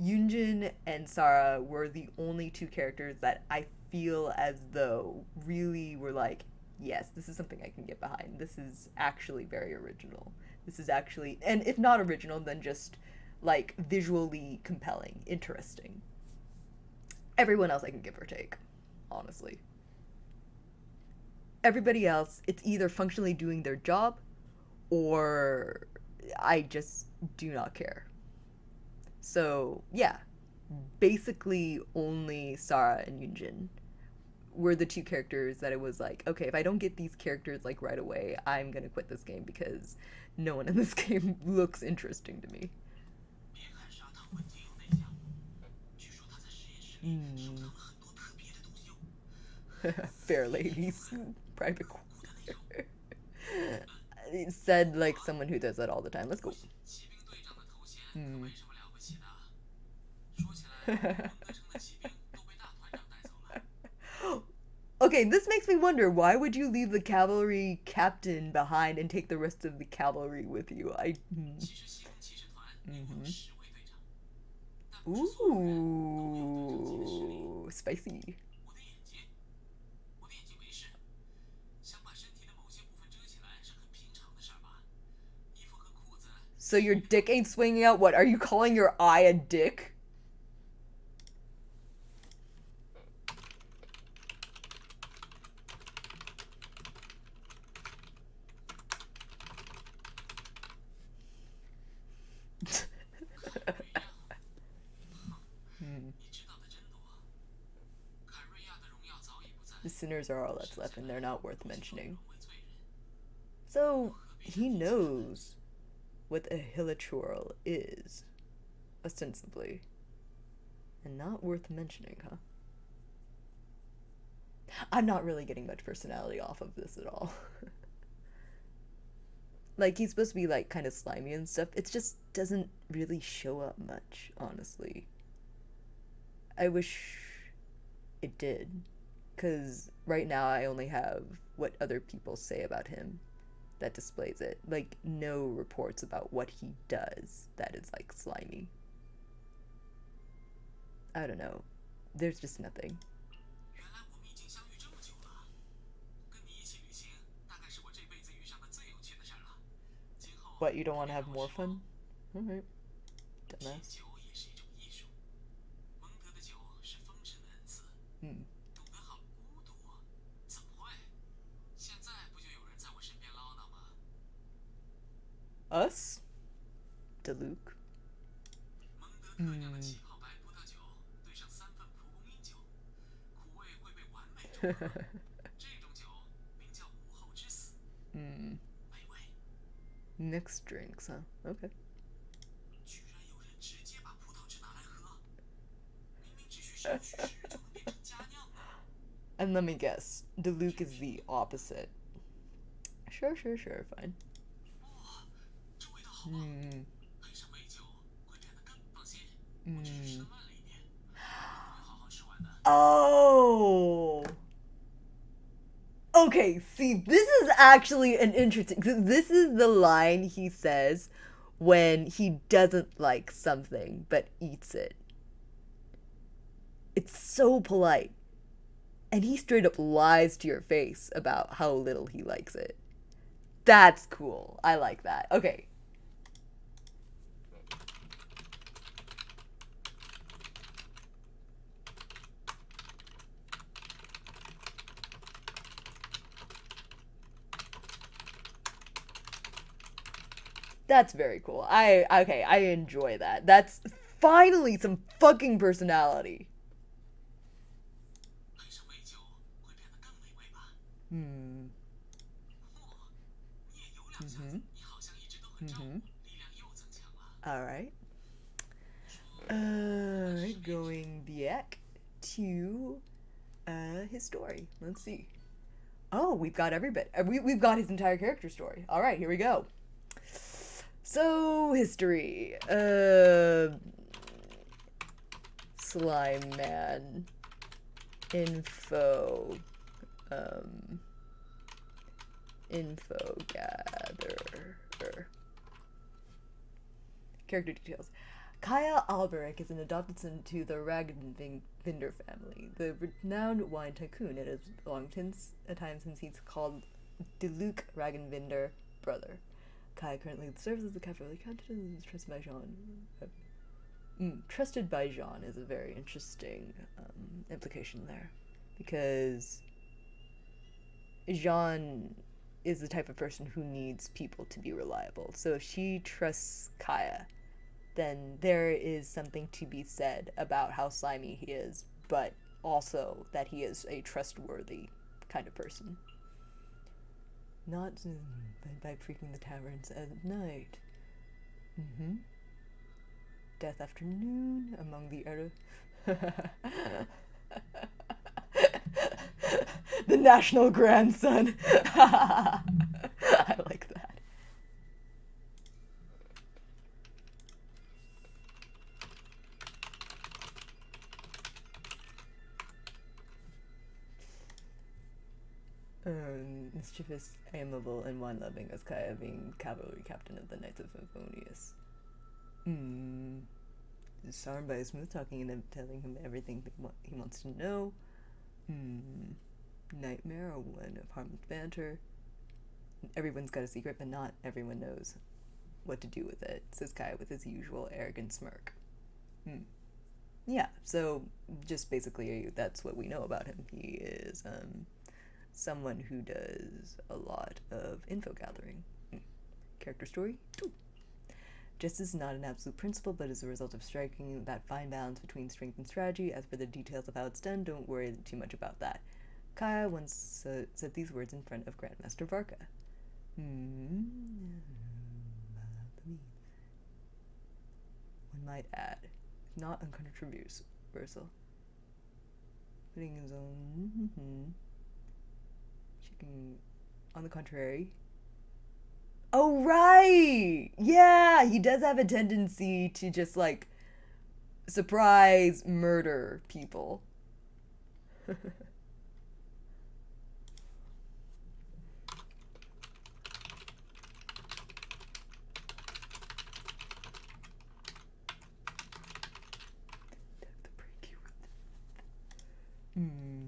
Yunjin and Sarah were the only two characters that I feel as though really were like, yes, this is something I can get behind. This is actually very original. This is actually, and if not original, then just like visually compelling, interesting. Everyone else I can give or take, honestly. Everybody else, it's either functionally doing their job or I just do not care. So, yeah, basically only Sarah and Yunjin were the two characters that it was like, okay, if I don't get these characters like right away, I'm gonna quit this game because no one in this game looks interesting to me. Mm. Fair ladies, private. It said like someone who does that all the time. Let's go. Hmm. Okay, this makes me wonder why would you leave the cavalry captain behind and take the rest of the cavalry with you? Mhm. Ooh, spicy. So your dick ain't swinging out? What, are you calling your eye a dick? Hmm. The sinners are all that's left, and they're not worth mentioning. So he knows. what a hilichurl is, ostensibly. And not worth mentioning, huh? I'm not really getting much personality off of this at all. Like, he's supposed to be, like, kind of slimy and stuff. It just doesn't really show up much, honestly. I wish it did. Because right now I only have what other people say about him that displays it. Like, no reports about what he does that is, like, slimy. I don't know. There's just nothing. What, you don't want to have more fun? Alright. Dumbass. Hmm. Us? Diluc? Hmm. Hmm. Mixed drinks, huh? Okay. And let me guess, Diluc is the opposite. Sure, sure, sure, fine. Hmm. Hmm. Oh! Okay, see, this is actually an interesting. This is the line he says when he doesn't like something but eats it. It's so polite. And he straight up lies to your face about how little he likes it. That's cool. I like that. Okay. That's very cool. I enjoy that. That's finally some fucking personality. Hmm. Mm-hmm. Mm-hmm. All right. Going back to his story. Let's see. Oh, we've got every bit. We've got his entire character story. All right, here we go. So, history. Slime Man. Info. Info gatherer. Character details. Kaya Alberic is an adopted son to the Ragenvinder family, the renowned wine tycoon. It has long since a time since he's called Diluc Ragenvinder brother. Kaya currently serves as the captain of the country and is trusted by Jean. Trusted by Jean is a very interesting implication there, because Jean is the type of person who needs people to be reliable. So if she trusts Kaya, then there is something to be said about how slimy he is, but also that he is a trustworthy kind of person. Not by freaking the taverns at night. Mm-hmm. Death afternoon among the the national grandson. I like that. Mischievous, amiable, and wine-loving as Kaya, being cavalry captain of the Knights of Favonius. Disarmed by his smooth-talking and telling him everything he wants to know. Nightmare, a one of harmless banter. Everyone's got a secret, but not everyone knows what to do with it, says Kaya with his usual arrogant smirk. Yeah, so just basically that's what we know about him. He is, someone who does a lot of info gathering. Character story 2. Justice is not an absolute principle, but is a result of striking that fine balance between strength and strategy. As for the details of how it's done, don't worry too much about that. Kaya once said these words in front of Grandmaster Varka. one might add, not uncontroversial. Putting his own. Chicken. On the contrary. Oh, right! Yeah, he does have a tendency to just, like, surprise murder people. Hmm.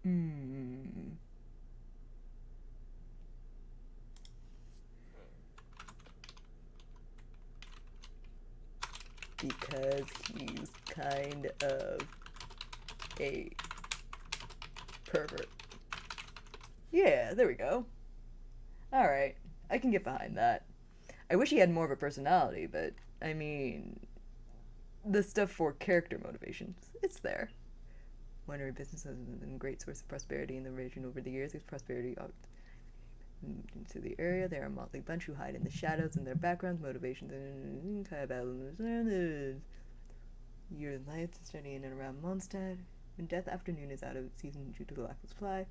Hmm. Because he's kind of a pervert. Yeah, there we go. Alright, I can get behind that. I wish he had more of a personality, but I mean, the stuff for character motivations, it's there. Winery business has been a great source of prosperity in the region over the years. Its prosperity moved into the area. They are a motley bunch who hide in the shadows and their backgrounds, motivations, and year of life studying in and around Mondstadt. When Death Afternoon is out of season due to the lack of supply,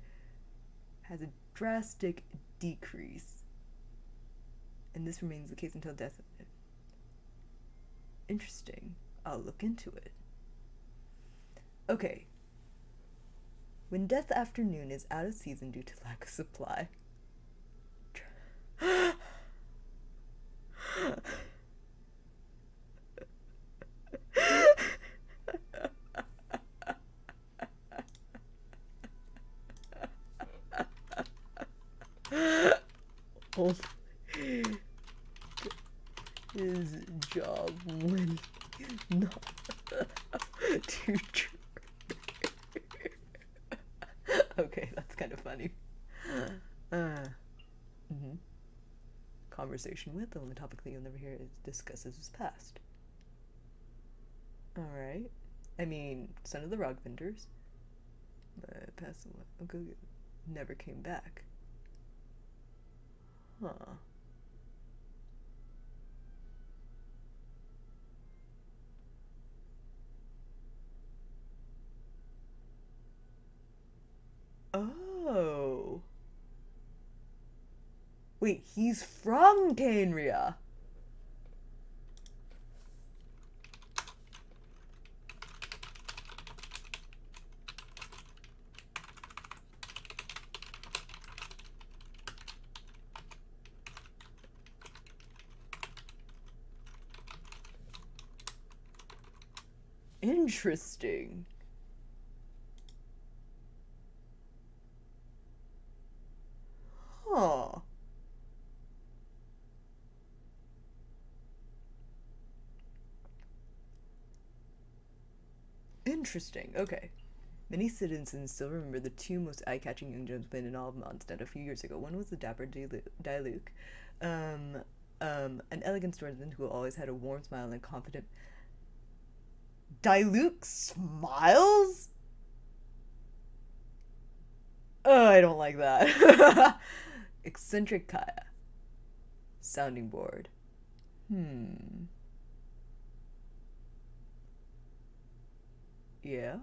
has a drastic decrease. And this remains the case until Death. Interesting. I'll look into it. Okay. When Death Afternoon is out of season due to lack of supply. His job when not too true. Okay, that's kind of funny. Conversation with, the only topic that you'll never hear is discusses his past. Alright. I mean, son of the rock vendors. But passed away. Never came back. Huh. Oh. Wait, he's from Kenria. Interesting. Huh. Interesting. Okay. Many citizens still remember the two most eye-catching young gentlemen in all of Mondstadt a few years ago. One was the dapper Diluc, an elegant swordsman who always had a warm smile and confident. Diluc smiles? Oh, I don't like that. Eccentric Kaya. Sounding board. Yeah?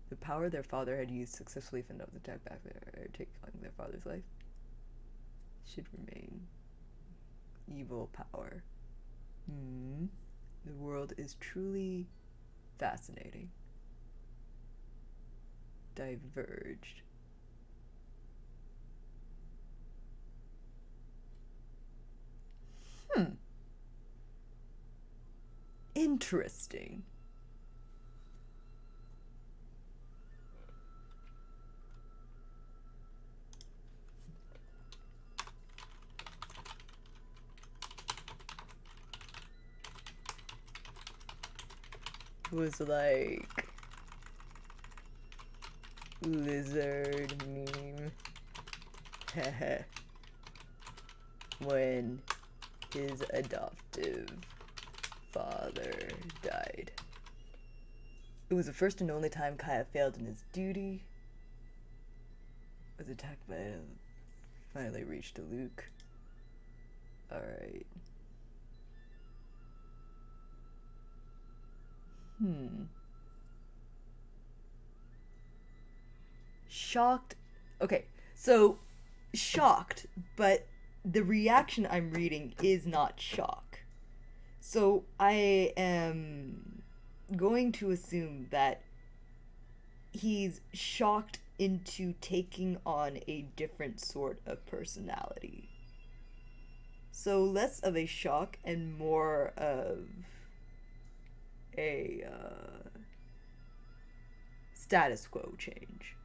The power their father had used successfully fend off the attack back there, taking their father's life, should remain evil power. The world is truly fascinating. Diverged. Interesting. It was like lizard meme. When his adoptive father died. It was the first and only time Kaya failed in his duty. Was attacked by Finally reached a Luke. Alright. Shocked. Okay, so shocked, but the reaction I'm reading is not shock. So I am going to assume that he's shocked into taking on a different sort of personality. So less of a shock and more of a status quo change.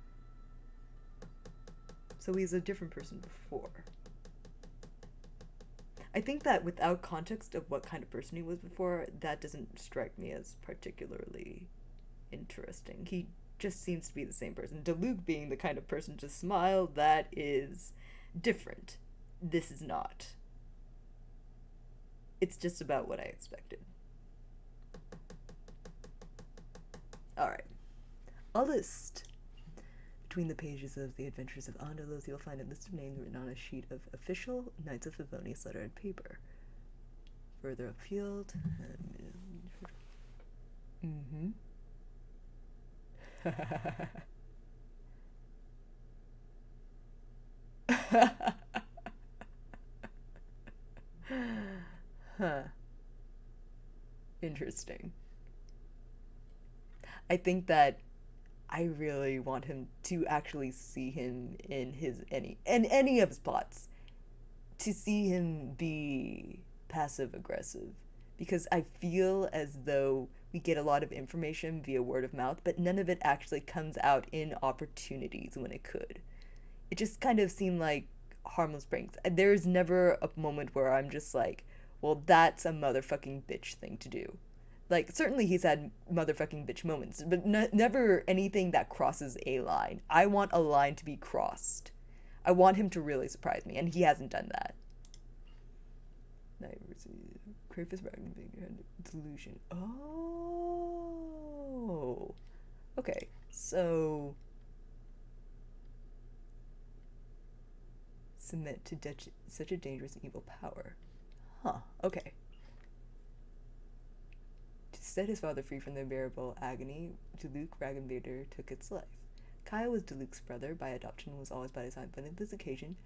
So he's a different person before. I think that without context of what kind of person he was before, that doesn't strike me as particularly interesting. He just seems to be the same person. Diluc being the kind of person to smile, that is different. This is not. It's just about what I expected. Alright. A list. Between the pages of The Adventures of Andalos, you'll find a list of names written on a sheet of official Knights of Favonius lettered paper. Further upfield. Huh. Interesting. I think that I really want him to actually see him in his any of his plots. To see him be passive aggressive. Because I feel as though we get a lot of information via word of mouth, but none of it actually comes out in opportunities when it could. It just kind of seemed like harmless pranks. There's never a moment where I'm just like, well, that's a motherfucking bitch thing to do. Like, certainly he's had motherfucking bitch moments, but never anything that crosses a line. I want a line to be crossed. I want him to really surprise me, and he hasn't done that. Crayfish delusion. Oh. Okay, so submit to such a dangerous and evil power. Huh, okay. To set his father free from the unbearable agony, Diluc Raginvader took its life. Kaya was Diluc's brother by adoption and was always by his side, but on this occasion,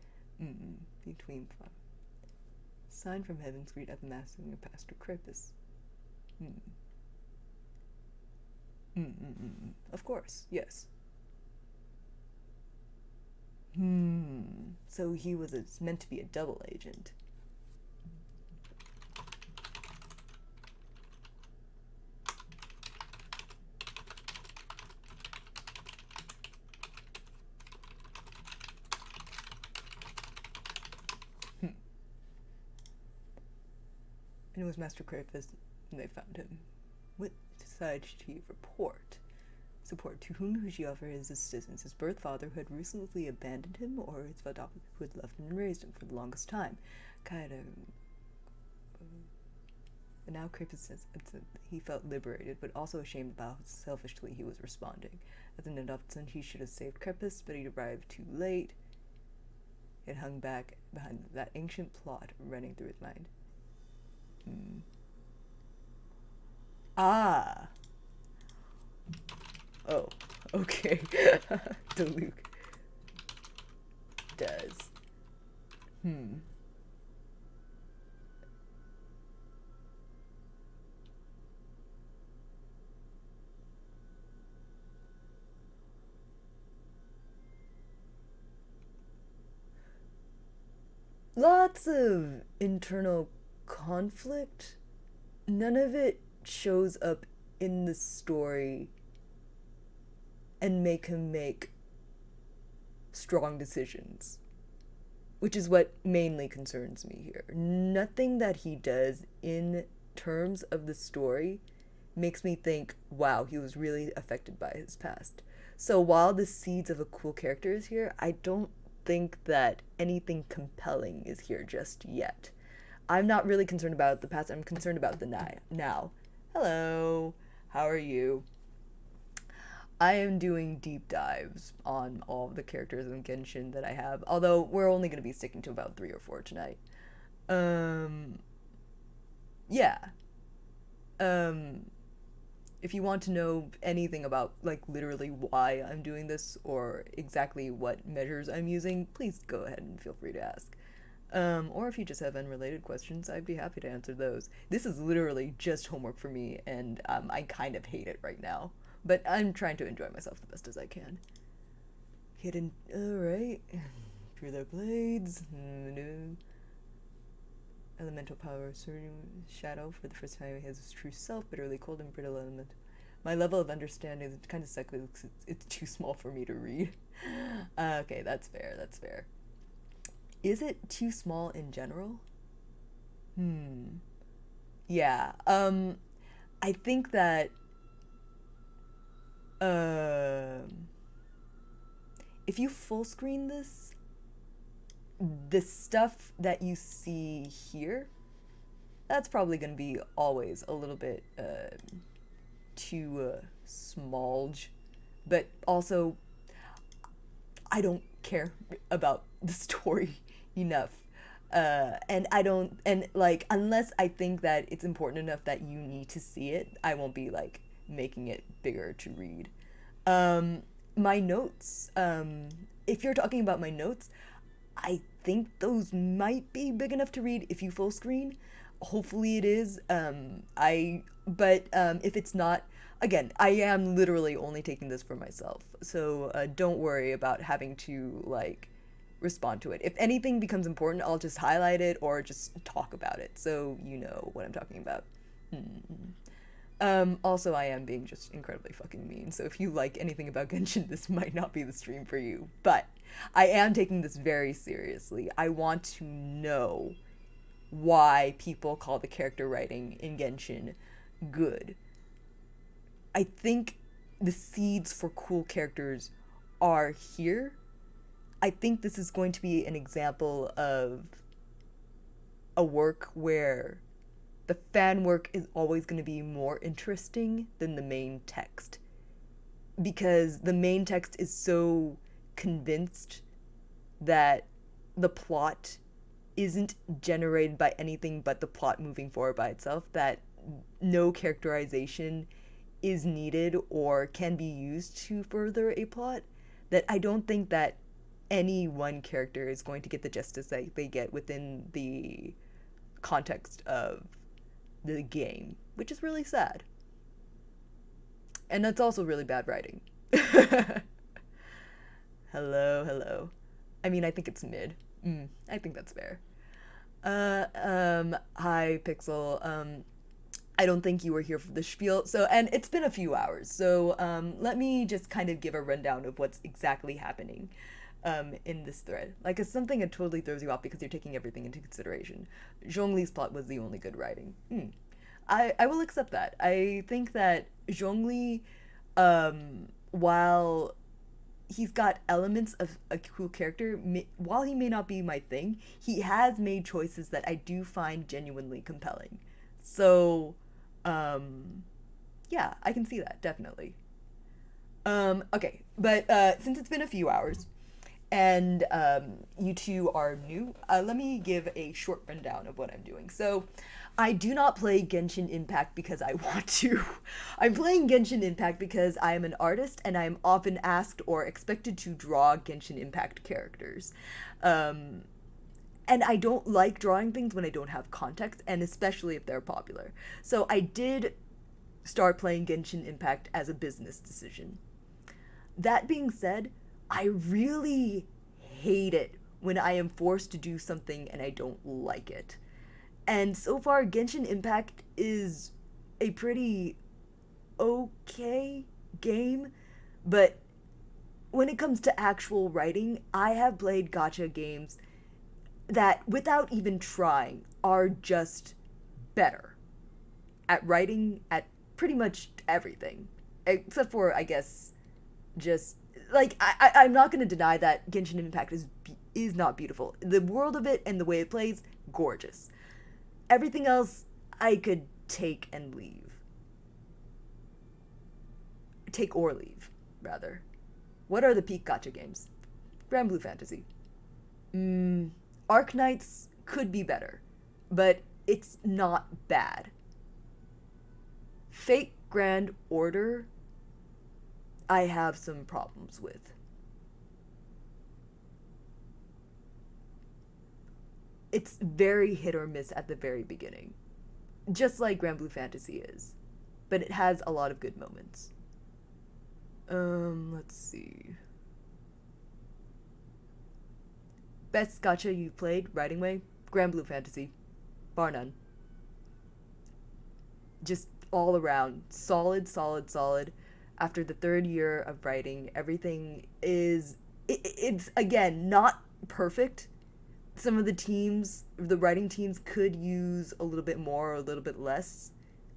between sign from heaven's greet at the massing of Pastor Crepus. Of course, yes. So he was meant to be a double agent. And it was Master Crayfish, and they found him. What side should he report? Support to whom should he offer his assistance? His birth father, who had recently abandoned him, or his adopted, who had left him and raised him for the longest time? Kind of. But now Crayfish says he felt liberated, but also ashamed about how selfishly he was responding. As an adopted son, he should have saved Crepus, but he arrived too late. It hung back behind that ancient plot running through his mind. Ah. Oh, okay. Diluc does. Lots of internal conflict. None of it shows up in the story and make him make strong decisions, which is what mainly concerns me here. Nothing that he does in terms of the story makes me think, wow, he was really affected by his past. So while the seeds of a cool character is here, I don't think that anything compelling is here just yet. I'm not really concerned about the past, I'm concerned about the now. Hello, how are you? I am doing deep dives on all of the characters in Genshin that I have, although we're only going to be sticking to about 3 or 4 tonight. Um, yeah. Um, if you want to know anything about, like, literally why I'm doing this or exactly what measures I'm using, please go ahead and feel free to ask. Or if you just have unrelated questions, I'd be happy to answer those. This is literally just homework for me, and I kind of hate it right now. But I'm trying to enjoy myself the best as I can. Hidden. Alright. Through their blades. Elemental power. Certain shadow. For the first time, he has his true self, bitterly cold and brittle element. My level of understanding is kind of suck because it's too small for me to read. Okay, that's fair. That's fair. Is it too small in general? Yeah. I think that um if you full screen this, the stuff that you see here, that's probably going to be always a little bit too smallge. But also, I don't care about the story enough. And I don't, and like, unless I think that it's important enough that you need to see it, I won't be like making it bigger to read. Um, my notes, if you're talking about my notes, I think those might be big enough to read if you full screen. Hopefully it is. But if it's not, again, I am literally only taking this for myself. So don't worry about having to like respond to it. If anything becomes important, I'll just highlight it or just talk about it so you know what I'm talking about. Also, I am being just incredibly fucking mean, so if you like anything about Genshin, this might not be the stream for you. But I am taking this very seriously. I want to know why people call the character writing in Genshin good. I think the seeds for cool characters are here. I think this is going to be an example of a work where the fan work is always going to be more interesting than the main text. Because the main text is so convinced that the plot isn't generated by anything but the plot moving forward by itself, that no characterization is needed or can be used to further a plot, that I don't think that any one character is going to get the justice that they get within the context of the game, which is really sad. And that's also really bad writing. Hello, hello. I mean, I think it's mid. I think that's fair. Hi, Pixel. I don't think you were here for the spiel. So, and it's been a few hours. So, let me just kind of give a rundown of what's exactly happening, in this thread. Like, it's something that totally throws you off because you're taking everything into consideration. Zhongli's plot was the only good writing. I will accept that. I think that Zhongli, while he's got elements of a cool character, while he may not be my thing, he has made choices that I do find genuinely compelling. So, yeah, I can see that, definitely. Okay, but since it's been a few hours, and you two are new, let me give a short rundown of what I'm doing. So, I do not play Genshin Impact because I want to. I'm playing Genshin Impact because I am an artist and I am often asked or expected to draw Genshin Impact characters. And I don't like drawing things when I don't have context, and especially if they're popular. So I did start playing Genshin Impact as a business decision. That being said, I really hate it when I am forced to do something and I don't like it. And so far, Genshin Impact is a pretty okay game, but when it comes to actual writing, I have played gacha games that, without even trying, are just better at writing at pretty much everything. Except for, I guess, just like I'm not gonna deny that Genshin Impact is not beautiful. The world of it and the way it plays, gorgeous. Everything else, I could take and leave. Take or leave. rather. What are the peak gacha games? Grand Blue Fantasy. Arc Knights could be better, but it's not bad. Fate Grand Order, I have some problems with. It's very hit or miss at the very beginning, just like Grand Blue Fantasy is, but it has a lot of good moments. Let's see. Best gacha you've played, Writing Way, Grand Blue Fantasy, bar none. Just all around, solid, solid, solid. After the third year of writing, everything is, it's again, not perfect. Some of the teams, the writing teams could use a little bit more or a little bit less.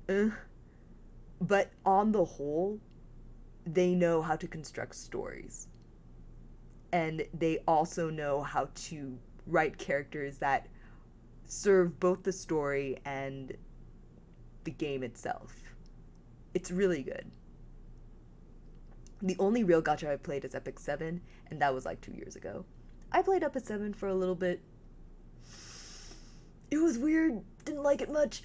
But on the whole, they know how to construct stories. And they also know how to write characters that serve both the story and the game itself. It's really good. The only real gacha I played is Epic 7, and that was like 2 years ago. I played Epic 7 for a little bit. It was weird, didn't like it much.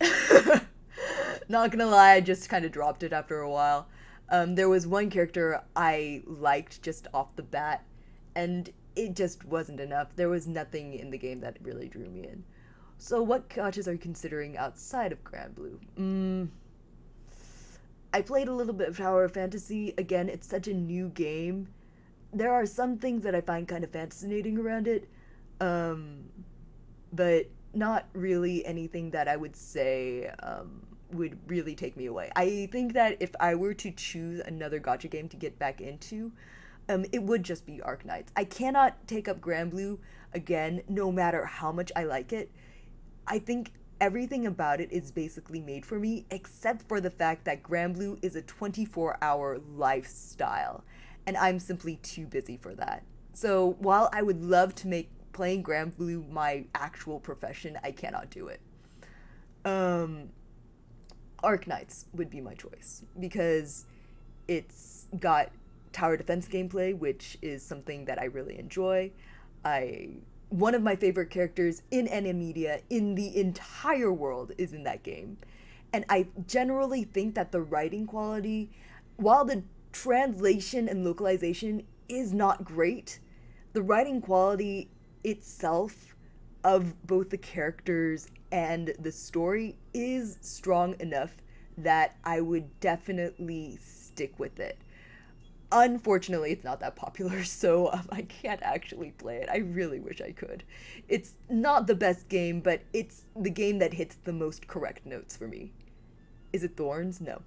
Not gonna lie, I just kind of dropped it after a while. There was one character I liked just off the bat, and it just wasn't enough. There was nothing in the game that really drew me in. So what gachas are you considering outside of Grand Blue? I played a little bit of Tower of Fantasy. Again, it's such a new game. There are some things that I find kind of fascinating around it, but not really anything that I would say would really take me away. I think that if I were to choose another gacha game to get back into, it would just be Arc Knights. I cannot take up Grand Blue again, no matter how much I like it. I think everything about it is basically made for me, except for the fact that Grand Blue is a 24-hour lifestyle, and I'm simply too busy for that. So while I would love to make playing Grand Blue my actual profession, I cannot do it. Arc Knights would be my choice, because it's got tower defense gameplay, which is something that I really enjoy. One of my favorite characters in anime media in the entire world is in that game. And I generally think that the writing quality, while the translation and localization is not great, the writing quality itself of both the characters and the story is strong enough that I would definitely stick with it. Unfortunately, it's not that popular, so I can't actually play it. I really wish I could. It's not the best game, but it's the game that hits the most correct notes for me. Is it Thorns? No.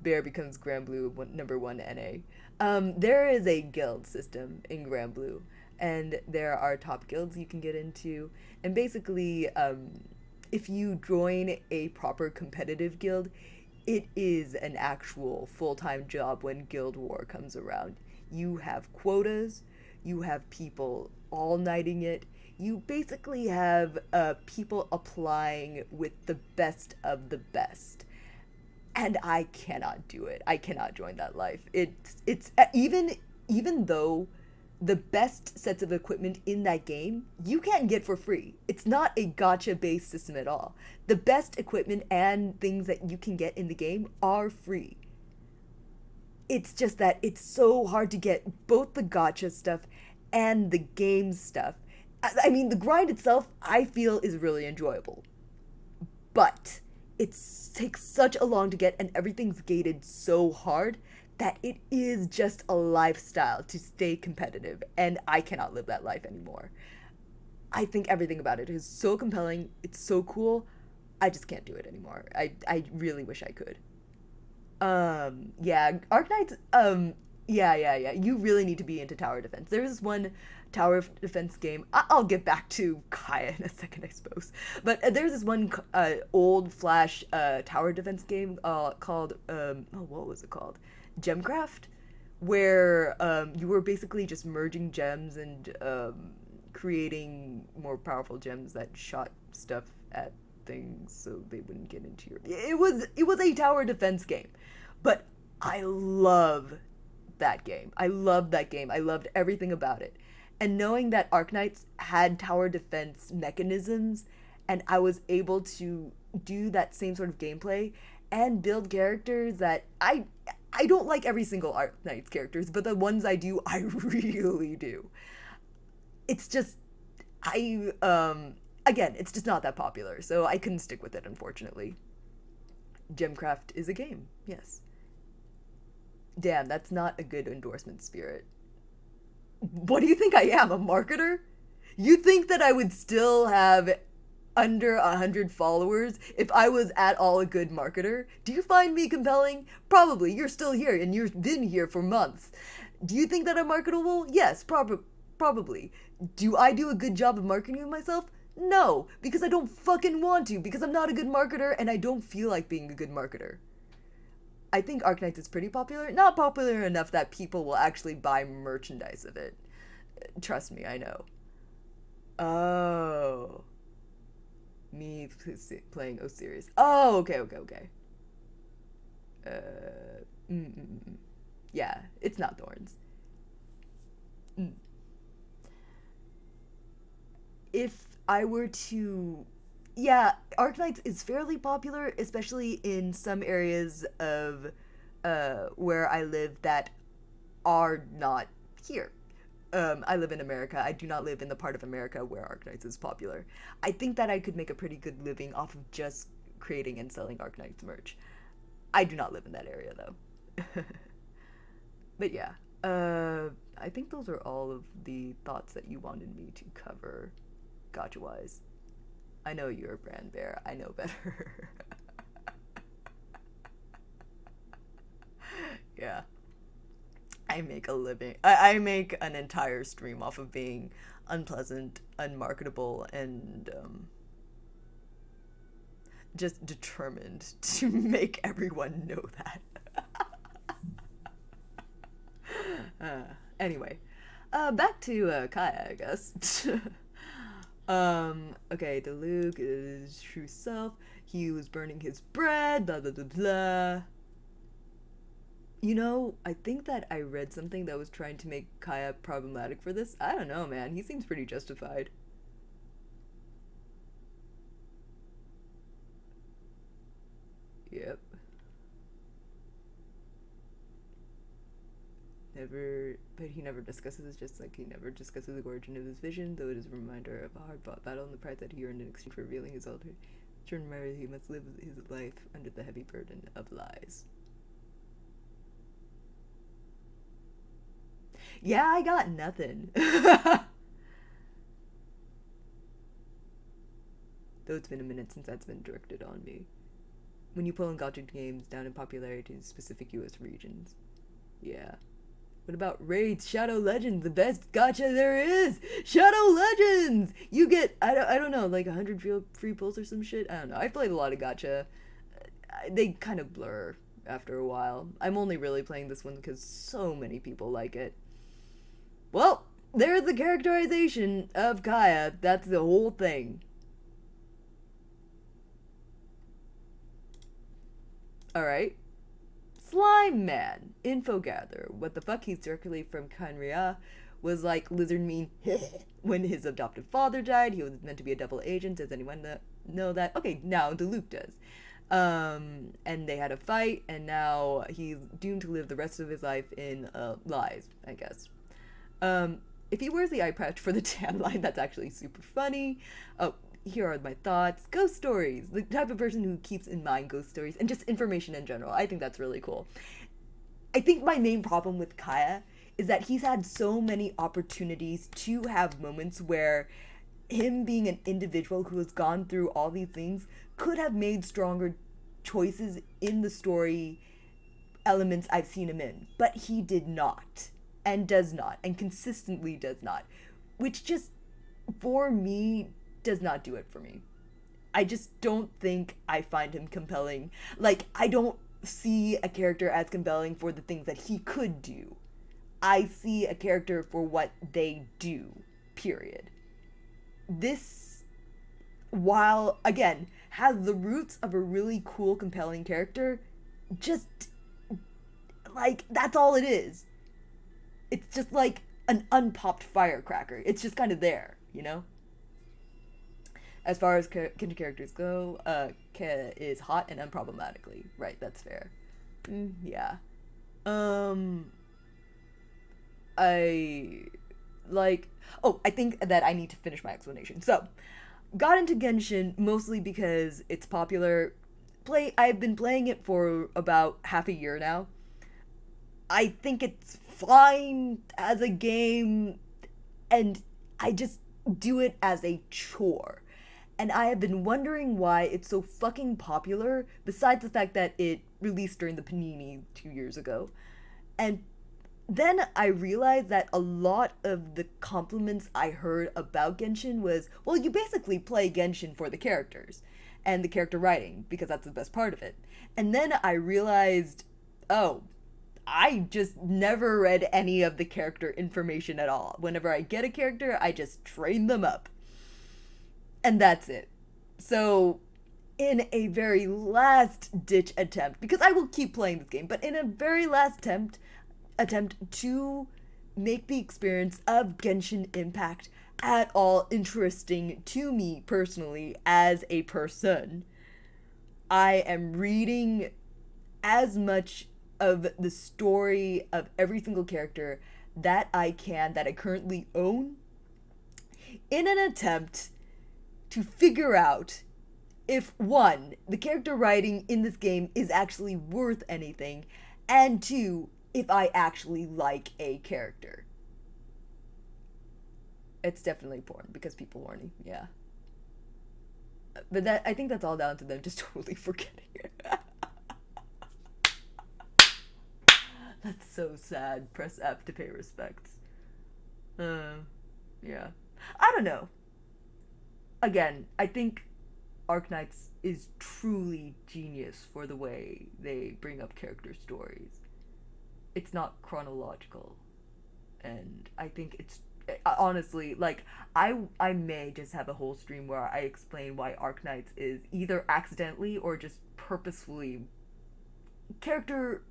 Bear becomes Grand Blue number 1 NA. There is a guild system in Grand Blue, and there are top guilds you can get into. And basically, if you join a proper competitive guild, it is an actual full-time job when Guild War comes around. You have quotas, you have people all-nighting it, you basically have people applying with the best of the best. And I cannot do it. I cannot join that life. It's even though the best sets of equipment in that game you can't get for free. It's not a gacha based system at all. The best equipment and things that you can get in the game are free. It's just that it's so hard to get both the gacha stuff and the game stuff. I mean, the grind itself I feel is really enjoyable, but it takes such a long to get, and everything's gated so hard that it is just a lifestyle to stay competitive, and I cannot live that life anymore. I think everything about it is so compelling, it's so cool, I just can't do it anymore. I really wish I could. Yeah, Arc Knights, yeah, you really need to be into tower defense. There's this one tower defense game, I'll get back to Kaya in a second, I suppose, but there's this one old Flash tower defense game called, what was it called? Gemcraft, where you were basically just merging gems and creating more powerful gems that shot stuff at things so they wouldn't get into your... It was a tower defense game, but I love that game. I loved that game. I loved everything about it. And knowing that Arknights had tower defense mechanisms and I was able to do that same sort of gameplay and build characters that I don't like every single Arknights characters, but the ones I do, I really do. It's just I again, it's just not that popular, so I couldn't stick with it unfortunately. Gemcraft is a game. Yes. Damn, that's not a good endorsement spirit. What do you think I am, a marketer? You think that I would still have under 100 followers if I was at all a good marketer? Do you find me compelling? Probably. You're still here and you've been here for months. Do you think that I'm marketable? Yes, probably. Do I do a good job of marketing myself? No, because I don't fucking want to, because I'm not a good marketer and I don't feel like being a good marketer. I think Arknights is pretty popular. Not popular enough that people will actually buy merchandise of it. Trust me, I know. Oh. Me playing Osiris. Oh, okay. Uh, mm, mm, mm. Yeah, it's not Thorns. Mm. If I were to, yeah, Arknights is fairly popular, especially in some areas of where I live that are not here. I live in America. I do not live in the part of America where Arknights is popular. I think that I could make a pretty good living off of just creating and selling Arknights merch. I do not live in that area though. But yeah, I think those are all of the thoughts that you wanted me to cover, gotcha wise. I know you're a brand bear. I know better. Yeah. I make a living. I make an entire stream off of being unpleasant, unmarketable, and just determined to make everyone know that. Anyway, back to Kaya, I guess. Okay, Luke is his true self. He was burning his bread, blah blah blah blah. You know, I think that I read something that was trying to make Kaya problematic for this. I don't know, man. He seems pretty justified. Yep. Never, but he never discusses it, just like he never discusses the origin of his vision, though it is a reminder of a hard-fought battle and the price that he earned in exchange for revealing his altar. To remember he must live his life under the heavy burden of lies. Yeah, I got nothing. Though it's been a minute since that's been directed on me. When you pull in gacha games down in popularity to specific US regions. Yeah. What about Raids? Shadow Legends, the best gacha there is! Shadow Legends! You get, I don't know, like 100 free pulls or some shit? I don't know. I played a lot of gacha. They kind of blur after a while. I'm only really playing this one because so many people like it. Well, there's the characterization of Kaya. That's the whole thing. Alright. Slime Man. Info gather. What the fuck? He's directly from Kanria. Was like lizard mean when his adoptive father died. He was meant to be a double agent. Does anyone know that? Okay, now Luke does. And they had a fight, and now he's doomed to live the rest of his life in lies, I guess. If he wears the eye patch for the tan line, that's actually super funny. Oh, here are my thoughts. Ghost stories. The type of person who keeps in mind ghost stories and just information in general. I think that's really cool. I think my main problem with Kaya is that he's had so many opportunities to have moments where him being an individual who has gone through all these things could have made stronger choices in the story elements I've seen him in. But he did not. And does not, and consistently does not, which just, for me, does not do it for me. I just don't think I find him compelling. Like, I don't see a character as compelling for the things that he could do. I see a character for what they do, period. This, while, again, has the roots of a really cool, compelling character, just Like, that's all it is. It's just like an unpopped firecracker. It's just kind of there, you know? As far as Kinja characters go, Ke is hot and unproblematically. Right, that's fair. Yeah. Um, I like. Oh, I think that I need to finish my explanation. So, got into Genshin mostly because it's popular. I've been playing it for about half a year now. I think it's fine as a game, and I just do it as a chore. And I have been wondering why it's so fucking popular, besides the fact that it released during the Panini 2 years ago. And then I realized that a lot of the compliments I heard about Genshin was, well, you basically play Genshin for the characters and the character writing, because that's the best part of it. And then I realized, oh, I just never read any of the character information at all. Whenever I get a character, I just train them up. And that's it. So, in a very last ditch attempt, because I will keep playing this game, but in a very last attempt to make the experience of Genshin Impact at all interesting to me personally as a person, I am reading as much of the story of every single character that I can, that I currently own, in an attempt to figure out if, one, the character writing in this game is actually worth anything, and two, if I actually like a character. It's definitely porn, because people horny, yeah. But that, I think that's all down to them just totally forgetting it. That's so sad. Press F to pay respects. Yeah. I don't know. Again, I think Arknights is truly genius for the way they bring up character stories. It's not chronological. And I think it's honestly, like, I may just have a whole stream where I explain why Arknights is either accidentally or just purposefully, character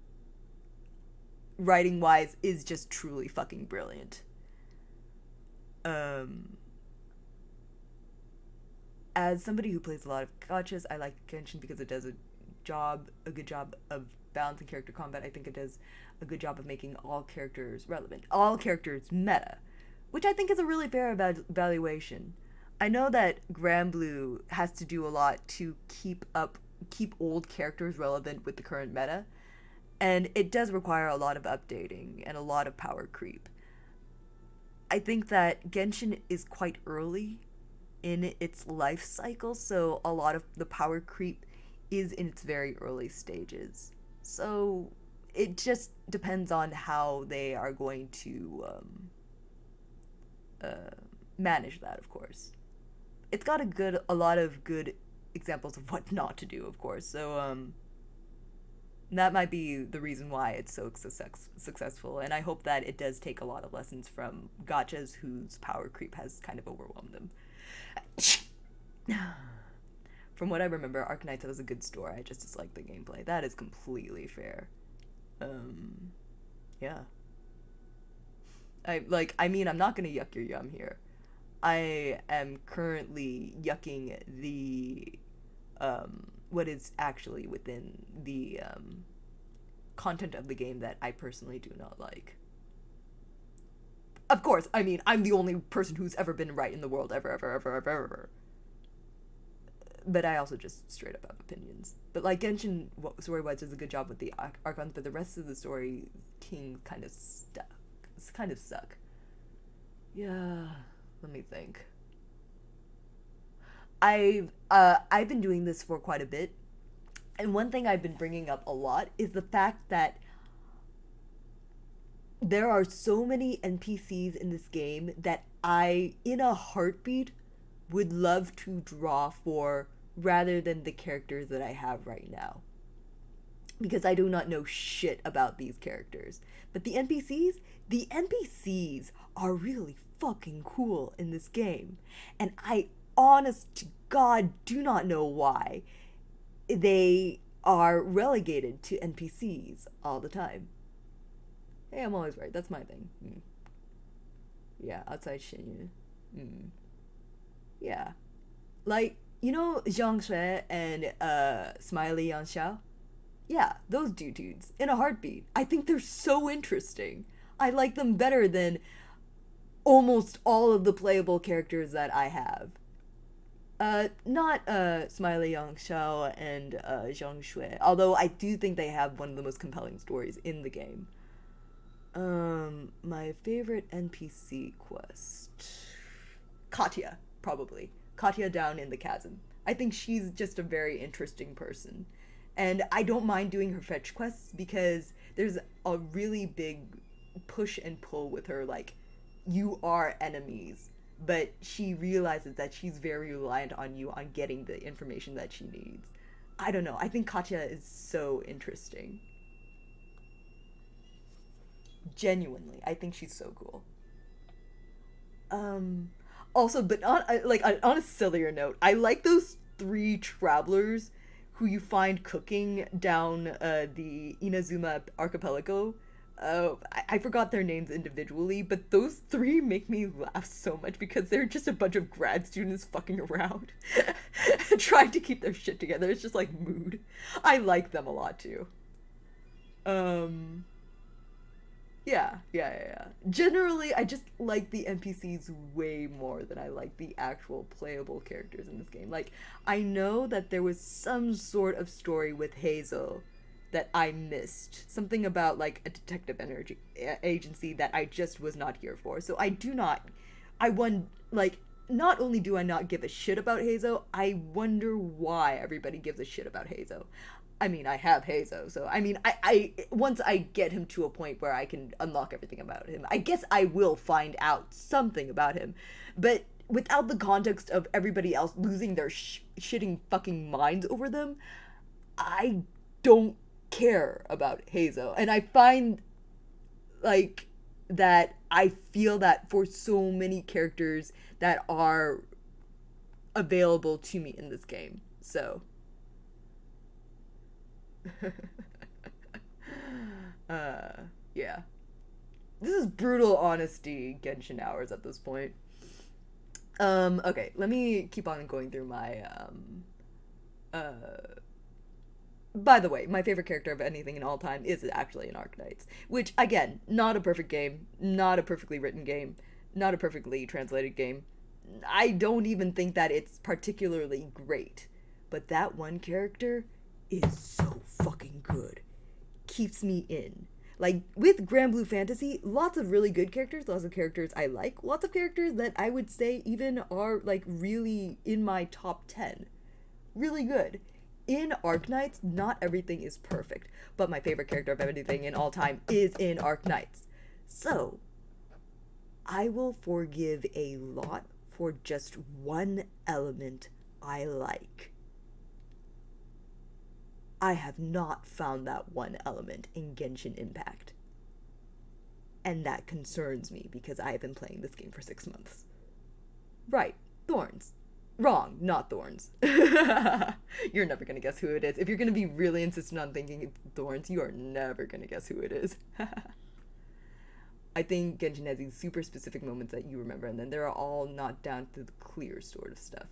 writing wise, is just truly fucking brilliant. As somebody who plays a lot of gachas, I like Genshin because it does a good job of balancing character combat. I think it does a good job of making all characters relevant, all characters meta, which I think is a really fair evaluation. I know that Granblue has to do a lot to keep old characters relevant with the current meta, and it does require a lot of updating and a lot of power creep. I think that Genshin is quite early in its life cycle, so a lot of the power creep is in its very early stages. So it just depends on how they are going to manage that, of course. It's got a lot of good examples of what not to do, of course. So that might be the reason why it's so successful, and I hope that it does take a lot of lessons from gachas whose power creep has kind of overwhelmed them. From what I remember, Arknights was a good story. I just disliked the gameplay. That is completely fair. Yeah. I'm not gonna yuck your yum here. I am currently yucking the what is actually within the content of the game that I personally do not like. Of course, I mean, I'm the only person who's ever been right in the world, ever. But I also just straight up have opinions. But like Genshin story-wise does a good job with the Archons, but the rest of the story kind of suck. Yeah, let me think. I've been doing this for quite a bit, and one thing I've been bringing up a lot is the fact that there are so many NPCs in this game that I, in a heartbeat, would love to draw for rather than the characters that I have right now. Because I do not know shit about these characters. But the NPCs are really fucking cool in this game. And I, honest to God, do not know why they are relegated to NPCs all the time. Hey, I'm always right. That's my thing. Yeah, outside Shinyu. Yeah. Like, you know Zhang Shui and Smiley Yanxiao? Yeah, those dudes. In a heartbeat. I think they're so interesting. I like them better than almost all of the playable characters that I have. Not Smiley Yanxiao and Zhang Shui, although I do think they have one of the most compelling stories in the game. My favorite NPC quest. Katya, probably. Katya down in the chasm. I think she's just a very interesting person. And I don't mind doing her fetch quests because there's a really big push and pull with her, like, you are enemies. But she realizes that she's very reliant on you on getting the information that she needs. I don't know. I think Katya is so interesting. Genuinely, I think she's so cool. Um, Also, but on a sillier note, I like those three travelers who you find cooking down the Inazuma archipelago. I forgot their names individually, but those three make me laugh so much because they're just a bunch of grad students fucking around, trying to keep their shit together. It's just like mood. I like them a lot too. Um, yeah. Generally, I just like the NPCs way more than I like the actual playable characters in this game. Like, I know that there was some sort of story with Hazel that I missed. Something about, like, a detective energy agency that I just was not here for. So I do not. I won. Like, not only do I not give a shit about Hazo, I wonder why everybody gives a shit about Hazo. I mean, I have Hazo, so I mean, I once I get him to a point where I can unlock everything about him, I guess I will find out something about him. But without the context of everybody else losing their shitting fucking minds over them, I don't care about Hazo. And I find like that I feel that for so many characters that are available to me in this game. So uh yeah. This is brutal honesty Genshin hours at this point. Okay, let me keep on going through my uh by the way, my favorite character of anything in all time is actually an Arknights, which again, not a perfect game, not a perfectly written game, not a perfectly translated game. I don't even think that it's particularly great, but that one character is so fucking good. Keeps me in. Like with Grand Blue Fantasy, lots of really good characters, lots of characters I like, lots of characters that I would say even are like really in my top 10. Really good. In Arknights, not everything is perfect, but my favorite character of anything in all time is in Arknights. So, I will forgive a lot for just one element I like. I have not found that one element in Genshin Impact. And that concerns me because I have been playing this game for 6 months. Right, thorns. Wrong, not thorns. You're never gonna guess who it is. If you're gonna be really insistent on thinking it's thorns, you are never gonna guess who it is. I think Genshin has these super specific moments that you remember, and then they're all not down to the clear sort of stuff.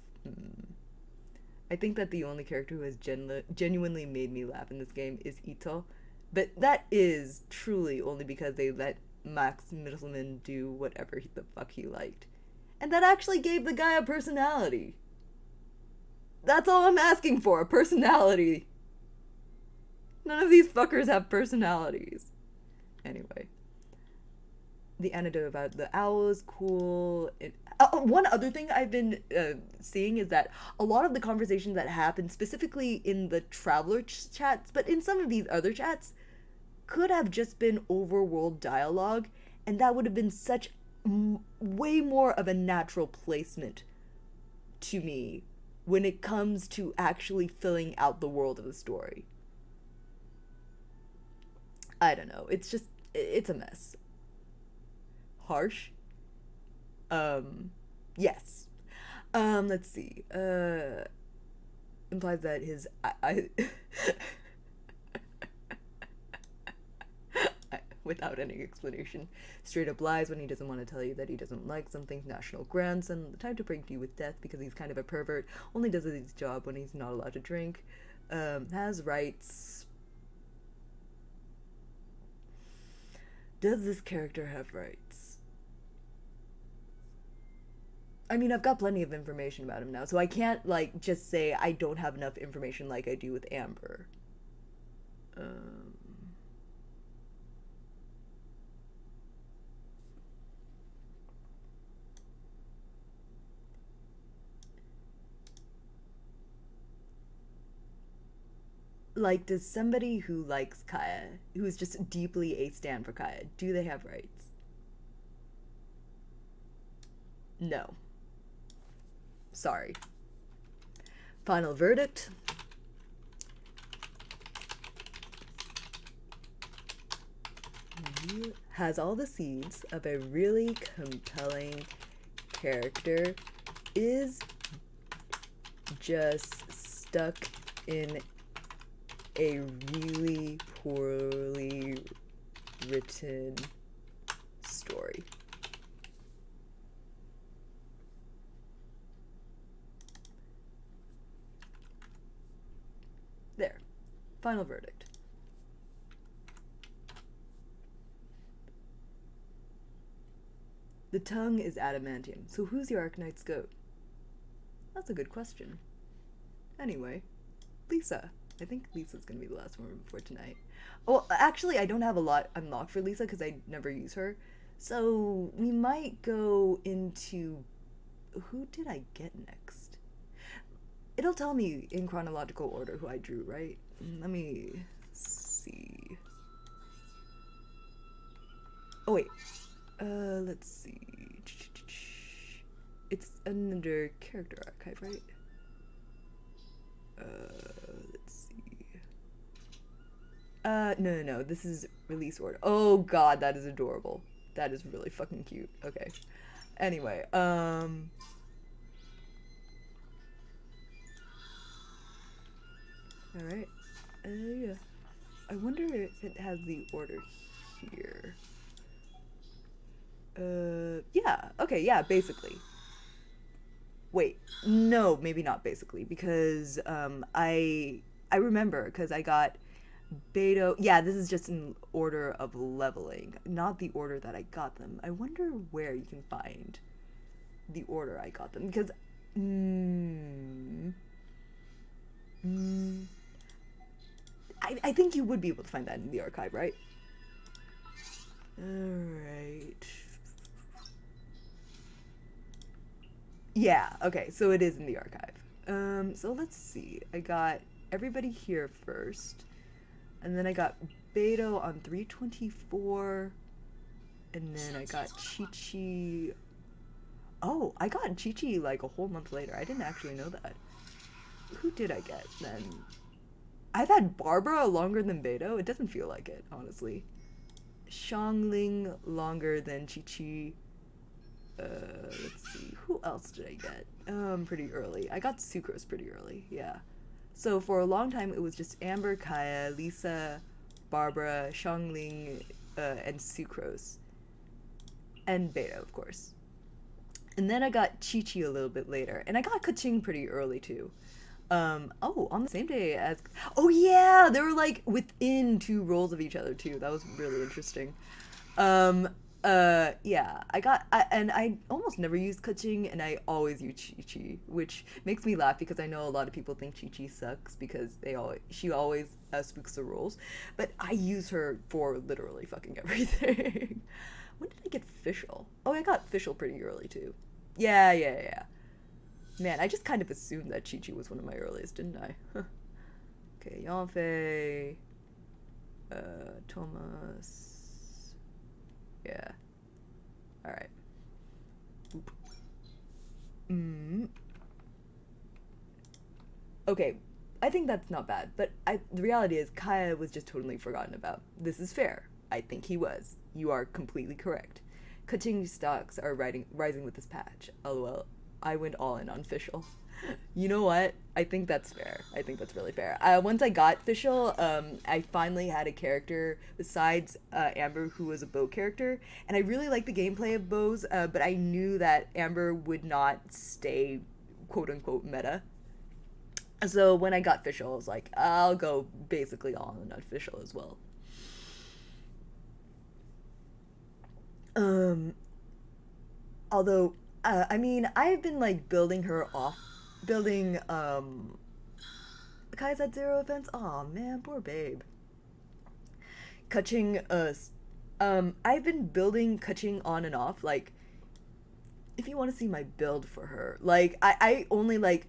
I think that the only character who has genuinely made me laugh in this game is Ito, but that is truly only because they let Max Mittelman do whatever the fuck he liked. And that actually gave the guy a personality. That's all I'm asking for, a personality. None of these fuckers have personalities. Anyway. The anecdote about the owl is cool. One other thing I've been seeing is that a lot of the conversations that happen, specifically in the traveler chats, but in some of these other chats, could have just been overworld dialogue, and that would have been such way more of a natural placement to me when it comes to actually filling out the world of the story. I don't know. It's just, it's a mess. Harsh? Yes. Let's see. Implies that his without any explanation. Straight up lies when he doesn't want to tell you that he doesn't like something. National grandson, the time to break you with death because he's kind of a pervert. Only does his job when he's not allowed to drink. Has rights. Does this character have rights? I mean, I've got plenty of information about him now, so I can't, like, just say I don't have enough information like I do with Amber. Like, does somebody who likes Kaya, who is just deeply a stan for Kaya, do they have rights? No. Sorry. Final verdict. Has all the seeds of a really compelling character, is just stuck in a really poorly written story. There. Final verdict. The tongue is adamantium, so who's your Arcanite's goat? That's a good question. Anyway, Lisa. I think Lisa's gonna be the last one for tonight. Oh, actually, I don't have a lot unlocked for Lisa because I never use her. So we might go into... Who did I get next? It'll tell me in chronological order who I drew, right? Let me see. Oh, wait. Let's see. It's under character archive, right? Let's see. No. This is release order. Oh god, that is adorable. That is really fucking cute. Okay. Anyway, alright. Yeah. I wonder if it has the order here. Yeah. Okay, yeah, basically. Wait, no, maybe not basically, because I remember because I got Beto. Yeah, this is just in order of leveling, not the order that I got them. I wonder where you can find the order I got them because I think you would be able to find that in the archive, right? Alright. Yeah, okay, so it is in the archive. So let's see. I got everybody here first. And then I got Beto on 324. And then I got Chi-Chi. Oh, I got Chi-Chi like a whole month later. I didn't actually know that. Who did I get then? I've had Barbara longer than Beto. It doesn't feel like it, honestly. Xiangling longer than Chi-Chi. Let's see. Who else did I get? Pretty early. I got Sucrose pretty early, yeah. So for a long time, it was just Amber, Kaya, Lisa, Barbara, Xiangling, and Sucrose. And Beto, of course. And then I got Chi-Chi a little bit later. And I got Kaching pretty early, too. Oh, on the same day as... Oh, yeah! They were, like, within 2 rolls of each other, too. That was really interesting. Yeah, and I almost never used Kaching, and I always use Chi-Chi, which makes me laugh because I know a lot of people think Chi-Chi sucks because she always spooks the rules, but I use her for literally fucking everything. When did I get Fischl? Oh, I got Fischl pretty early, too. Yeah. Man, I just kind of assumed that Chi-Chi was one of my earliest, didn't I? Okay, Yanfei, Thomas, yeah. Alright. Okay, I think that's not bad, but the reality is Kaya was just totally forgotten about. This is fair. I think he was. You are completely correct. Kaching stocks are rising with this patch. LOL. I went all in on Fischl. You know what? I think that's fair. I think that's really fair. Once I got Fischl, I finally had a character besides Amber who was a bow character, and I really liked the gameplay of bows, but I knew that Amber would not stay quote unquote meta. So when I got Fischl, I was like, I'll go basically all in on Fischl as well. Um, Although, I mean, I've been like building her off, building Kai's at zero offense. Oh man, poor babe. Kaching I've been building Kaching on and off. Like, if you want to see my build for her, like I only like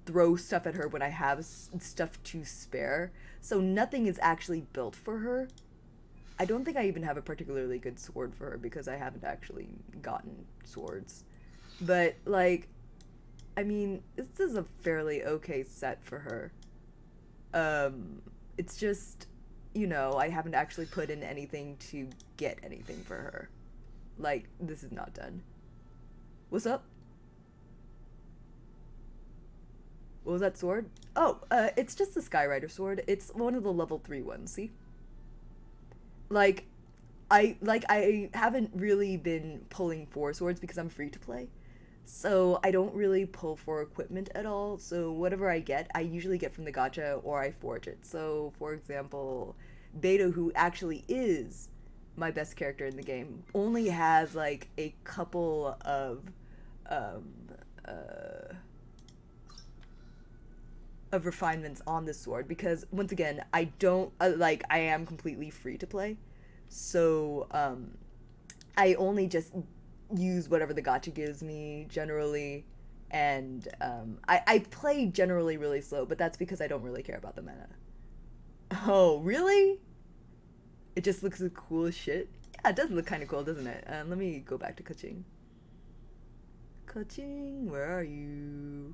throw stuff at her when I have stuff to spare. So nothing is actually built for her. I don't think I even have a particularly good sword for her because I haven't actually gotten swords. But like, I mean, this is a fairly okay set for her. It's just, I haven't actually put in anything to get anything for her. Like, this is not done. What's up? What was that sword? Oh, it's just the Skyrider sword. It's one of the level 3 ones, see? Like, I haven't really been pulling for swords because I'm free to play. So I don't really pull for equipment at all. So whatever I get, I usually get from the gacha or I forge it. So for example, Beto, who actually is my best character in the game, only has like a couple um uh of refinements on this sword because once again, I don't like I am completely free to play. So I only just use whatever the gacha gives me generally, and I play generally really slow, but that's because I don't really care about the meta. Oh, really? It just looks cool as shit. Yeah, it does look kind of cool, doesn't it? Let me go back to Kaching. Kaching, where are you?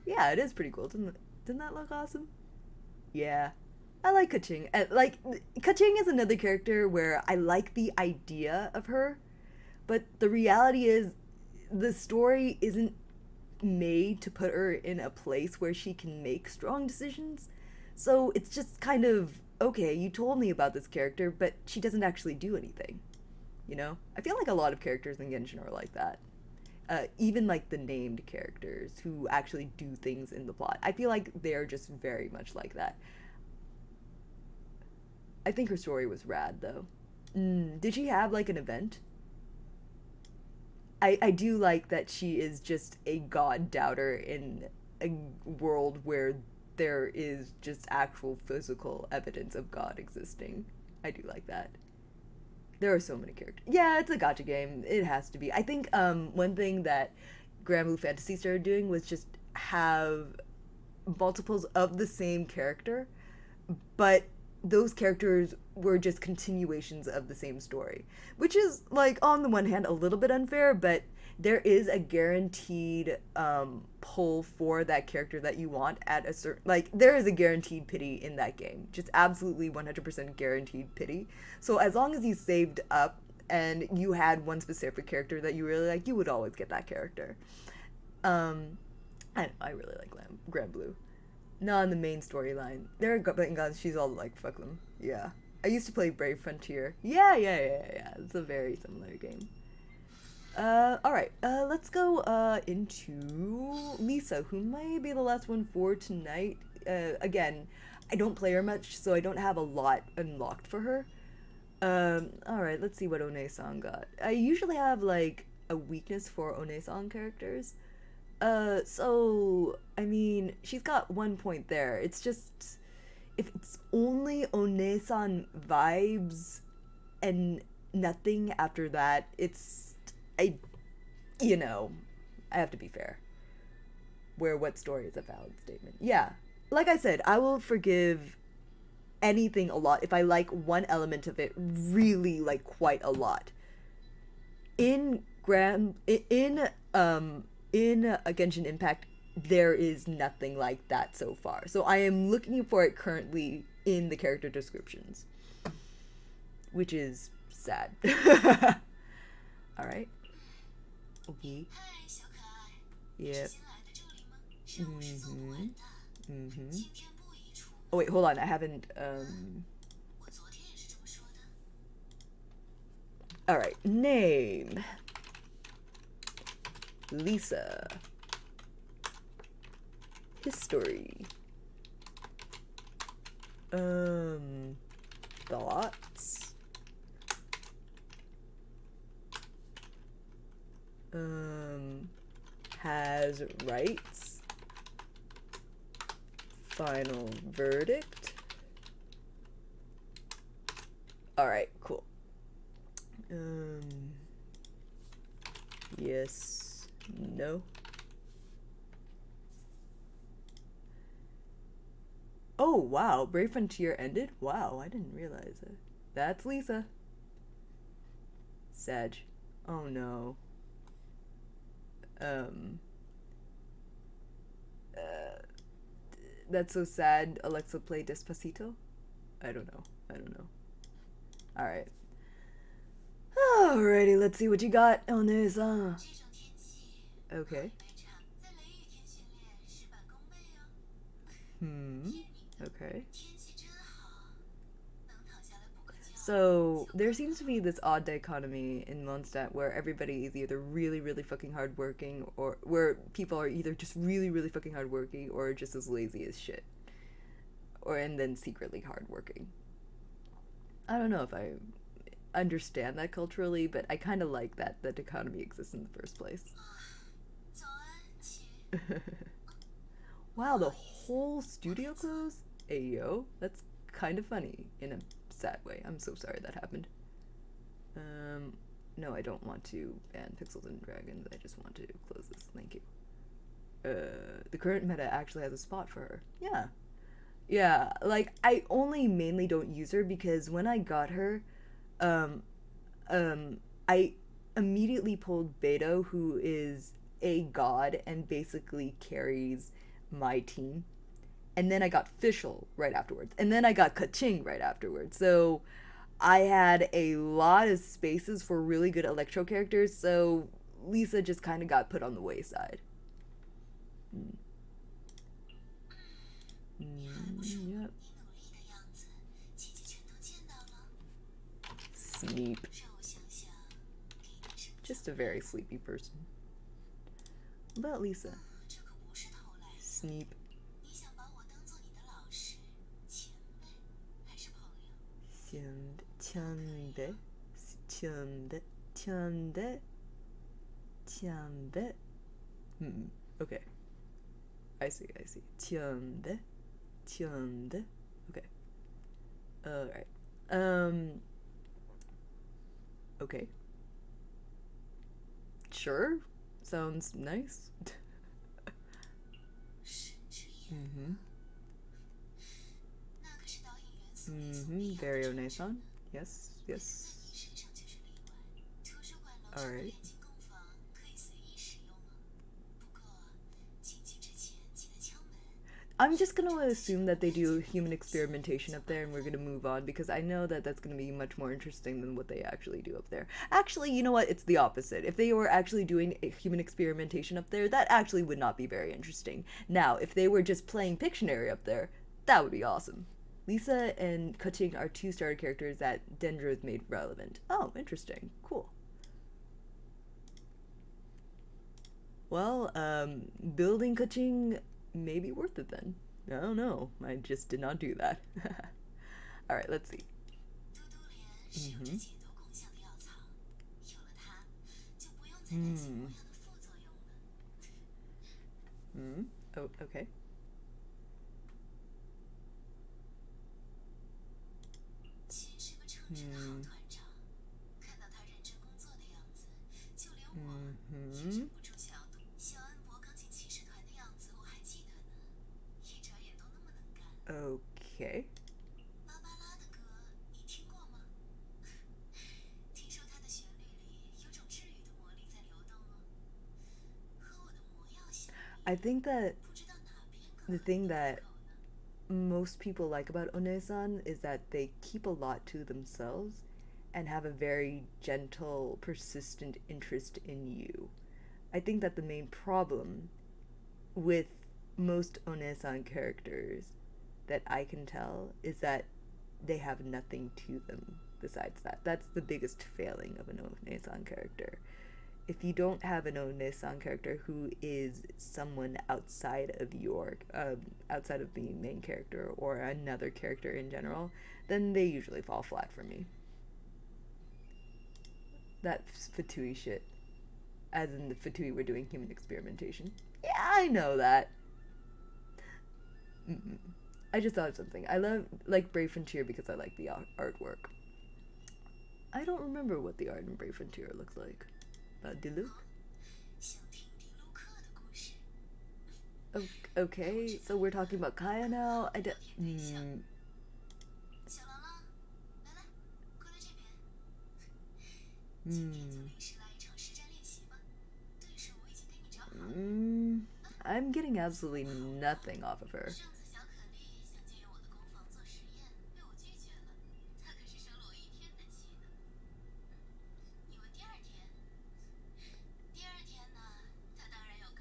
Yeah, it is pretty cool. Didn't that look awesome? Yeah. I like Kaching. Like, Kaching is another character where I like the idea of her, but the reality is the story isn't made to put her in a place where she can make strong decisions. So it's just kind of, okay, you told me about this character, but she doesn't actually do anything. I feel like a lot of characters in Genshin are like that. Even like the named characters who actually do things in the plot. I feel like they're just very much like that. I think her story was rad though. Did she have like an event? I do like that she is just a god doubter in a world where there is just actual physical evidence of God existing. I do like that. There are so many characters. Yeah, it's a gacha game. It has to be. I think one thing that Grand Blue Fantasy started doing was just have multiples of the same character, but those characters were just continuations of the same story, which is like on the one hand a little bit unfair, but there is a guaranteed pull for that character that you want at a certain, like there is a guaranteed pity in that game, just absolutely 100% guaranteed pity. So as long as you saved up and you had one specific character that you really like, you would always get that character. I really like Grand Blue. Not in the main storyline. There are guns, she's all like, fuck them. Yeah. I used to play Brave Frontier. Yeah. It's a very similar game. Alright. Let's go, into Lisa, who might be the last one for tonight. Again, I don't play her much, so I don't have a lot unlocked for her. Alright, let's see what One-san got. I usually have, like, a weakness for One-san characters. So, I mean, she's got 1 point there. It's just, if it's only One-san vibes and nothing after that, I, I have to be fair. Where what story is a valid statement. Yeah. Like I said, I will forgive anything a lot if I like one element of it really, like, quite a lot. In a Genshin Impact, there is nothing like that so far. So I am looking for it currently in the character descriptions, which is sad. All right. Okay. Yep. Mm-hmm. Mm-hmm. Oh wait, hold on. I haven't All right. Name. Lisa. History. Thoughts. Has rights. Final verdict. Alright, cool. Yes, no. Oh, wow, Brave Frontier ended? Wow, I didn't realize it. That's Lisa. Sag. Oh no. Um, uh, that's so sad. Alexa play Despacito? I don't know. I don't know. Alright. Alrighty, let's see what you got on this. Okay. Hmm. Okay. So there seems to be this odd dichotomy in Mondstadt where everybody is either really, really fucking hardworking, or where people are either just really, really fucking hardworking, or just as lazy as shit, or and then secretly hardworking. I don't know if I understand that culturally, but I kind of like that the dichotomy exists in the first place. Wow, the whole studio closed? Ayo, that's kind of funny in a sad way. I'm so sorry that happened. No, I don't want to ban Pixels and Dragons. I just want to close this. Thank you. The current meta actually has a spot for her. Yeah. Yeah, like, I only mainly don't use her because when I got her, um, I immediately pulled Beto, who is a god and basically carries my team. And then I got Fischl right afterwards. And then I got Kaching right afterwards. So I had a lot of spaces for really good electro characters, so Lisa just kind of got put on the wayside. Mm. Yep. Sleep. Just a very sleepy person. What about Lisa? Sleep. Tiande. Tiande. Tiande. Tiande. Okay. I see, I see. Tiande. Tiande. Okay. Alright. Okay. Sure. Sounds nice. Mm-hmm. Mm-hmm. Very Onesan. Yes, yes. Alright. I'm just gonna assume that they do human experimentation up there and we're gonna move on because I know that that's gonna be much more interesting than what they actually do up there. Actually, you know what? It's the opposite. If they were actually doing human experimentation up there, that actually would not be very interesting. Now, if they were just playing Pictionary up there, that would be awesome. Lisa and Kuching are two starter characters that Dendro's made relevant. Oh, interesting. Cool. Well, building Kuching may be worth it then. I don't know. I just did not do that. Alright, let's see. Mm-hmm. Hmm. Hmm. Oh, okay. Hmm. Mm-hmm. Okay. I think that the thing that most people like about Onesan is that they keep a lot to themselves and have a very gentle, persistent interest in you. I think that the main problem with most Onesan characters that I can tell is that they have nothing to them besides that. That's the biggest failing of an Onesan character. If you don't have an Onesan character who is someone outside of the main character or another character in general, then they usually fall flat for me. That Fatui shit. As in the Fatui were doing human experimentation. Yeah, I know that. Mm-mm. I just thought of something. I like Brave Frontier because I like the artwork. I don't remember what the art in Brave Frontier looks like. Diluc? Okay, so we're talking about Kaya now? I'm getting absolutely nothing off of her.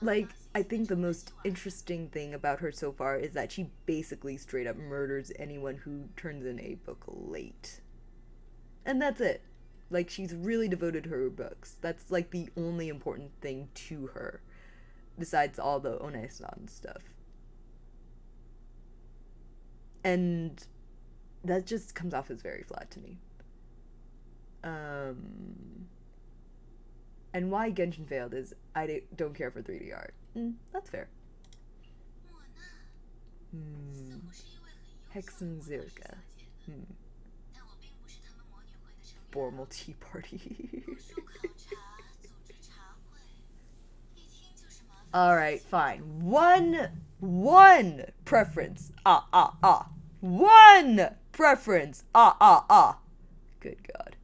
Like, I think the most interesting thing about her so far is that she basically straight up murders anyone who turns in a book late. And that's it. Like, she's really devoted to her books. That's, like, the only important thing to her, besides all the Onesan stuff. And that just comes off as very flat to me. And why Genshin failed is I don't care for 3D art. That's fair. Hexenzirka. Formal tea party. Alright, fine. One preference. One preference. Good God.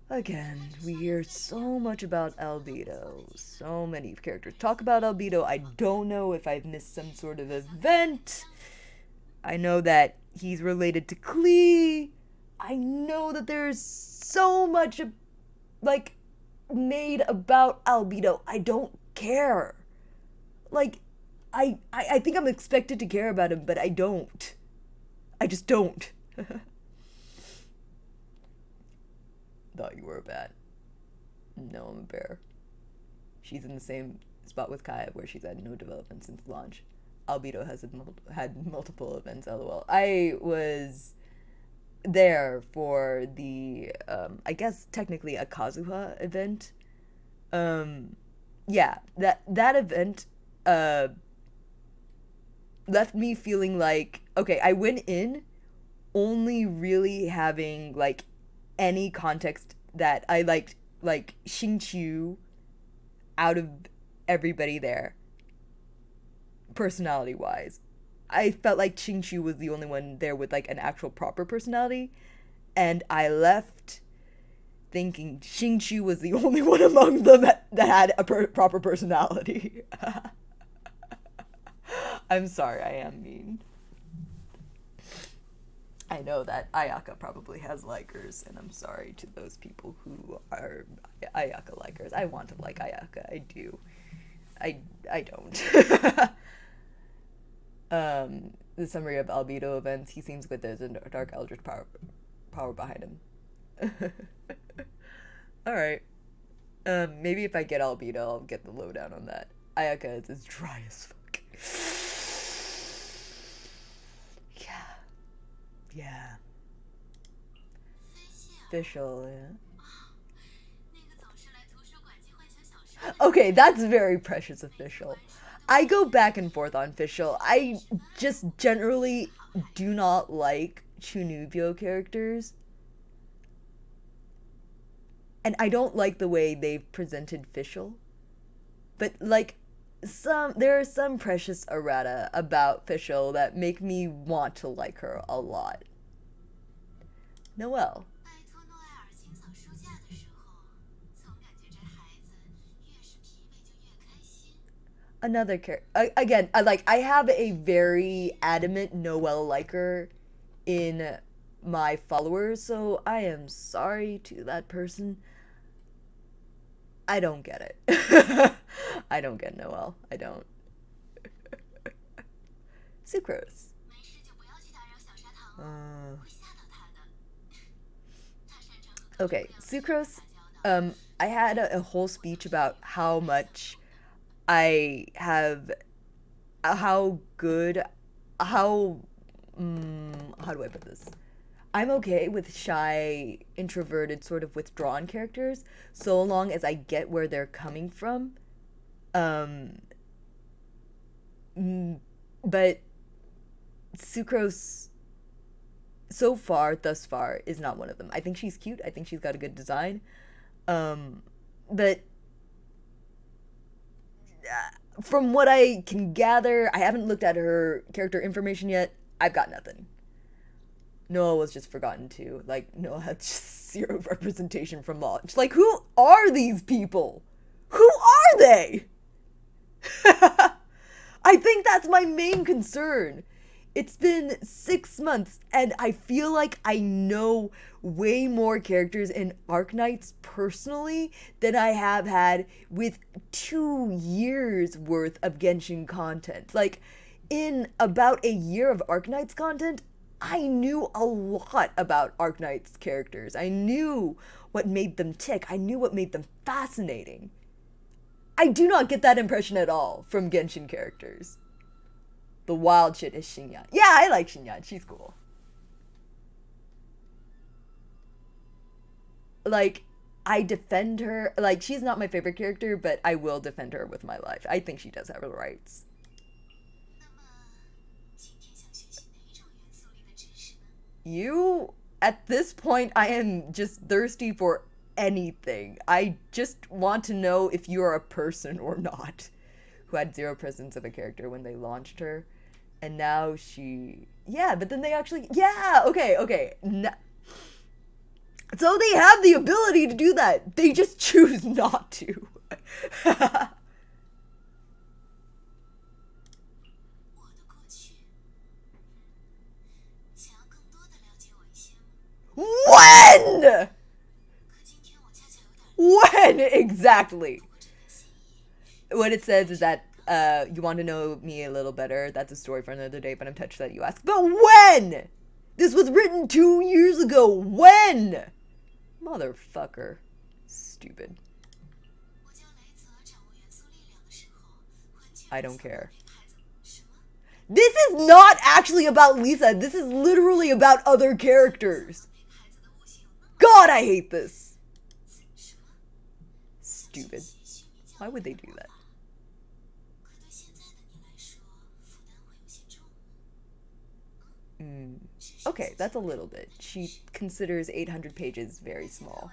Again, we hear so much about Albedo. So many characters talk about Albedo. I don't know if I've missed some sort of event. I know that he's related to Klee. I know that there's so much, like, made about Albedo. I don't care. Like, I think I'm expected to care about him, but I don't. I just don't. Thought you were a bat. No, I'm a bear. She's in the same spot with Kaya where she's had no development since launch. Albedo has had multiple events, lol. I was there for the, I guess technically a Kazuha event. Yeah, that event, left me feeling like, okay, I went in only really having, like, any context that I liked, like, Xingqiu out of everybody there, personality-wise. I felt like Xingqiu was the only one there with, like, an actual proper personality, and I left thinking Xingqiu was the only one among them that had a proper personality. I'm sorry, I am mean. I know that Ayaka probably has likers, and I'm sorry to those people who are Ayaka likers. I want to like Ayaka, I do. I don't. The summary of Albedo events, he seems good. There's a dark eldritch power behind him. Alright. Maybe if I get Albedo, I'll get the lowdown on that. Ayaka is as dry as fuck. Yeah. Official, yeah. Okay, that's very precious official. I go back and forth on official. I just generally do not like Chunubyo characters. And I don't like the way they've presented Fischl. But, like, there are some precious errata about Fischl that make me want to like her a lot. Noelle. Another character. Again, I have a very adamant Noelle liker in my followers, so I am sorry to that person. I don't get it. I don't get Noelle. I don't. Sucrose. Uh, okay, Sucrose. I had a whole speech about how much I have, how good, how, how do I put this? I'm okay with shy, introverted, sort of withdrawn characters, so long as I get where they're coming from. Um, but Sucrose, so far, thus far, is not one of them. I think she's cute. I think she's got a good design. Um, but from what I can gather, I haven't looked at her character information yet. I've got nothing. Noah was just forgotten too. Like, Noah had just zero representation from launch. Like, who are these people? Who are they? I think that's my main concern. It's been 6 months, and I feel like I know way more characters in Arknights personally than I have had with 2 years worth of Genshin content. Like, in about a year of Arknights content, I knew a lot about Arknights characters. I knew what made them tick. I knew what made them fascinating. I do not get that impression at all from Genshin characters. The wild shit is Xingyan. Yeah, I like Xingyan. She's cool. Like, I defend her. Like, she's not my favorite character, but I will defend her with my life. I think she does have her rights. You, at this point, I am just thirsty for anything. I just want to know if you are a person or not. Who had zero presence of a character when they launched her. And now she... Yeah, but then they actually... Yeah, okay. So they have the ability to do that. They just choose not to. When? When exactly? What it says is that you want to know me a little better. That's a story for another day, but I'm touched that you asked. But when? This was written 2 years ago. When? Motherfucker. Stupid. I don't care. This is not actually about Lisa. This is literally about other characters. God, I hate this. Stupid. Why would they do that? Okay, that's a little bit. She considers 800 pages very small.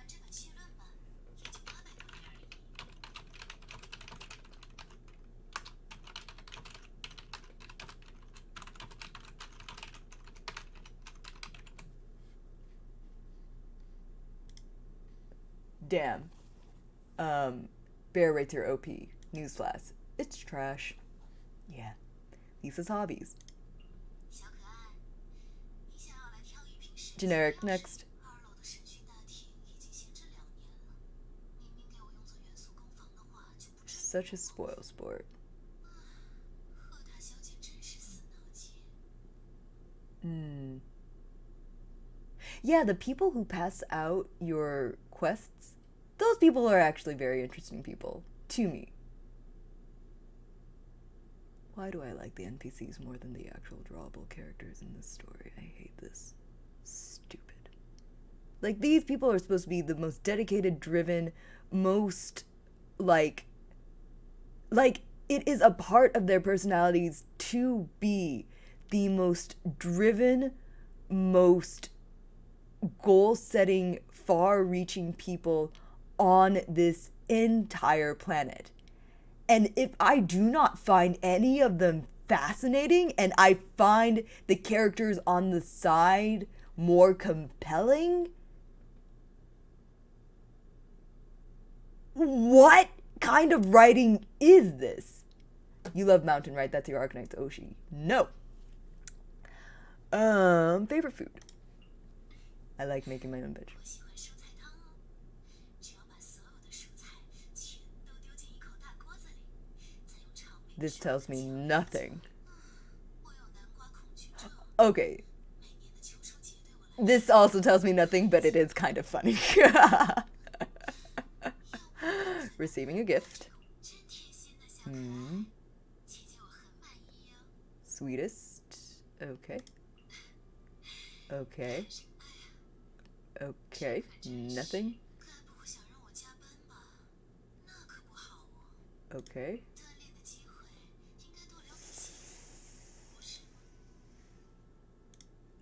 Damn. Bear rates are OP. Newsflash. It's trash. Yeah. Lisa's hobbies. Generic, next. Such a spoil sport. Yeah, the people who pass out your quests, those people are actually very interesting people. To me. Why do I like the NPCs more than the actual drawable characters in this story? I hate this. Stupid. Like, these people are supposed to be the most dedicated, driven, most, like, it is a part of their personalities to be the most driven, most goal-setting, far-reaching people on this entire planet. And if I do not find any of them fascinating, and I find the characters on the side more compelling, what kind of writing is this? You love mountain, right? That's your Arcanite's Oshi. No. Favorite food. I like making my own veg. This tells me nothing. Okay. This also tells me nothing, but it is kind of funny. Receiving a gift. Sweetest. Okay. Okay. Okay. Nothing. Okay.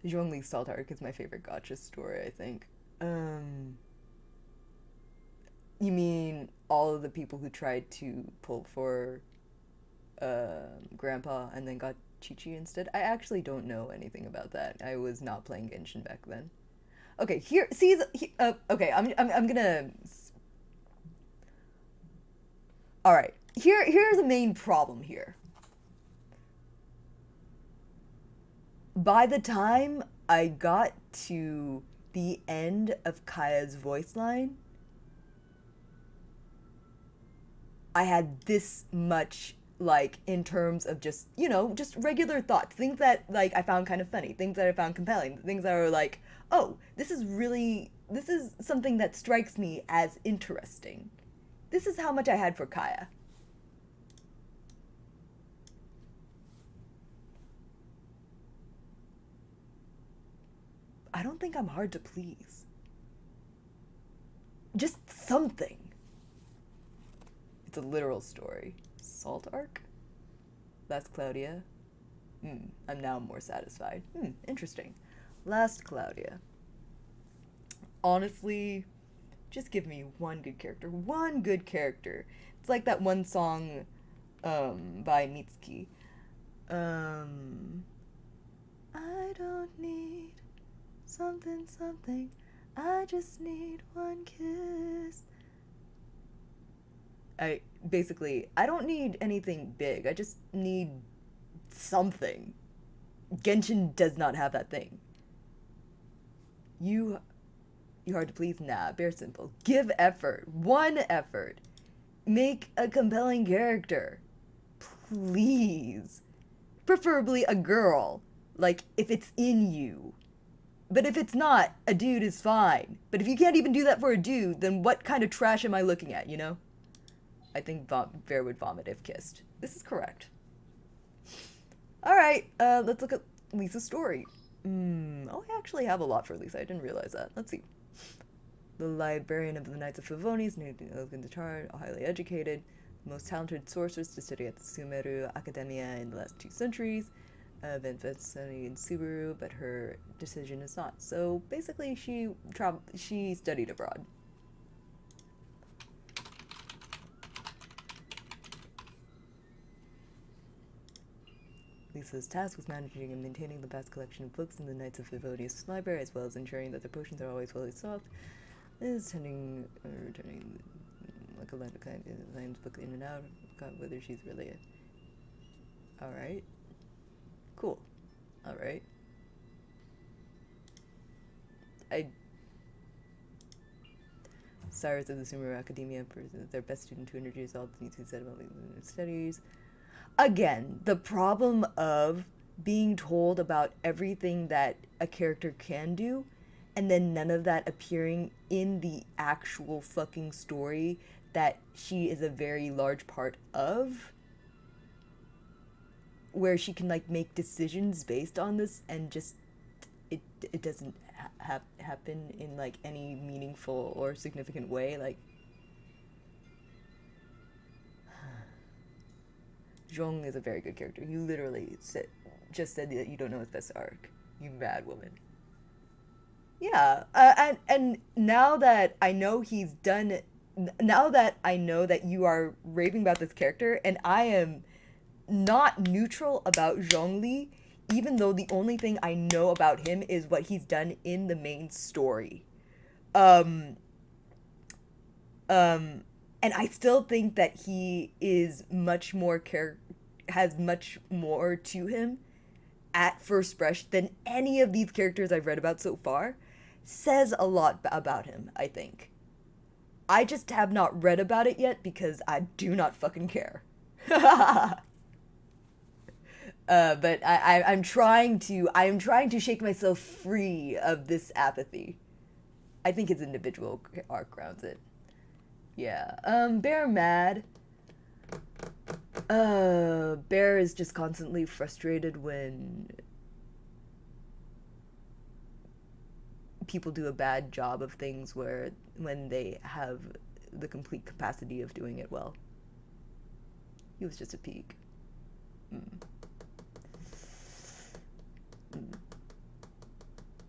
Zhongli's Salt Arc is my favorite gacha story, I think. You mean all of the people who tried to pull for Grandpa and then got Chi-Chi instead? I actually don't know anything about that. I was not playing Genshin back then. Okay, here, see, okay, I'm gonna... Alright, here's the main problem here. By the time I got to the end of Kaya's voice line, I had this much, like, in terms of just, you know, just regular thoughts. Things that, like, I found kind of funny. Things that I found compelling. Things that are like, oh, this is something that strikes me as interesting. This is how much I had for Kaya. I don't think I'm hard to please. Just something. It's a literal story. Salt Arc? That's Claudia. I'm now more satisfied. Interesting. Last Claudia. Honestly, just give me one good character. One good character. It's like that one song by Mitsuki. I don't need something, something. I just need one kiss. I don't need anything big. I just need something. Genshin does not have that thing. You hard to please? Nah, bare simple. Give effort. One effort. Make a compelling character. Please. Preferably a girl. Like, if it's in you. But if it's not, a dude is fine. But if you can't even do that for a dude, then what kind of trash am I looking at, you know? I think Bear would vomit if kissed. This is correct. Alright, let's look at Lisa's story. Oh, I actually have a lot for Lisa. I didn't realize that. Let's see. The librarian of the Knights of Favonius, in the chart, highly educated, most talented sorceress to study at the Sumeru Academia in the last 2 centuries. Event studying in Subaru, but her decision is not. So basically, she studied abroad. Lisa's task was managing and maintaining the vast collection of books in the Knights of Favonius library, as well as ensuring that their potions are always fully stocked. Is returning like a lion's book in and out. Got whether she's really a... Alright. Cool. Alright. Cyrus of the Sumeru Academia, their best student to introduce all the needs he said about studies. Again, the problem of being told about everything that a character can do, and then none of that appearing in the actual fucking story that she is a very large part of, where she can, like, make decisions based on this, and just, it doesn't happen in, like, any meaningful or significant way, like... Zhong is a very good character. You literally just said that you don't know his best arc. You mad woman. Yeah, and now that I know he's done... Now that I know that you are raving about this character, and I am not neutral about Zhongli, even though the only thing I know about him is what he's done in the main story. And I still think that he is much more has much more to him at first brush than any of these characters I've read about so far, says a lot about him, I think. I just have not read about it yet because I do not fucking care. But I am trying to shake myself free of this apathy. I think his individual arc grounds it. Yeah. Bear mad. Bear is just constantly frustrated when people do a bad job of things when they have the complete capacity of doing it well. He was just a peak.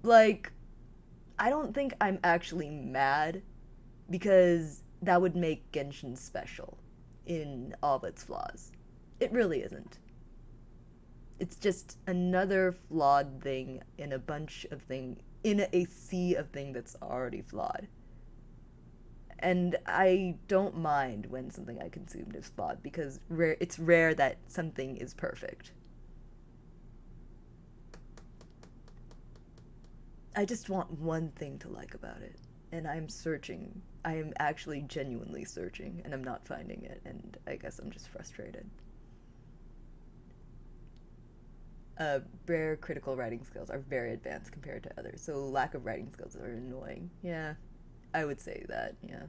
Like, I don't think I'm actually mad because that would make Genshin special in all of its flaws. It really isn't. It's just another flawed thing in a bunch of things, in a sea of things that's already flawed. And I don't mind when something I consumed is flawed because it's rare that something is perfect. I just want one thing to like about it, and I'm searching. I am actually genuinely searching, and I'm not finding it, and I guess I'm just frustrated. Rare critical writing skills are very advanced compared to others, so lack of writing skills are annoying. Yeah, I would say that, yeah.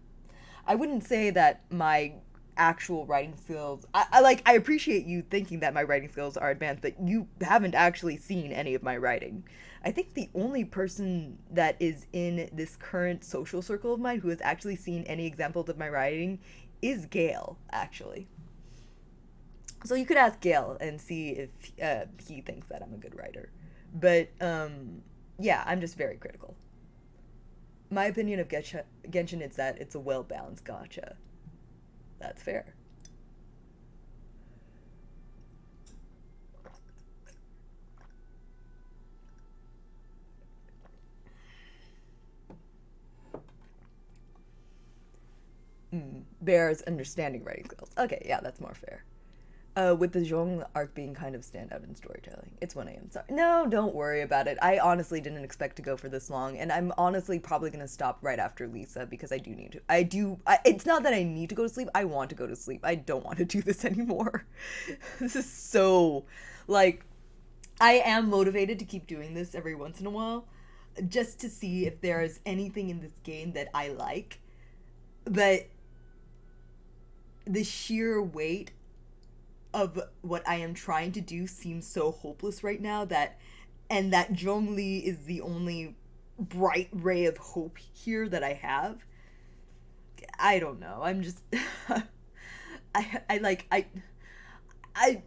I wouldn't say that my actual writing skills, I appreciate you thinking that my writing skills are advanced, but you haven't actually seen any of my writing. I think the only person that is in this current social circle of mine who has actually seen any examples of my writing is Gale, actually. So you could ask Gale and see if he thinks that I'm a good writer. But, yeah, I'm just very critical. My opinion of Genshin is that it's a well-balanced gacha. That's fair. Bear's understanding writing skills. Okay, yeah, that's more fair. With the Zhong arc being kind of standout in storytelling. It's 1 a.m. Sorry. No, don't worry about it. I honestly didn't expect to go for this long, and I'm honestly probably going to stop right after Lisa because I do need to. It's not that I need to go to sleep. I want to go to sleep. I don't want to do this anymore. This is so, like, I am motivated to keep doing this every once in a while just to see if there's anything in this game that I like. But the sheer weight of what I am trying to do seems so hopeless right now and that Zhongli is the only bright ray of hope here that I have. I don't know. I'm just I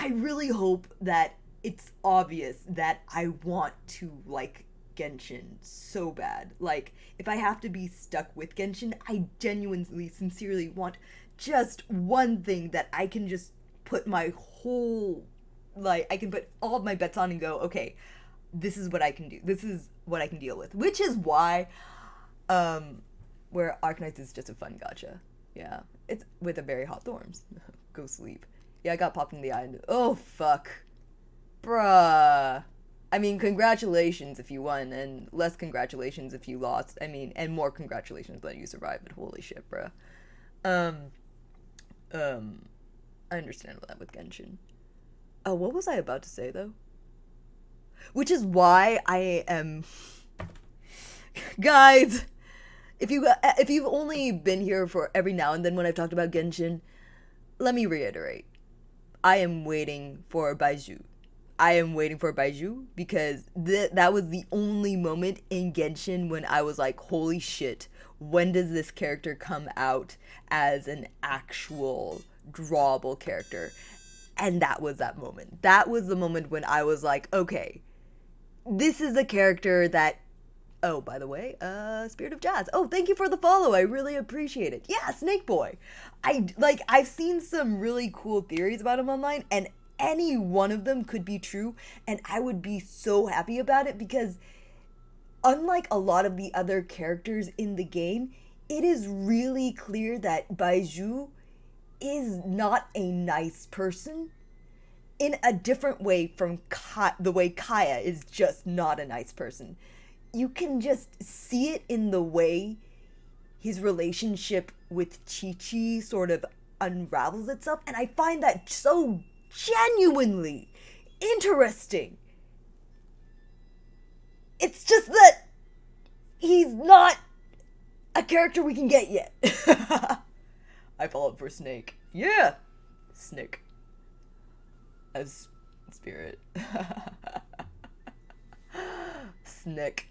really hope that it's obvious that I want to like Genshin so bad. Like, if I have to be stuck with Genshin, I genuinely, sincerely want just one thing that I can just put my whole, like, I can put all of my bets on and go, okay, this is what I can do. This is what I can deal with. Which is why, where Arcanite is just a fun gacha. Yeah. It's with a very hot thorns. Go sleep. Yeah, I got popped in the eye and, oh, fuck. Bruh. I mean, congratulations if you won, and less congratulations if you lost. I mean, and more congratulations that you survived, but holy shit, bruh. I understand that with Genshin. Oh, what was I about to say, though? Which is why I am... Guys! If you've only been here for every now and then when I've talked about Genshin, let me reiterate. I am waiting for Baizhu. I am waiting for Baizhu because that was the only moment in Genshin when I was like, holy shit, when does this character come out as an actual drawable character? And that was that moment. That was the moment when I was like, okay, this is a character that... Oh, by the way, Spirit of Jazz. Oh, thank you for the follow. I really appreciate it. Yeah, Snake Boy. I've seen some really cool theories about him online, and any one of them could be true, and I would be so happy about it because unlike a lot of the other characters in the game, it is really clear that Baizhu is not a nice person. in a different way from the way Kaya is just not a nice person. You can just see it in the way his relationship with Chi Chi sort of unravels itself, and I find that so genuinely interesting. It's just that he's not a character we can get yet. I followed for Snake. Yeah! Snake. As Spirit. Snake.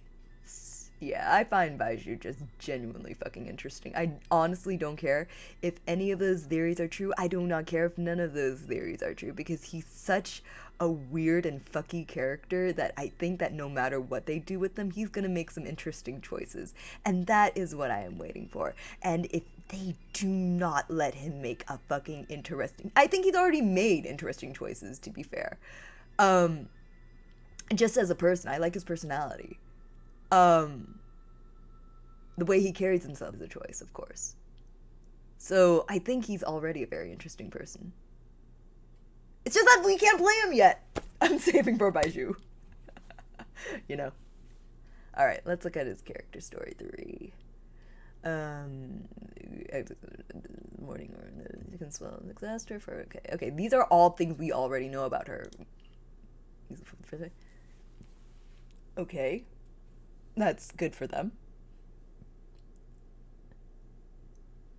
Yeah, I find Baiju just genuinely fucking interesting. I honestly don't care if any of those theories are true. I do not care if none of those theories are true because he's such a weird and fucky character that I think that no matter what they do with them, he's gonna make some interesting choices. And that is what I am waiting for. And if they do not let him make a fucking interesting... I think he's already made interesting choices, to be fair. Just as a person, I like his personality. The way he carries himself is a choice, of course. So I think he's already a very interesting person. It's just that we can't play him yet. I'm saving for Baiju. You know. Alright, let's look at his character story 3. Morning or you can swell disaster for okay. These are all things we already know about her. Okay. That's good for them.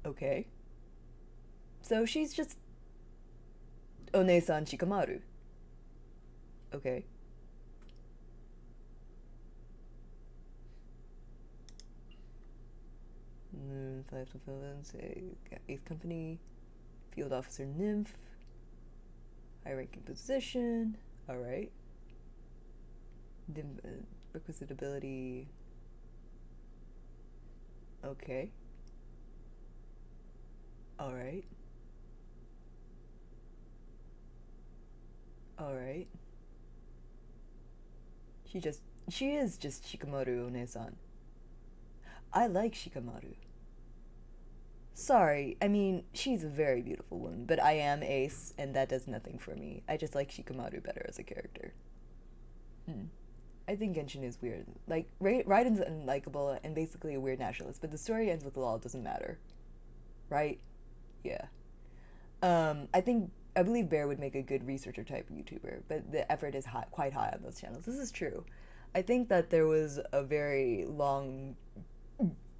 Okay. So she's just One-san Shikamaru. Okay. Five fulfillments, eighth company, field officer nymph, high ranking position. Alright. Requisite ability. Okay. Alright. Alright. She is just Shikamaru One-san. I like Shikamaru. Sorry, I mean, she's a very beautiful woman, but I am Ace, and that does nothing for me. I just like Shikamaru better as a character. I think Genshin is weird. Like, Raiden's unlikable and basically a weird nationalist, but the story ends with lol, it doesn't matter. Right? Yeah. I believe Bear would make a good researcher type YouTuber, but the effort is quite high on those channels. This is true. I think that there was a very long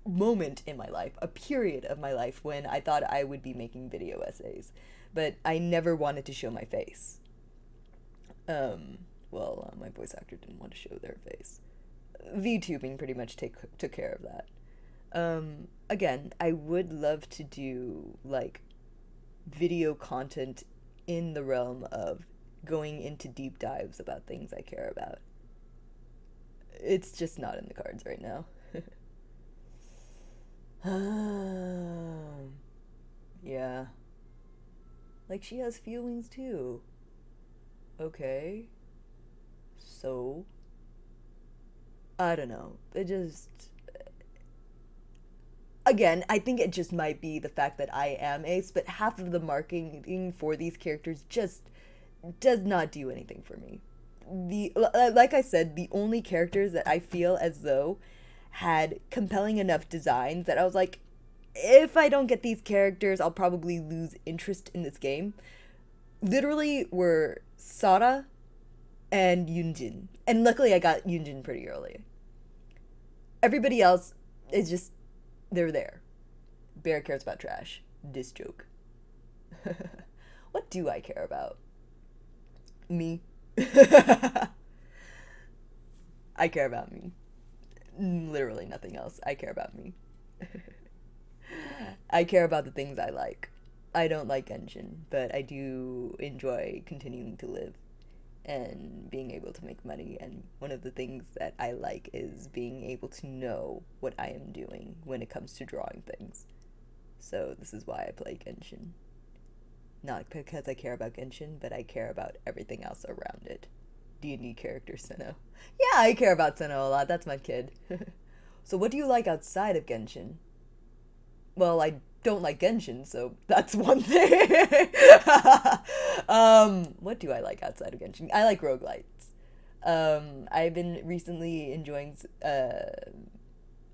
moment in my life, a period of my life when I thought I would be making video essays, but I never wanted to show my face. My voice actor didn't want to show their face. VTubing pretty much took care of that. Again, I would love to do, like, video content in the realm of going into deep dives about things I care about. It's just not in the cards right now. Yeah. Like, she has feelings too. Okay. So? I don't know. Again, I think it just might be the fact that I am Ace, but half of the marketing for these characters just does not do anything for me. Like I said, the only characters that I feel as though had compelling enough designs that I was like, if I don't get these characters, I'll probably lose interest in this game, literally were Sara and Yunjin. And luckily I got Yunjin pretty early. Everybody else is just, they're there. Bear cares about trash. This joke. What do I care about? Me. I care about me. Literally nothing else. I care about me. I care about the things I like. I don't like Genshin, but I do enjoy continuing to live and being able to make money, and one of the things that I like is being able to know what I am doing when it comes to drawing things. So this is why I play Genshin. Not because I care about Genshin, but I care about everything else around it. D&D character Senno. Yeah, I care about Senno a lot. That's my kid. So what do you like outside of Genshin? Well, I don't like Genshin, so that's one thing. What do I like outside of Genshin? I like roguelites. I've been recently enjoying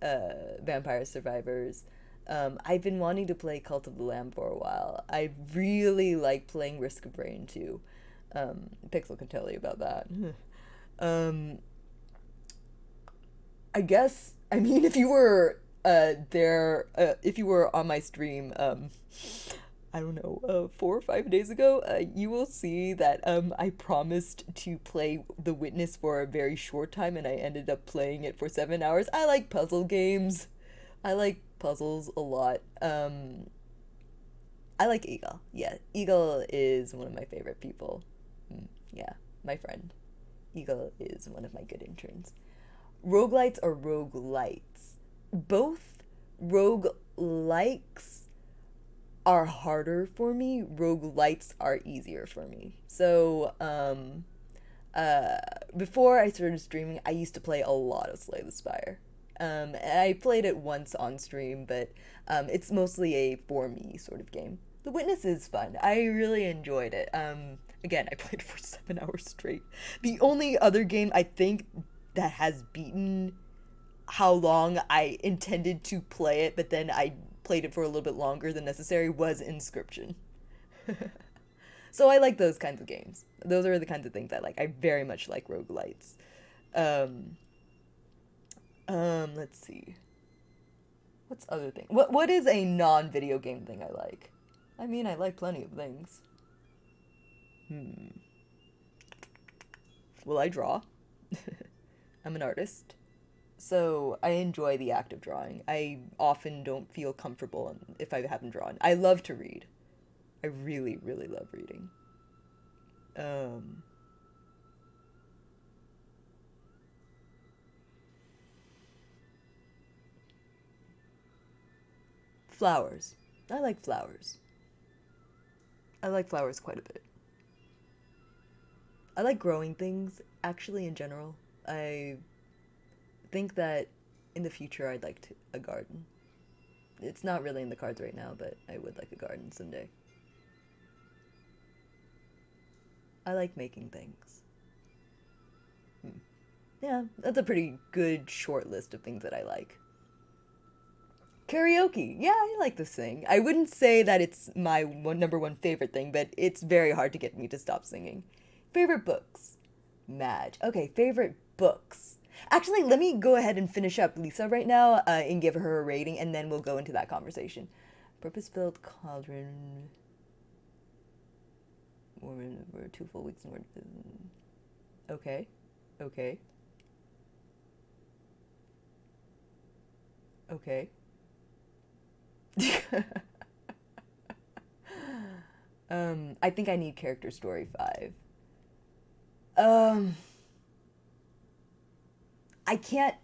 Vampire Survivors. I've been wanting to play Cult of the Lamb for a while. I really like playing Risk of Rain too. Pixel can tell you about that. um, I guess, I mean, if you were if you were on my stream, I don't know, 4 or 5 days ago, you will see that I promised to play The Witness for a very short time, and I ended up playing it for 7 hours. I like puzzle games. I like puzzles a lot. I like Eagle. Yeah, Eagle is one of my favorite people. Yeah, my friend. Eagle is one of my good interns. Roguelites or roguelites? Both roguelikes are harder for me. Roguelites are easier for me. So, uh, before I started streaming, I used to play a lot of Slay the Spire. And I played it once on stream, but it's mostly a for me sort of game. The Witness is fun. I really enjoyed it. Again, I played for 7 hours straight. The only other game I think that has beaten how long I intended to play it, but then I played it for a little bit longer than necessary was Inscription. So I like those kinds of games. Those are the kinds of things I like. I very much like roguelites. Um, let's see. What's other thing? What is a non-video game thing I like? I mean, I like plenty of things. Hmm. Well, I draw. I'm an artist. So I enjoy the act of drawing. I often don't feel comfortable if I haven't drawn. I love to read. I really, really love reading. Um, Flowers. I like flowers. I like flowers quite a bit. I like growing things, actually, in general. I think that in the future I'd like a garden. It's not really in the cards right now, but I would like a garden someday. I like making things. Hmm. Yeah, that's a pretty good short list of things that I like. Karaoke. Yeah, I like to sing. I wouldn't say that it's my number one favorite thing, but it's very hard to get me to stop singing. Favorite books? Madge. Okay, favorite books. Actually, let me go ahead and finish up Lisa right now and give her a rating, and then we'll go into that conversation. Purpose-built cauldron. We're 2 full weeks and we're... Okay. Okay. Okay. I think I need character story 5. Um, I can't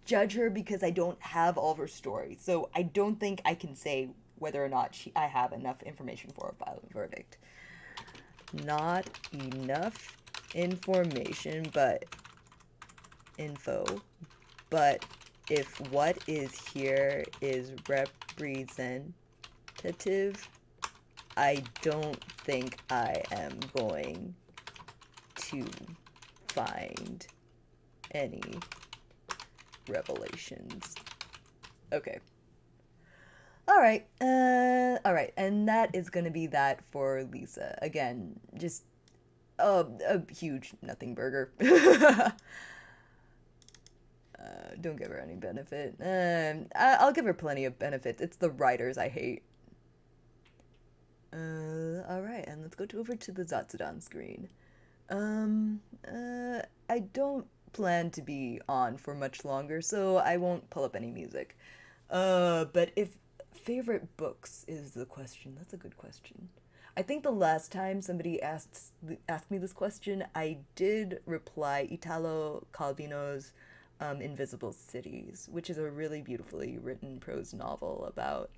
judge her because I don't have all of her story, so I don't think I can say whether or not I have enough information for a final verdict. Not enough information, but info. But if what is here is representative, I don't think I am going to find any revelations. Okay. All right, and that is gonna be that for Lisa. Again, just a huge nothing burger. Don't give her any benefit. I'll give her plenty of benefits. It's the writers I hate. All right, and let's go over to the Zatsudan screen. I don't plan to be on for much longer, so I won't pull up any music. But if favorite books is the question, that's a good question. I think the last time somebody asked me this question, I did reply Italo Calvino's Invisible Cities, which is a really beautifully written prose novel about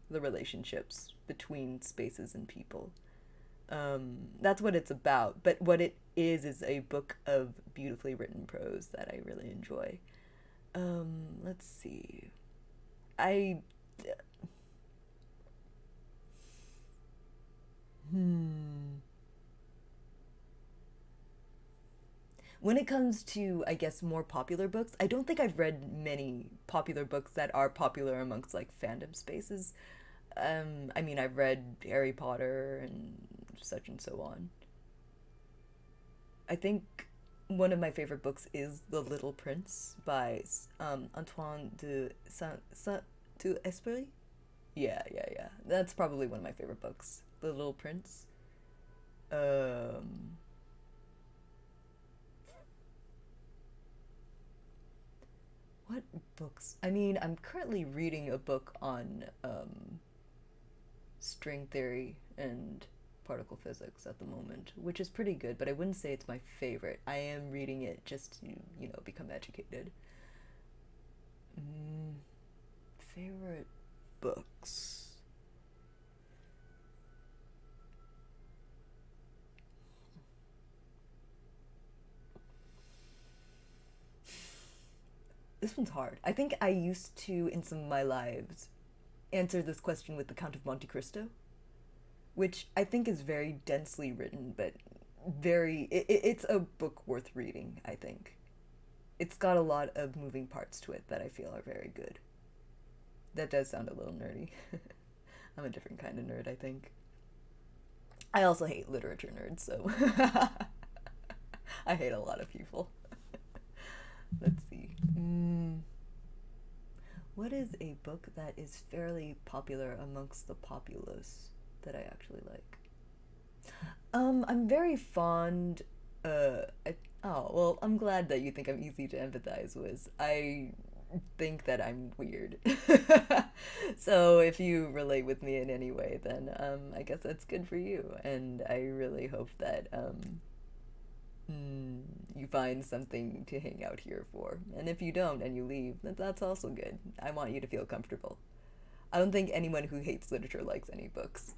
the relationships between spaces and people. That's what it's about, but what it is a book of beautifully written prose that I really enjoy. Let's see. I When it comes to, I guess, more popular books, I don't think I've read many popular books that are popular amongst like fandom spaces. I mean, I've read Harry Potter and such and so on. I think one of my favorite books is The Little Prince by Antoine de Saint-Exupéry. Yeah, yeah, yeah. That's probably one of my favorite books. The Little Prince. Um, what books? I mean, I'm currently reading a book on string theory and particle physics at the moment, which is pretty good, but I wouldn't say it's my favorite. I am reading it just to, become educated. Mm, favorite books. This one's hard. I think I used to, in some of my lives, answer this question with The Count of Monte Cristo, which I think is very densely written, but it's a book worth reading, I think. It's got a lot of moving parts to it that I feel are very good. That does sound a little nerdy. I'm a different kind of nerd, I think. I also hate literature nerds, so I hate a lot of people. Let's see. What is a book that is fairly popular amongst the populace that I actually like? I'm very fond. Oh well, I'm glad that you think I'm easy to empathize with. I think that I'm weird. So if you relate with me in any way, then I guess that's good for you. And I really hope that you find something to hang out here for. And if you don't and you leave, that's also good. I want you to feel comfortable. I don't think anyone who hates literature likes any books.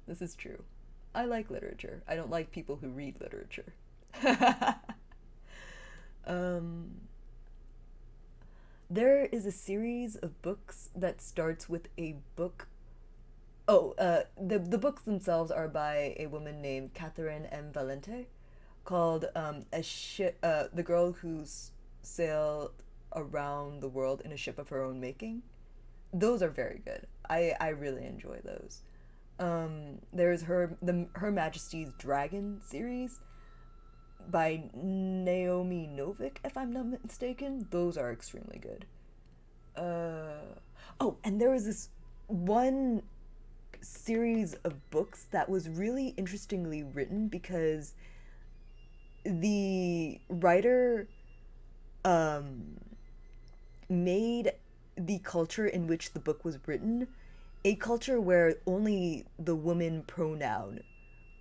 This is true. I like literature. I don't like people who read literature. um, there is a series of books that starts with a book. Oh, the books themselves are by a woman named Catherine M. Valente, called the girl who's sailed around the world in a ship of her own making. Those are very good. I really enjoy those. There's Her Majesty's Dragon series by Naomi Novik, if I'm not mistaken. Those are extremely good. Oh, and there was this one series of books that was really interestingly written because the writer um, made the culture in which the book was written a culture where only the woman pronoun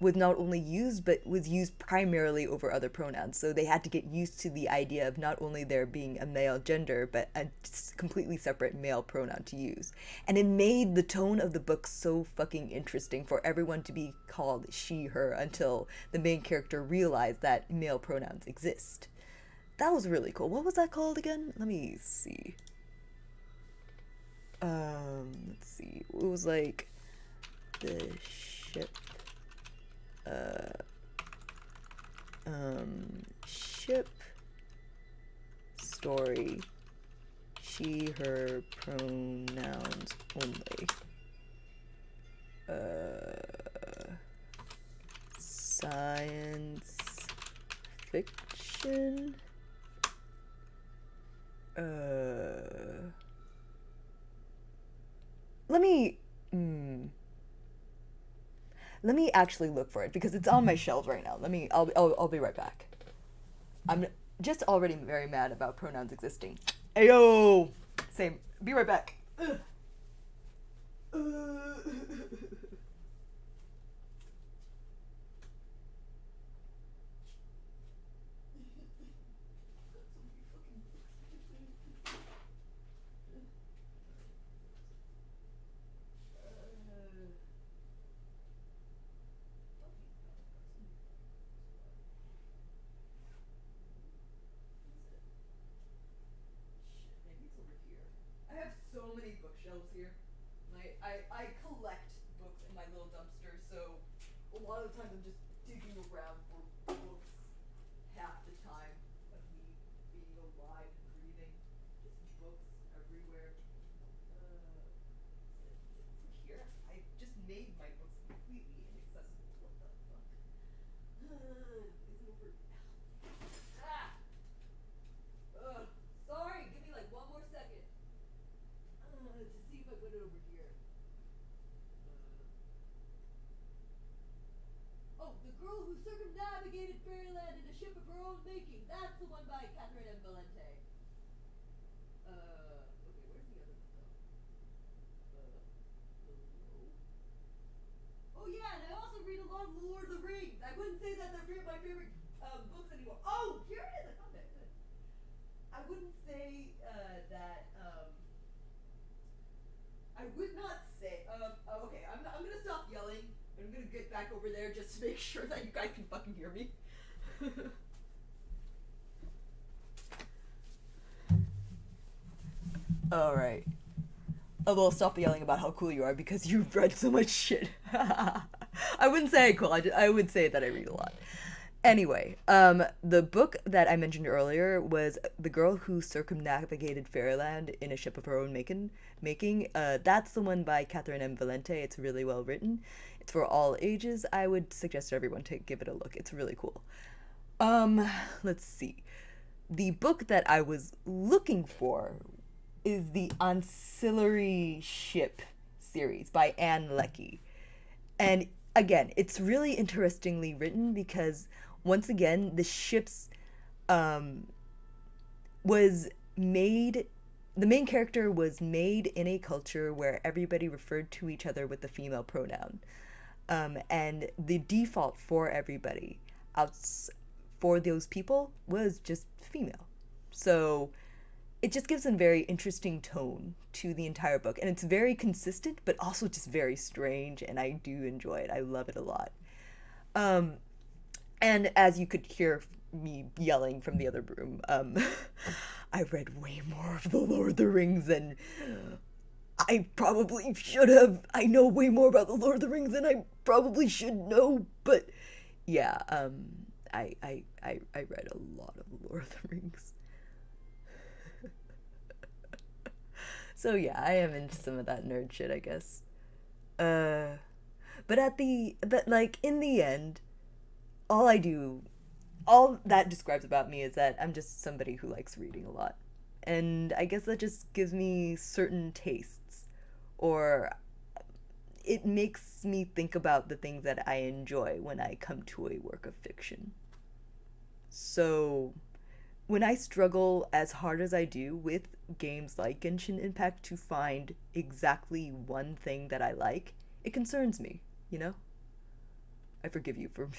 was not only used but was used primarily over other pronouns. So they had to get used to the idea of not only there being a male gender but a completely separate male pronoun to use. And it made the tone of the book so fucking interesting for everyone to be called she, her until the main character realized that male pronouns exist. That was really cool. What was that called again? Let me see. Let's see. It was like the ship uh ship story, she, her pronouns only. Science fiction. Let me let me actually look for it because it's on my shelves right now. I'll be right back. I'm just already very mad about pronouns existing. Ayo! Same. Be right back. Maybe it's over here. I have so many bookshelves here. I collect books in my little dumpster, so a lot of the times I'm just digging around for books half the time of me being alive and breathing. Just books everywhere. Here, I just made my books completely inaccessible. What the fuck? Is it over? Ah! Sorry, give me like one more second. To see if I put it over here. Oh, The Girl Who Circumnavigated Fairyland in a Ship of Her Own Making. That's the one by Catherine M. Valente. Okay, where's the other one though? Hello? Oh yeah, and I also read a lot of Lord of the Rings. I wouldn't say that they're my favorite books anymore. Oh, here it is. I found it. Good. I wouldn't say that. I would not say. Okay, I'm gonna stop yelling. I'm gonna get back over there just to make sure that you guys can fucking hear me. Alright. Although stop yelling about how cool you are because you've read so much shit. I wouldn't say cool, I would say that I read a lot. Anyway, the book that I mentioned earlier was The Girl Who Circumnavigated Fairyland in a Ship of Her Own Making. That's the one by Catherine M. Valente. It's really well written. It's for all ages. I would suggest everyone to give it a look. It's really cool. Let's see. The book that I was looking for is the Ancillary Ship series by Anne Leckie. And again, it's really interestingly written because once again, the ships was made the main character was made in a culture where everybody referred to each other with the female pronoun. And the default for everybody for those people was just female. So it just gives a very interesting tone to the entire book. And it's very consistent, but also just very strange. And I do enjoy it. I love it a lot. And as you could hear me yelling from the other room, I read way more of The Lord of the Rings than I probably should have. I know way more about The Lord of the Rings than I probably should know. But yeah, I read a lot of The Lord of the Rings. So yeah, I am into some of that nerd shit, I guess. But in the end, all that describes about me is that I'm just somebody who likes reading a lot. And I guess that just gives me certain tastes, or it makes me think about the things that I enjoy when I come to a work of fiction. So when I struggle as hard as I do with games like Genshin Impact to find exactly one thing that I like, it concerns me, you know? I forgive you for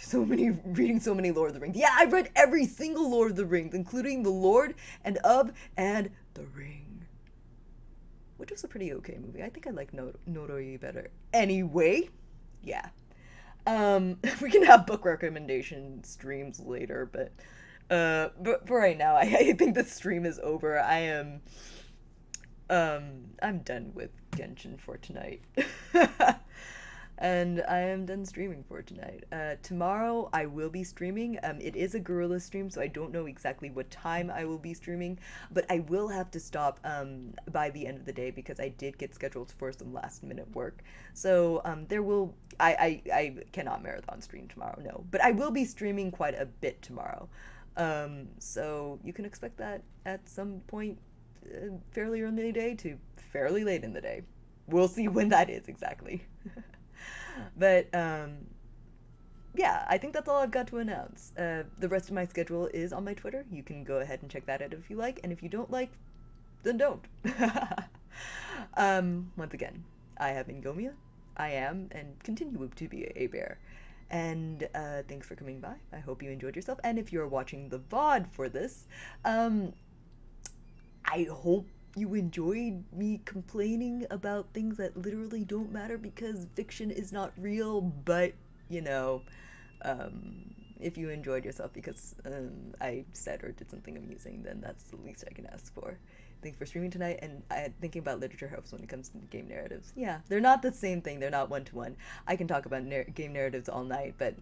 reading so many Lord of the Rings. Yeah, I read every single Lord of the Rings, including The Lord and of and The Ring, which was a pretty okay movie. I think I like Noroi better. Anyway, yeah. We can have book recommendation streams later, but for right now, I think the stream is over. I'm done with Genshin for tonight. And I am done streaming for tonight. Tomorrow I will be streaming. It is a guerrilla stream, so I don't know exactly what time I will be streaming, but I will have to stop by the end of the day because I did get scheduled for some last minute work. So I cannot marathon stream tomorrow, no. But I will be streaming quite a bit tomorrow. So you can expect that at some point fairly early in the day to fairly late in the day. We'll see when that is exactly. But yeah, I think that's all I've got to announce. The rest of my schedule is on my Twitter. You can go ahead and check that out if you like, and if you don't like, then don't. Once again, I have been Gomiya. I am and continue to be a bear. And thanks for coming by. I hope you enjoyed yourself. And if you're watching the VOD for this, I hope you enjoyed me complaining about things that literally don't matter because fiction is not real, but, if you enjoyed yourself because I said or did something amusing, then that's the least I can ask for. Thanks for streaming tonight, and thinking about literature helps when it comes to game narratives. Yeah, they're not the same thing, they're not one-to-one. I can talk about game narratives all night, but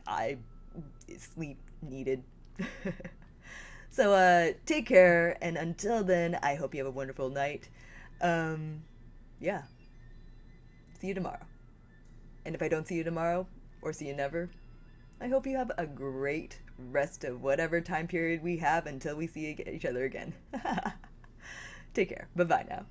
I sleep needed. So take care, and until then, I hope you have a wonderful night. Um, yeah, see you tomorrow. And if I don't see you tomorrow, or see you never, I hope you have a great rest of whatever time period we have until we see each other again. Take care. Bye bye now.